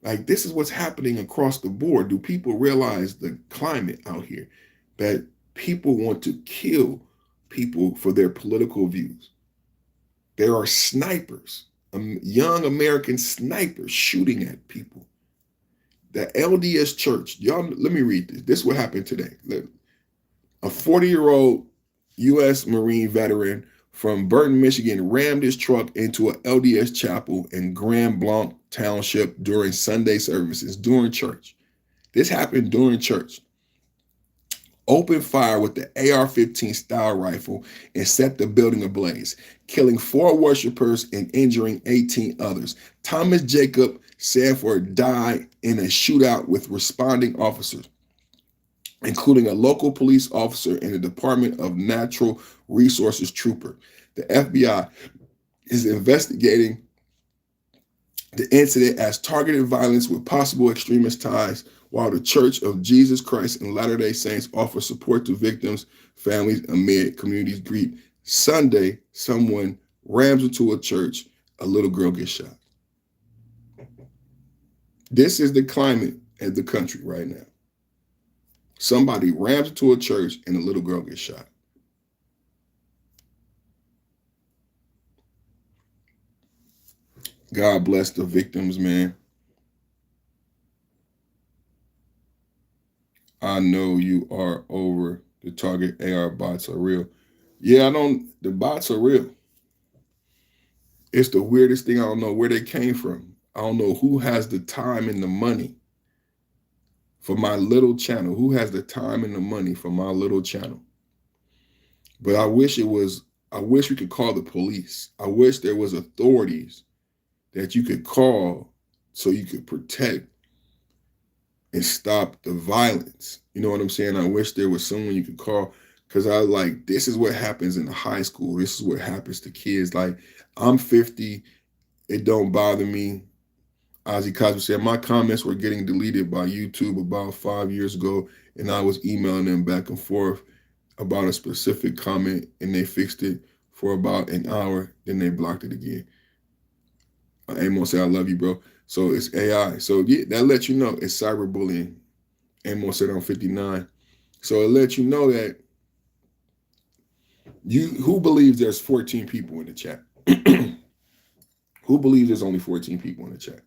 like this is what's happening across the board. Do people realize the climate out here, that people want to kill people for their political views? There are snipers, young American snipers shooting at people. The LDS Church, y'all, let me read this. This is what happened today. A 40-year-old U.S. Marine veteran from Burton, Michigan, rammed his truck into an LDS chapel in Grand Blanc Township during Sunday services, during church. This happened during church. Opened fire with the AR-15 style rifle and set the building ablaze, killing 4 worshipers and injuring 18 others. Thomas Jacob Sanford died in a shootout with responding officers, including a local police officer and a Department of Natural Resources trooper. The FBI is investigating the incident as targeted violence with possible extremist ties, while the Church of Jesus Christ and Latter-day Saints offer support to victims' families amid communities grief. Sunday, someone rams into a church, a little girl gets shot. This is the climate of the country right now. Somebody rams into a church and a little girl gets shot. God bless the victims, man. I know you are over the target. AR bots are real. Yeah, the bots are real. It's the weirdest thing. I don't know where they came from. I don't know who has the time and the money for my little channel. Who has the time and the money for my little channel? But I wish we could call the police. I wish there was authorities that you could call so you could protect and stop the violence. You know what I'm saying? I wish there was someone you could call, because this is what happens in high school. This is what happens to kids. Like, I'm 50. It don't bother me. Ozzy Cosby said, my comments were getting deleted by YouTube about 5 years ago, and I was emailing them back and forth about a specific comment, and they fixed it for about an hour, then they blocked it again. Amos said, I love you, bro. So it's AI. So yeah, that lets you know it's cyberbullying. Amos said, I'm 59. So it lets you know that who believes there's 14 people in the chat? Who believes there's only 14 people in the chat?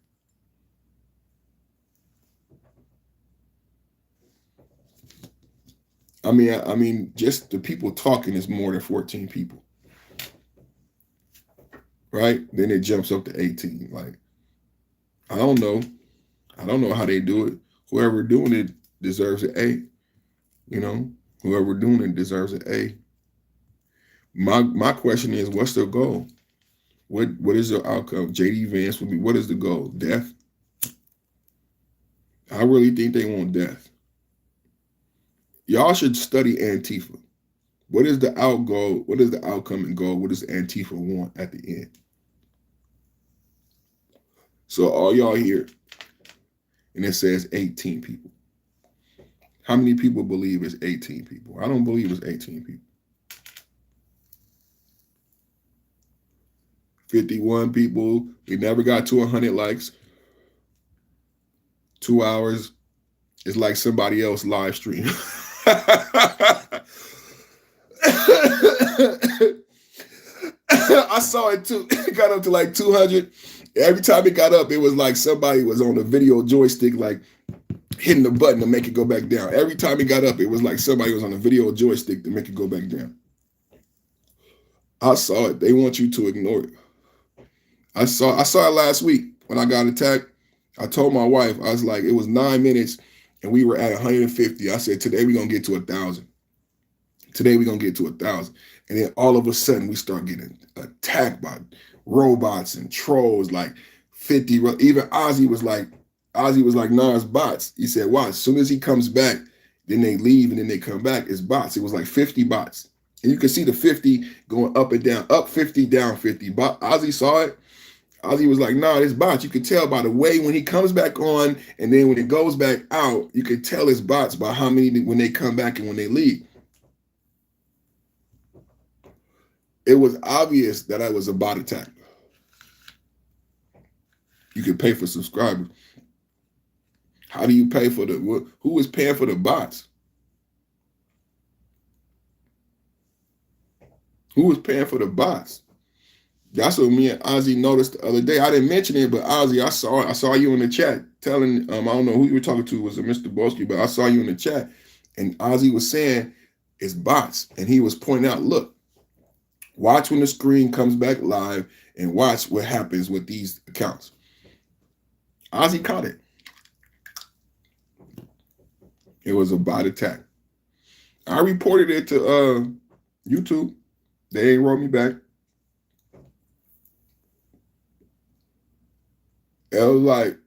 I mean, just the people talking is more than 14 people. Right? Then it jumps up to 18. Like, I don't know. I don't know how they do it. Whoever doing it deserves an A. You know, whoever doing it deserves an A. My question is, what's their goal? What is the outcome? JD Vance would be, what is the goal? Death? I really think they want death. Y'all should study Antifa. What is the outgoal? What is the outcome and goal? What does Antifa want at the end? So all y'all here, and it says 18 people. How many people believe it's 18 people? I don't believe it's 18 people. 51 people. We never got to 100 likes. 2 hours. It's like somebody else live stream. I saw it too. It got up to like 200. Every time it got up, it was like somebody was on the video joystick, like hitting the button to make it go back down. Every time it got up, it was like somebody was on a video joystick to make it go back down. I saw it. They want you to ignore it. I saw it last week when I got attacked. I told my wife, I was like, it was 9 minutes and we were at 150. I said, today we're going to get to 1,000. Today we're going to get to 1,000. And then all of a sudden we start getting attacked by robots and trolls, like 50. Even Ozzy was like, nah, it's bots. He said, watch, as soon as he comes back, then they leave and then they come back, it's bots. It was like 50 bots. And you can see the 50 going up and down, up 50, down 50. Ozzy saw it. Ozzy was like, nah, it's bots. You could tell by the way when he comes back on, and then when it goes back out, you could tell it's bots by how many when they come back and when they leave. It was obvious that I was a bot attack. You could pay for subscribers. How do you pay for who is paying for the bots? Who was paying for the bots? That's what me and Ozzy noticed the other day. I didn't mention it, but Ozzy, I saw you in the chat telling, I don't know who you were talking to, was it Mr. Bolsky, but I saw you in the chat, and Ozzy was saying it's bots, and he was pointing out, look, watch when the screen comes back live and watch what happens with these accounts. Ozzy caught it. It was a bot attack. I reported it to YouTube. They ain't wrote me back. It was like,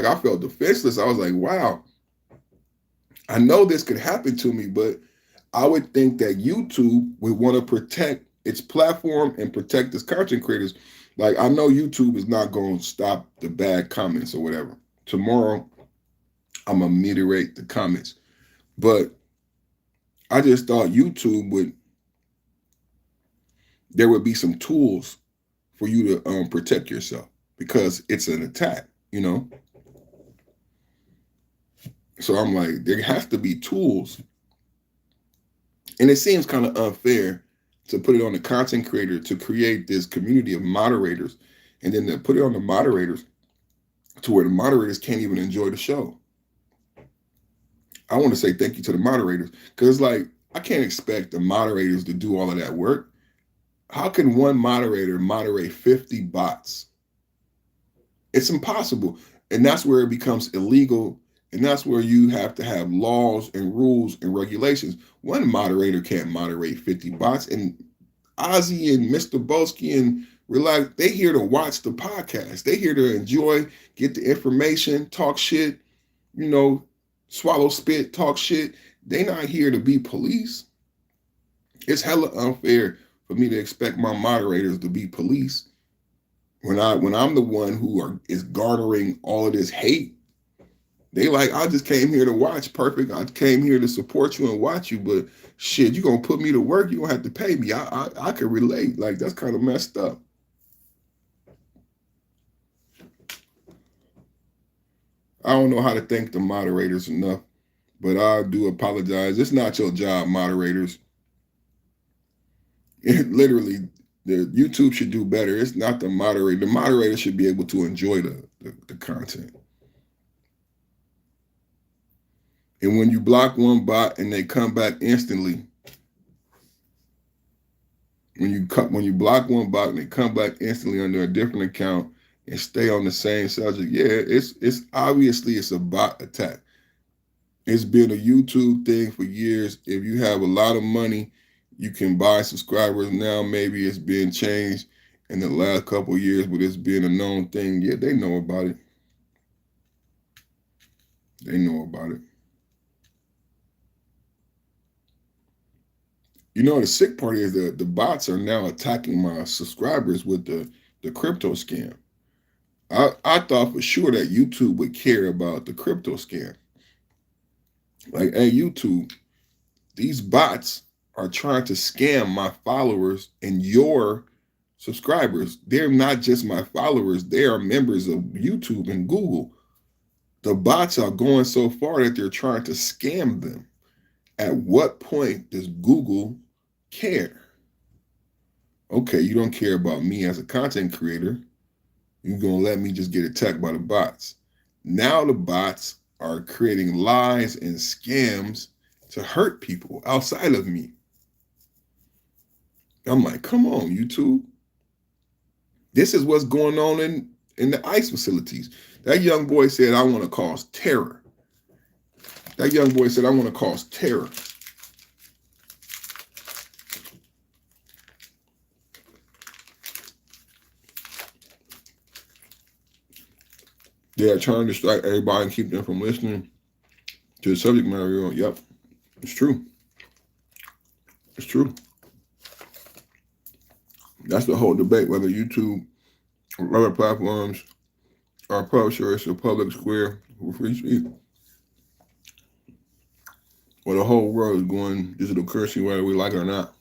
I felt defenseless. I was like, wow, I know this could happen to me, but I would think that YouTube would want to protect its platform and protect its content creators. Like, I know YouTube is not going to stop the bad comments or whatever. Tomorrow, I'm going to moderate the comments. But I just thought YouTube there would be some tools for you to protect yourself, because it's an attack, you know? So I'm like, there has to be tools. And it seems kind of unfair to put it on the content creator to create this community of moderators, and then to put it on the moderators to where the moderators can't even enjoy the show. I want to say thank you to the moderators, because like, I can't expect the moderators to do all of that work. How can one moderator moderate 50 bots? It's impossible. And that's where it becomes illegal. And that's where you have to have laws and rules and regulations. One moderator can't moderate 50 bots. And Ozzy and Mr. Bolsky and Relax, they here to watch the podcast. They here to enjoy, get the information, talk shit, you know, swallow spit, talk shit. They not here to be police. It's hella unfair for me to expect my moderators to be police when I'm the one who is garnering all of this hate. They like, I just came here to watch. Perfect. I came here to support you and watch you, but shit, you gonna put me to work, you don't have to pay me. I can relate. Like, that's kind of messed up. I don't know how to thank the moderators enough, but I do apologize. It's not your job, moderators. Literally, the YouTube should do better. It's not the moderator. The moderator should be able to enjoy the content. And when you block one bot and they come back instantly, when you block one bot and they come back instantly under a different account and stay on the same subject, yeah, it's obviously it's a bot attack. It's been a YouTube thing for years. If you have a lot of money, you can buy subscribers. Now maybe it's been changed in the last couple of years, but it's been a known thing. Yeah, they know about it. They know about it. You know, the sick part is that the bots are now attacking my subscribers with the crypto scam. I thought for sure that YouTube would care about the crypto scam. Like, hey, YouTube, these bots are trying to scam my followers and your subscribers. They're not just my followers. They are members of YouTube and Google. The bots are going so far that they're trying to scam them. At what point does Google care? Okay, you don't care about me as a content creator. You're going to let me just get attacked by the bots. Now the bots are creating lies and scams to hurt people outside of me. I'm like, come on, YouTube. This is what's going on in the ICE facilities. That young boy said, I want to cause terror. That young boy said, I want to cause terror. They're trying to distract everybody and keep them from listening to the subject matter. Yep, it's true. It's true. That's the whole debate, whether YouTube or other platforms are public choice or public square for free speech. Well, the whole world is going digital currency, whether we like it or not.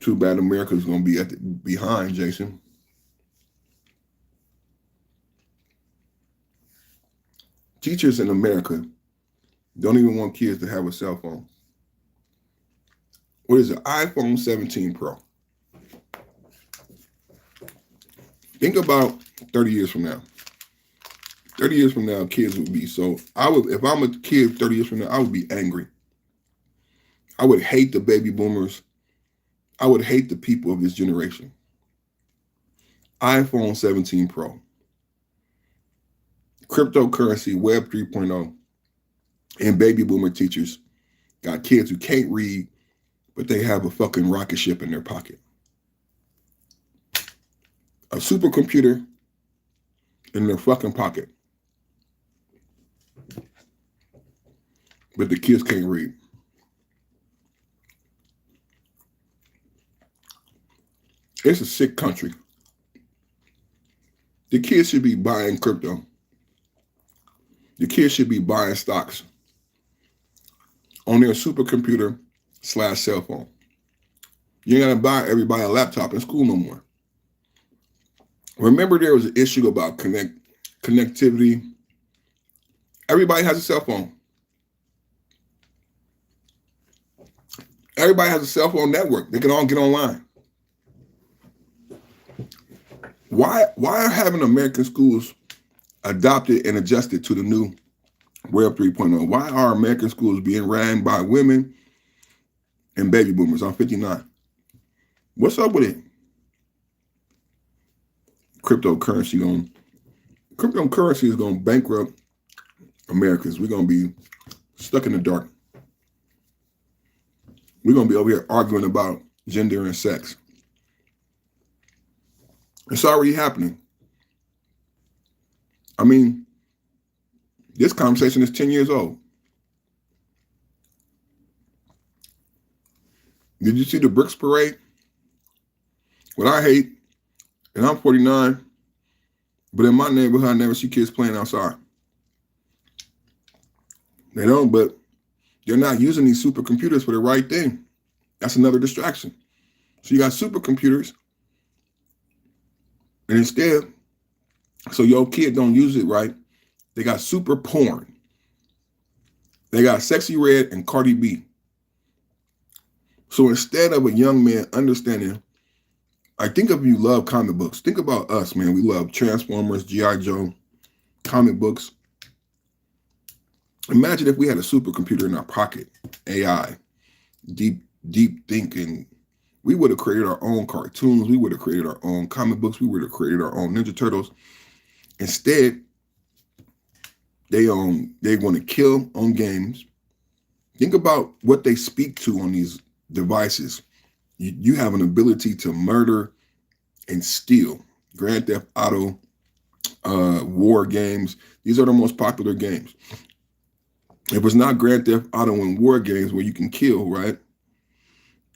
Too bad America's going to be behind, Jason. Teachers in America don't even want kids to have a cell phone. What is it? iPhone 17 Pro. Think about 30 years from now. 30 years from now, kids would be so. If I'm a kid 30 years from now, I would be angry. I would hate the baby boomers. I would hate the people of this generation. iPhone 17 Pro. Cryptocurrency, Web 3.0, and baby boomer teachers got kids who can't read, but they have a fucking rocket ship in their pocket. A supercomputer in their fucking pocket. But the kids can't read. It's a sick country. The kids should be buying crypto. The kids should be buying stocks on their supercomputer / cell phone. You ain't gotta buy everybody a laptop in school no more. Remember, there was an issue about connectivity. Everybody has a cell phone. Everybody has a cell phone network. They can all get online. Why haven't American schools adopted and adjusted to the new Web 3.0? Why are American schools being ran by women and baby boomers? I'm 59. What's up with it? Cryptocurrency is going to bankrupt Americans. We're going to be stuck in the dark. We're going to be over here arguing about gender and sex. It's already happening. I mean, this conversation is 10 years old. Did you see the Bricks Parade? What I hate, and I'm 49, but in my neighborhood, I never see kids playing outside. They don't, but they're not using these supercomputers for the right thing. That's another distraction. So you got supercomputers, and instead, so your kid don't use it right, they got super porn. They got Sexy Red and Cardi B. So instead of a young man understanding, I think if you love comic books, think about us, man. We love Transformers, G.I. Joe, comic books. Imagine if we had a supercomputer in our pocket, AI, deep thinking. We would have created our own cartoons. We would have created our own comic books. We would have created our own Ninja Turtles. Instead, they want to kill on games. Think about what they speak to on these devices. You have an ability to murder and steal. Grand Theft Auto, war games. These are the most popular games. If it's not Grand Theft Auto and war games where you can kill, right?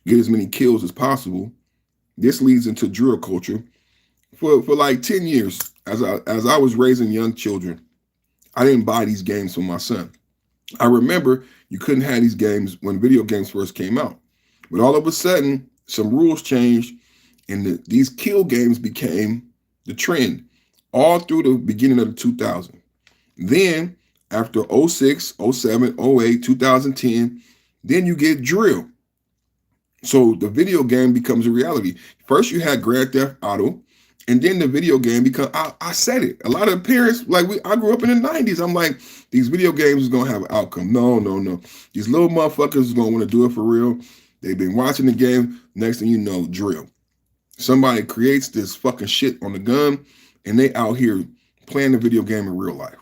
Get as many kills as possible. This leads into drill culture. For like 10 years, as I was raising young children, I didn't buy these games for my son. I remember you couldn't have these games when video games first came out. But all of a sudden, some rules changed, and these kill games became the trend all through the beginning of the 2000s. Then, after 06, 07, 08, 2010, then you get drill. So the video game becomes a reality. First, you had Grand Theft Auto, and then the video game becomes, I said it. A lot of parents, I grew up in the 90s. I'm like, these video games is going to have an outcome. No. These little motherfuckers is going to want to do it for real. They've been watching the game. Next thing you know, drill. Somebody creates this fucking shit on the gun, and they out here playing the video game in real life.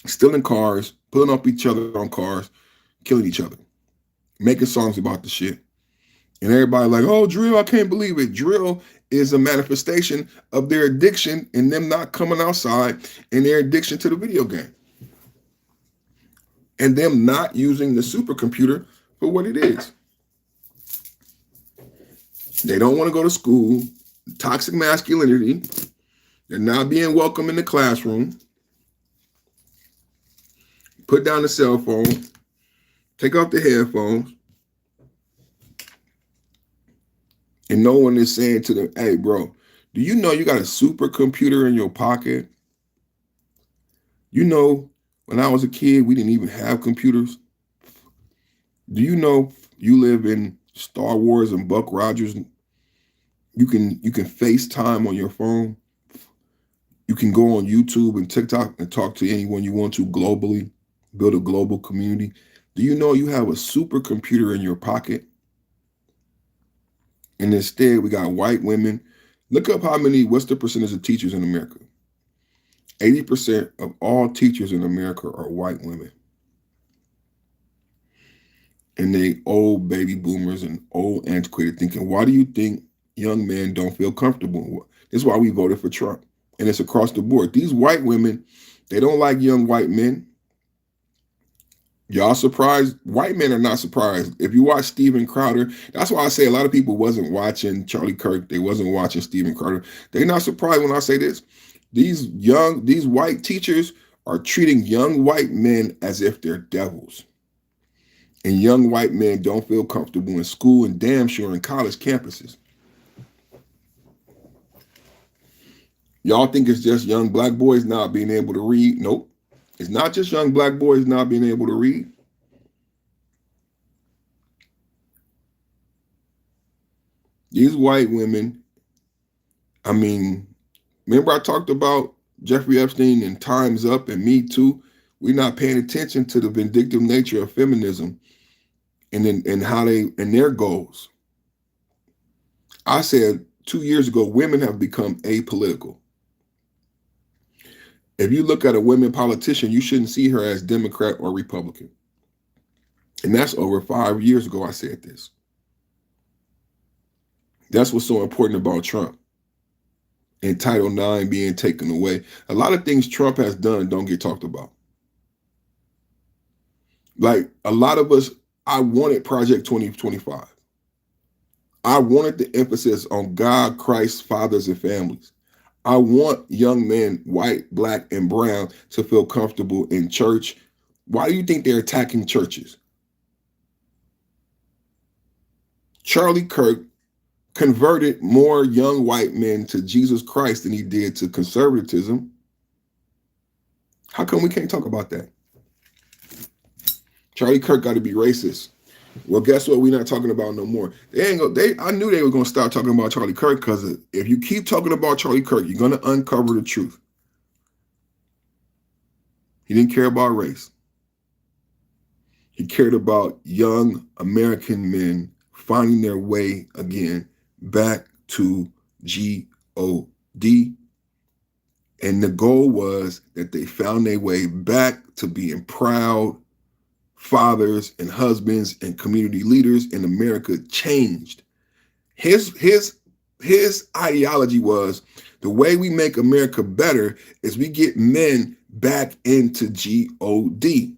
Stealing cars, pulling up each other on cars, killing each other, making songs about the shit. And everybody like, oh, drill, I can't believe it. Drill is a manifestation of their addiction and them not coming outside and their addiction to the video game. And them not using the supercomputer for what it is. They don't want to go to school. Toxic masculinity. They're not being welcome in the classroom. Put down the cell phone. Take off the headphones. And no one is saying to them, hey, bro, do you know you got a supercomputer in your pocket? You know, when I was a kid, we didn't even have computers. Do you know you live in Star Wars and Buck Rogers? You can FaceTime on your phone. You can go on YouTube and TikTok and talk to anyone you want to globally, build a global community. Do you know you have a supercomputer in your pocket? And instead, we got white women. Look up what's the percentage of teachers in America? 80% of all teachers in America are white women. And they old baby boomers and old antiquated thinking. Why do you think young men don't feel comfortable? This is why we voted for Trump. And it's across the board. These white women, they don't like young white men. Y'all surprised? White men are not surprised. If you watch Steven Crowder, that's why I say a lot of people wasn't watching Charlie Kirk. They wasn't watching Steven Crowder. They're not surprised when I say this. These white teachers are treating young white men as if they're devils. And young white men don't feel comfortable in school and damn sure in college campuses. Y'all think it's just young black boys not being able to read? Nope. It's not just young black boys not being able to read. These white women, I mean, remember I talked about Jeffrey Epstein and Time's Up and Me Too? We're not paying attention to the vindictive nature of feminism and how and their goals. I said 2 years ago, women have become apolitical. If you look at a women politician, you shouldn't see her as Democrat or Republican. And that's over 5 years ago I said this. That's what's so important about Trump and Title IX being taken away. A lot of things Trump has done don't get talked about. Like a lot of us, I wanted Project 2025. I wanted the emphasis on God, Christ, fathers, and families. I want young men, white, black, and brown, to feel comfortable in church. Why do you think they're attacking churches? Charlie Kirk converted more young white men to Jesus Christ than he did to conservatism. How come we can't talk about that? Charlie Kirk got to be racist. Well, guess what? We're not talking about no more. I knew they were going to start talking about Charlie Kirk because if you keep talking about Charlie Kirk, you're going to uncover the truth. He didn't care about race. He cared about young American men finding their way again back to G-O-D. And the goal was that they found their way back to being proud fathers and husbands and community leaders in America. Changed. His ideology was the way we make America better is we get men back into G-O-D.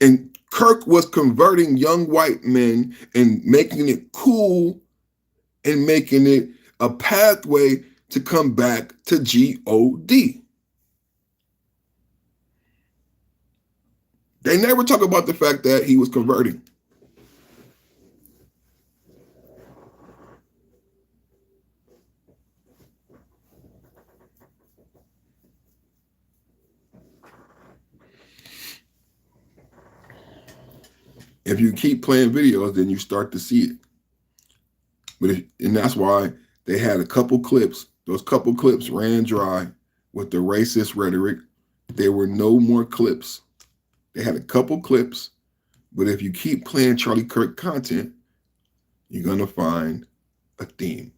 And Kirk was converting young white men and making it cool and making it a pathway to come back to G-O-D. They never talk about the fact that he was converting. If you keep playing videos, then you start to see it. And that's why they had a couple clips. Those couple clips ran dry with the racist rhetoric. There were no more clips. They had a couple clips, but if you keep playing Charlie Kirk content, you're going to find a theme.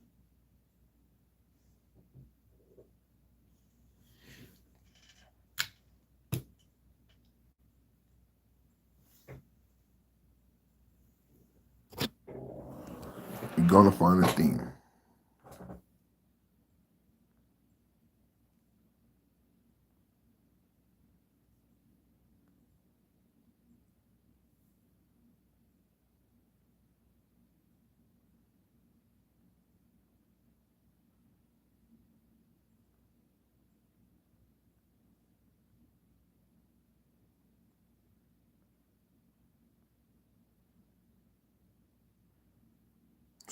You're going to find a theme.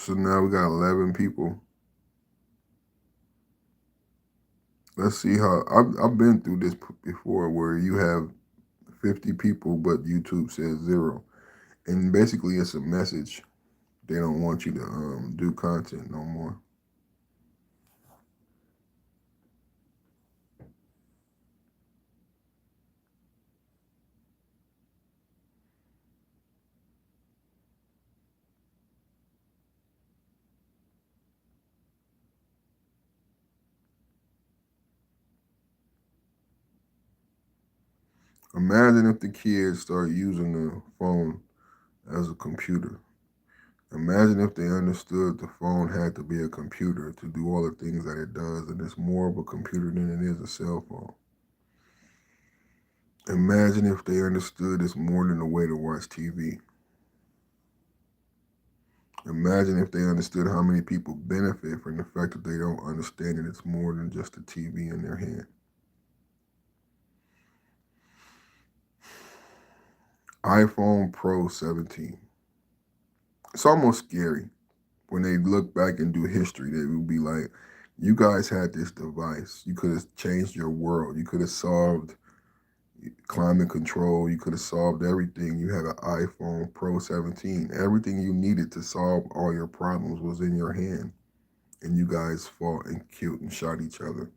So now we got 11 people. Let's see how I've been through this before, where you have 50 people, but YouTube says 0, and basically it's a message. They don't want you to do content no more. Imagine if the kids start using the phone as a computer. Imagine if they understood the phone had to be a computer to do all the things that it does, and it's more of a computer than it is a cell phone. Imagine if they understood it's more than a way to watch TV. Imagine if they understood how many people benefit from the fact that they don't understand that it's more than just a TV in their hand. iPhone Pro 17. It's almost scary. When they look back and do history, they will be like, you guys had this device. You could have changed your world. You could have solved climate control. You could have solved everything. You had an iPhone Pro 17. Everything you needed to solve all your problems was in your hand. And you guys fought and killed and shot each other.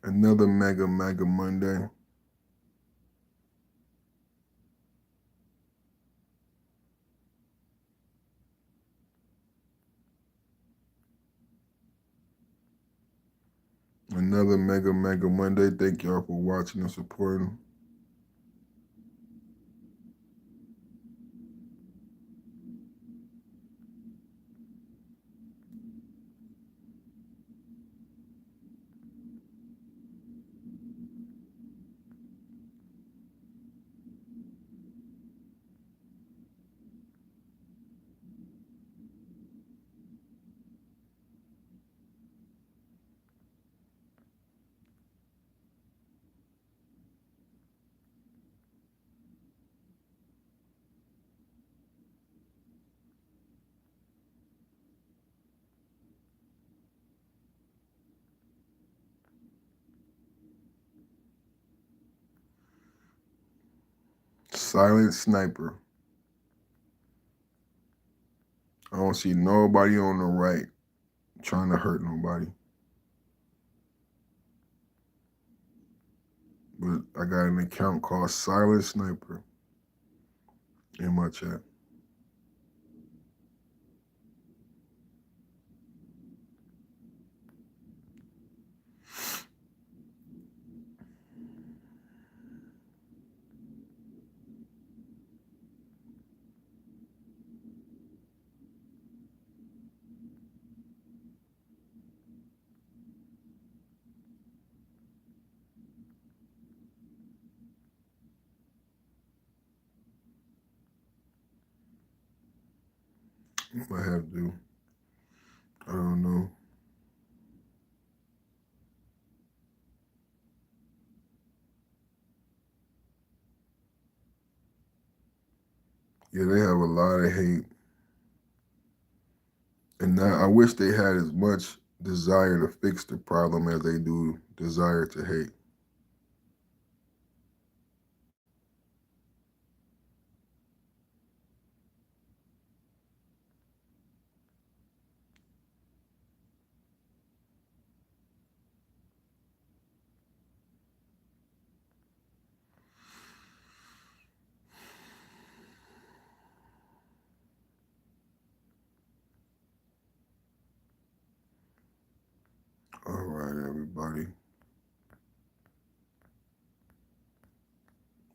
Another mega Monday. Another mega Monday. Thank y'all for watching and supporting. Silent sniper. I don't see nobody on the right trying to hurt nobody. But I got an account called Silent Sniper in my chat. I have to. I don't know. Yeah, they have a lot of hate. And now I wish they had as much desire to fix the problem as they do desire to hate. All right, everybody.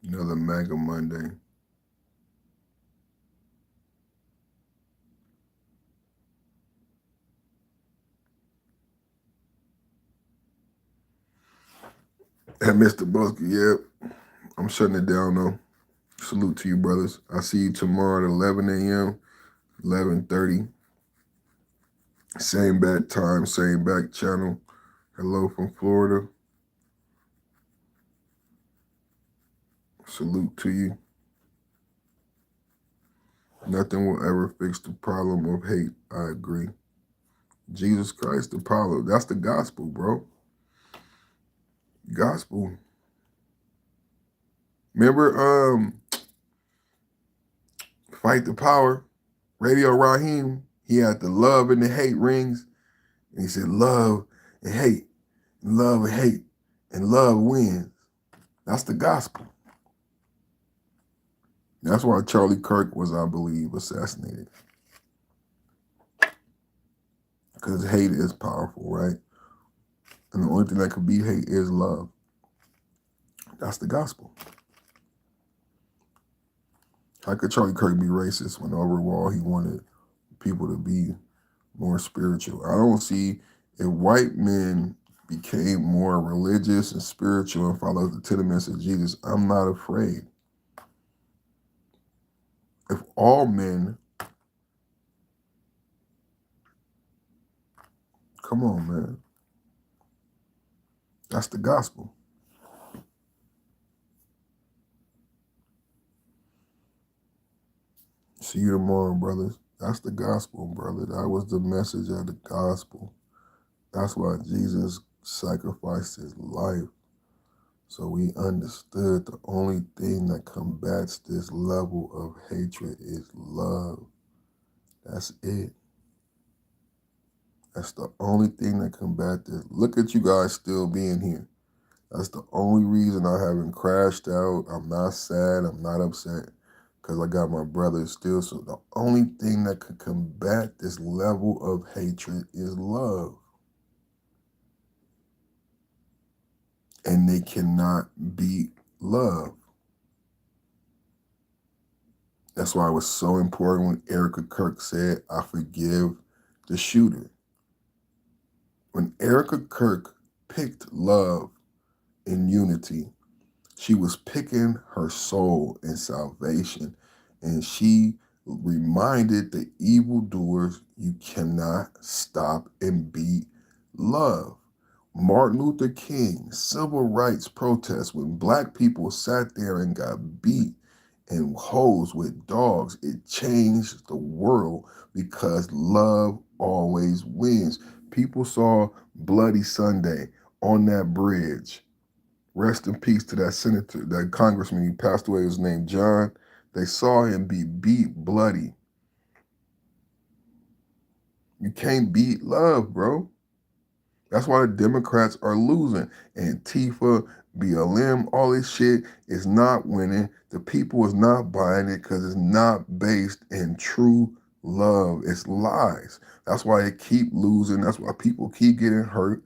Another MAGA Monday. And Mr. Busky, yeah, I'm shutting it down though. Salute to you, brothers. I see you tomorrow at 11 a.m., 11:30. Same bat time, same back channel. Hello from Florida. Salute to you. Nothing will ever fix the problem of hate. I agree. Jesus Christ, the power. That's the gospel, bro. Gospel. Remember, Fight the Power, Radio Raheem, he had the love and the hate rings. And he said, love and hate, and love and hate, and love wins. That's the gospel. That's why Charlie Kirk was, I believe, assassinated. Because hate is powerful, right? And the only thing that could be hate is love. That's the gospel. How could Charlie Kirk be racist when overall he wanted people to be more spiritual? I don't see if white men became more religious and spiritual and followed the tenements of Jesus, I'm not afraid. If all men, come on, man. That's the gospel. See you tomorrow, brothers. That's the gospel, brother. That was the message of the gospel. That's why Jesus sacrificed his life. So we understood the only thing that combats this level of hatred is love. That's it. That's the only thing that combats this. Look at you guys still being here. That's the only reason I haven't crashed out. I'm not sad. I'm not upset. Because I got my brothers still. So the only thing that can combat this level of hatred is love. And they cannot beat love. That's why it was so important when ERIKA Kirk said, I forgive the shooter. When ERIKA Kirk picked love and unity, she was picking her soul and salvation. And she reminded the evildoers, you cannot stop and beat love. Martin Luther King, civil rights protests, when black people sat there and got beat and hosed with dogs, it changed the world because love always wins. People saw Bloody Sunday on that bridge. Rest in peace to that senator, that congressman, he passed away, his name John. They saw him be beat bloody. You can't beat love, bro. That's why the Democrats are losing. Antifa, BLM, all this shit is not winning. The people is not buying it because it's not based in true love. It's lies. That's why they keep losing. That's why people keep getting hurt.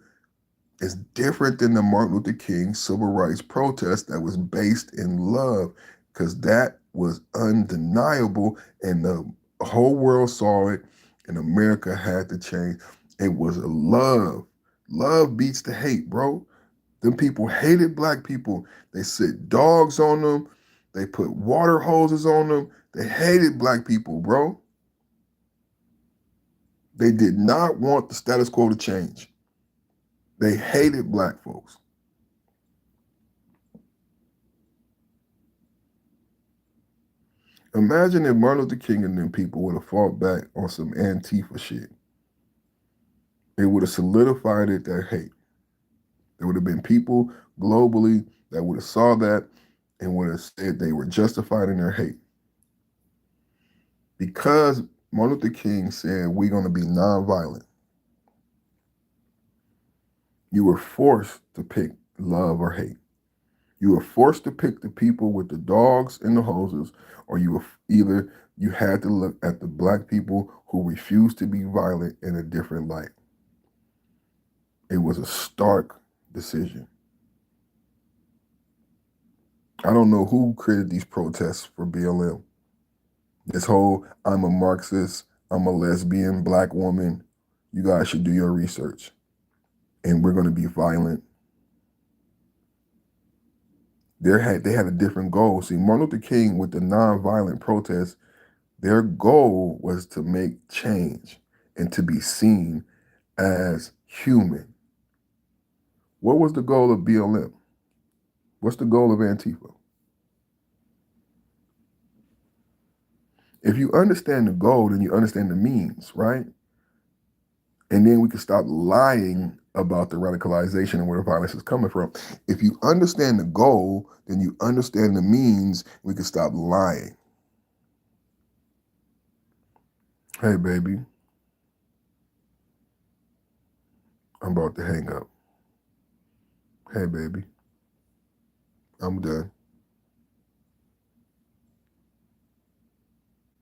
It's different than the Martin Luther King civil rights protest that was based in love, because that was undeniable and the whole world saw it and America had to change. It was a love. Love beats the hate, bro. Them people hated black people. They set dogs on them. They put water hoses on them. They hated black people, bro. They did not want the status quo to change. They hated black folks. Imagine if Martin Luther King and them people would have fought back on some Antifa shit. It would have solidified it, that hate. There would have been people globally that would have saw that and would have said they were justified in their hate. Because Martin Luther King said, we're going to be nonviolent. You were forced to pick love or hate. You were forced to pick the people with the dogs and the hoses, or you had to look at the black people who refused to be violent in a different light. It was a stark decision. I don't know who created these protests for BLM. This whole, I'm a Marxist, I'm a lesbian, black woman, you guys should do your research. And we're going to be violent. They had a different goal. See, Martin Luther King with the nonviolent protests, their goal was to make change and to be seen as human. What was the goal of BLM? What's the goal of Antifa? If you understand the goal, then you understand the means, right? And then we can stop lying about the radicalization and where the violence is coming from. If you understand the goal, then you understand the means, we can stop lying. Hey, baby. I'm about to hang up. Hey, baby. I'm done.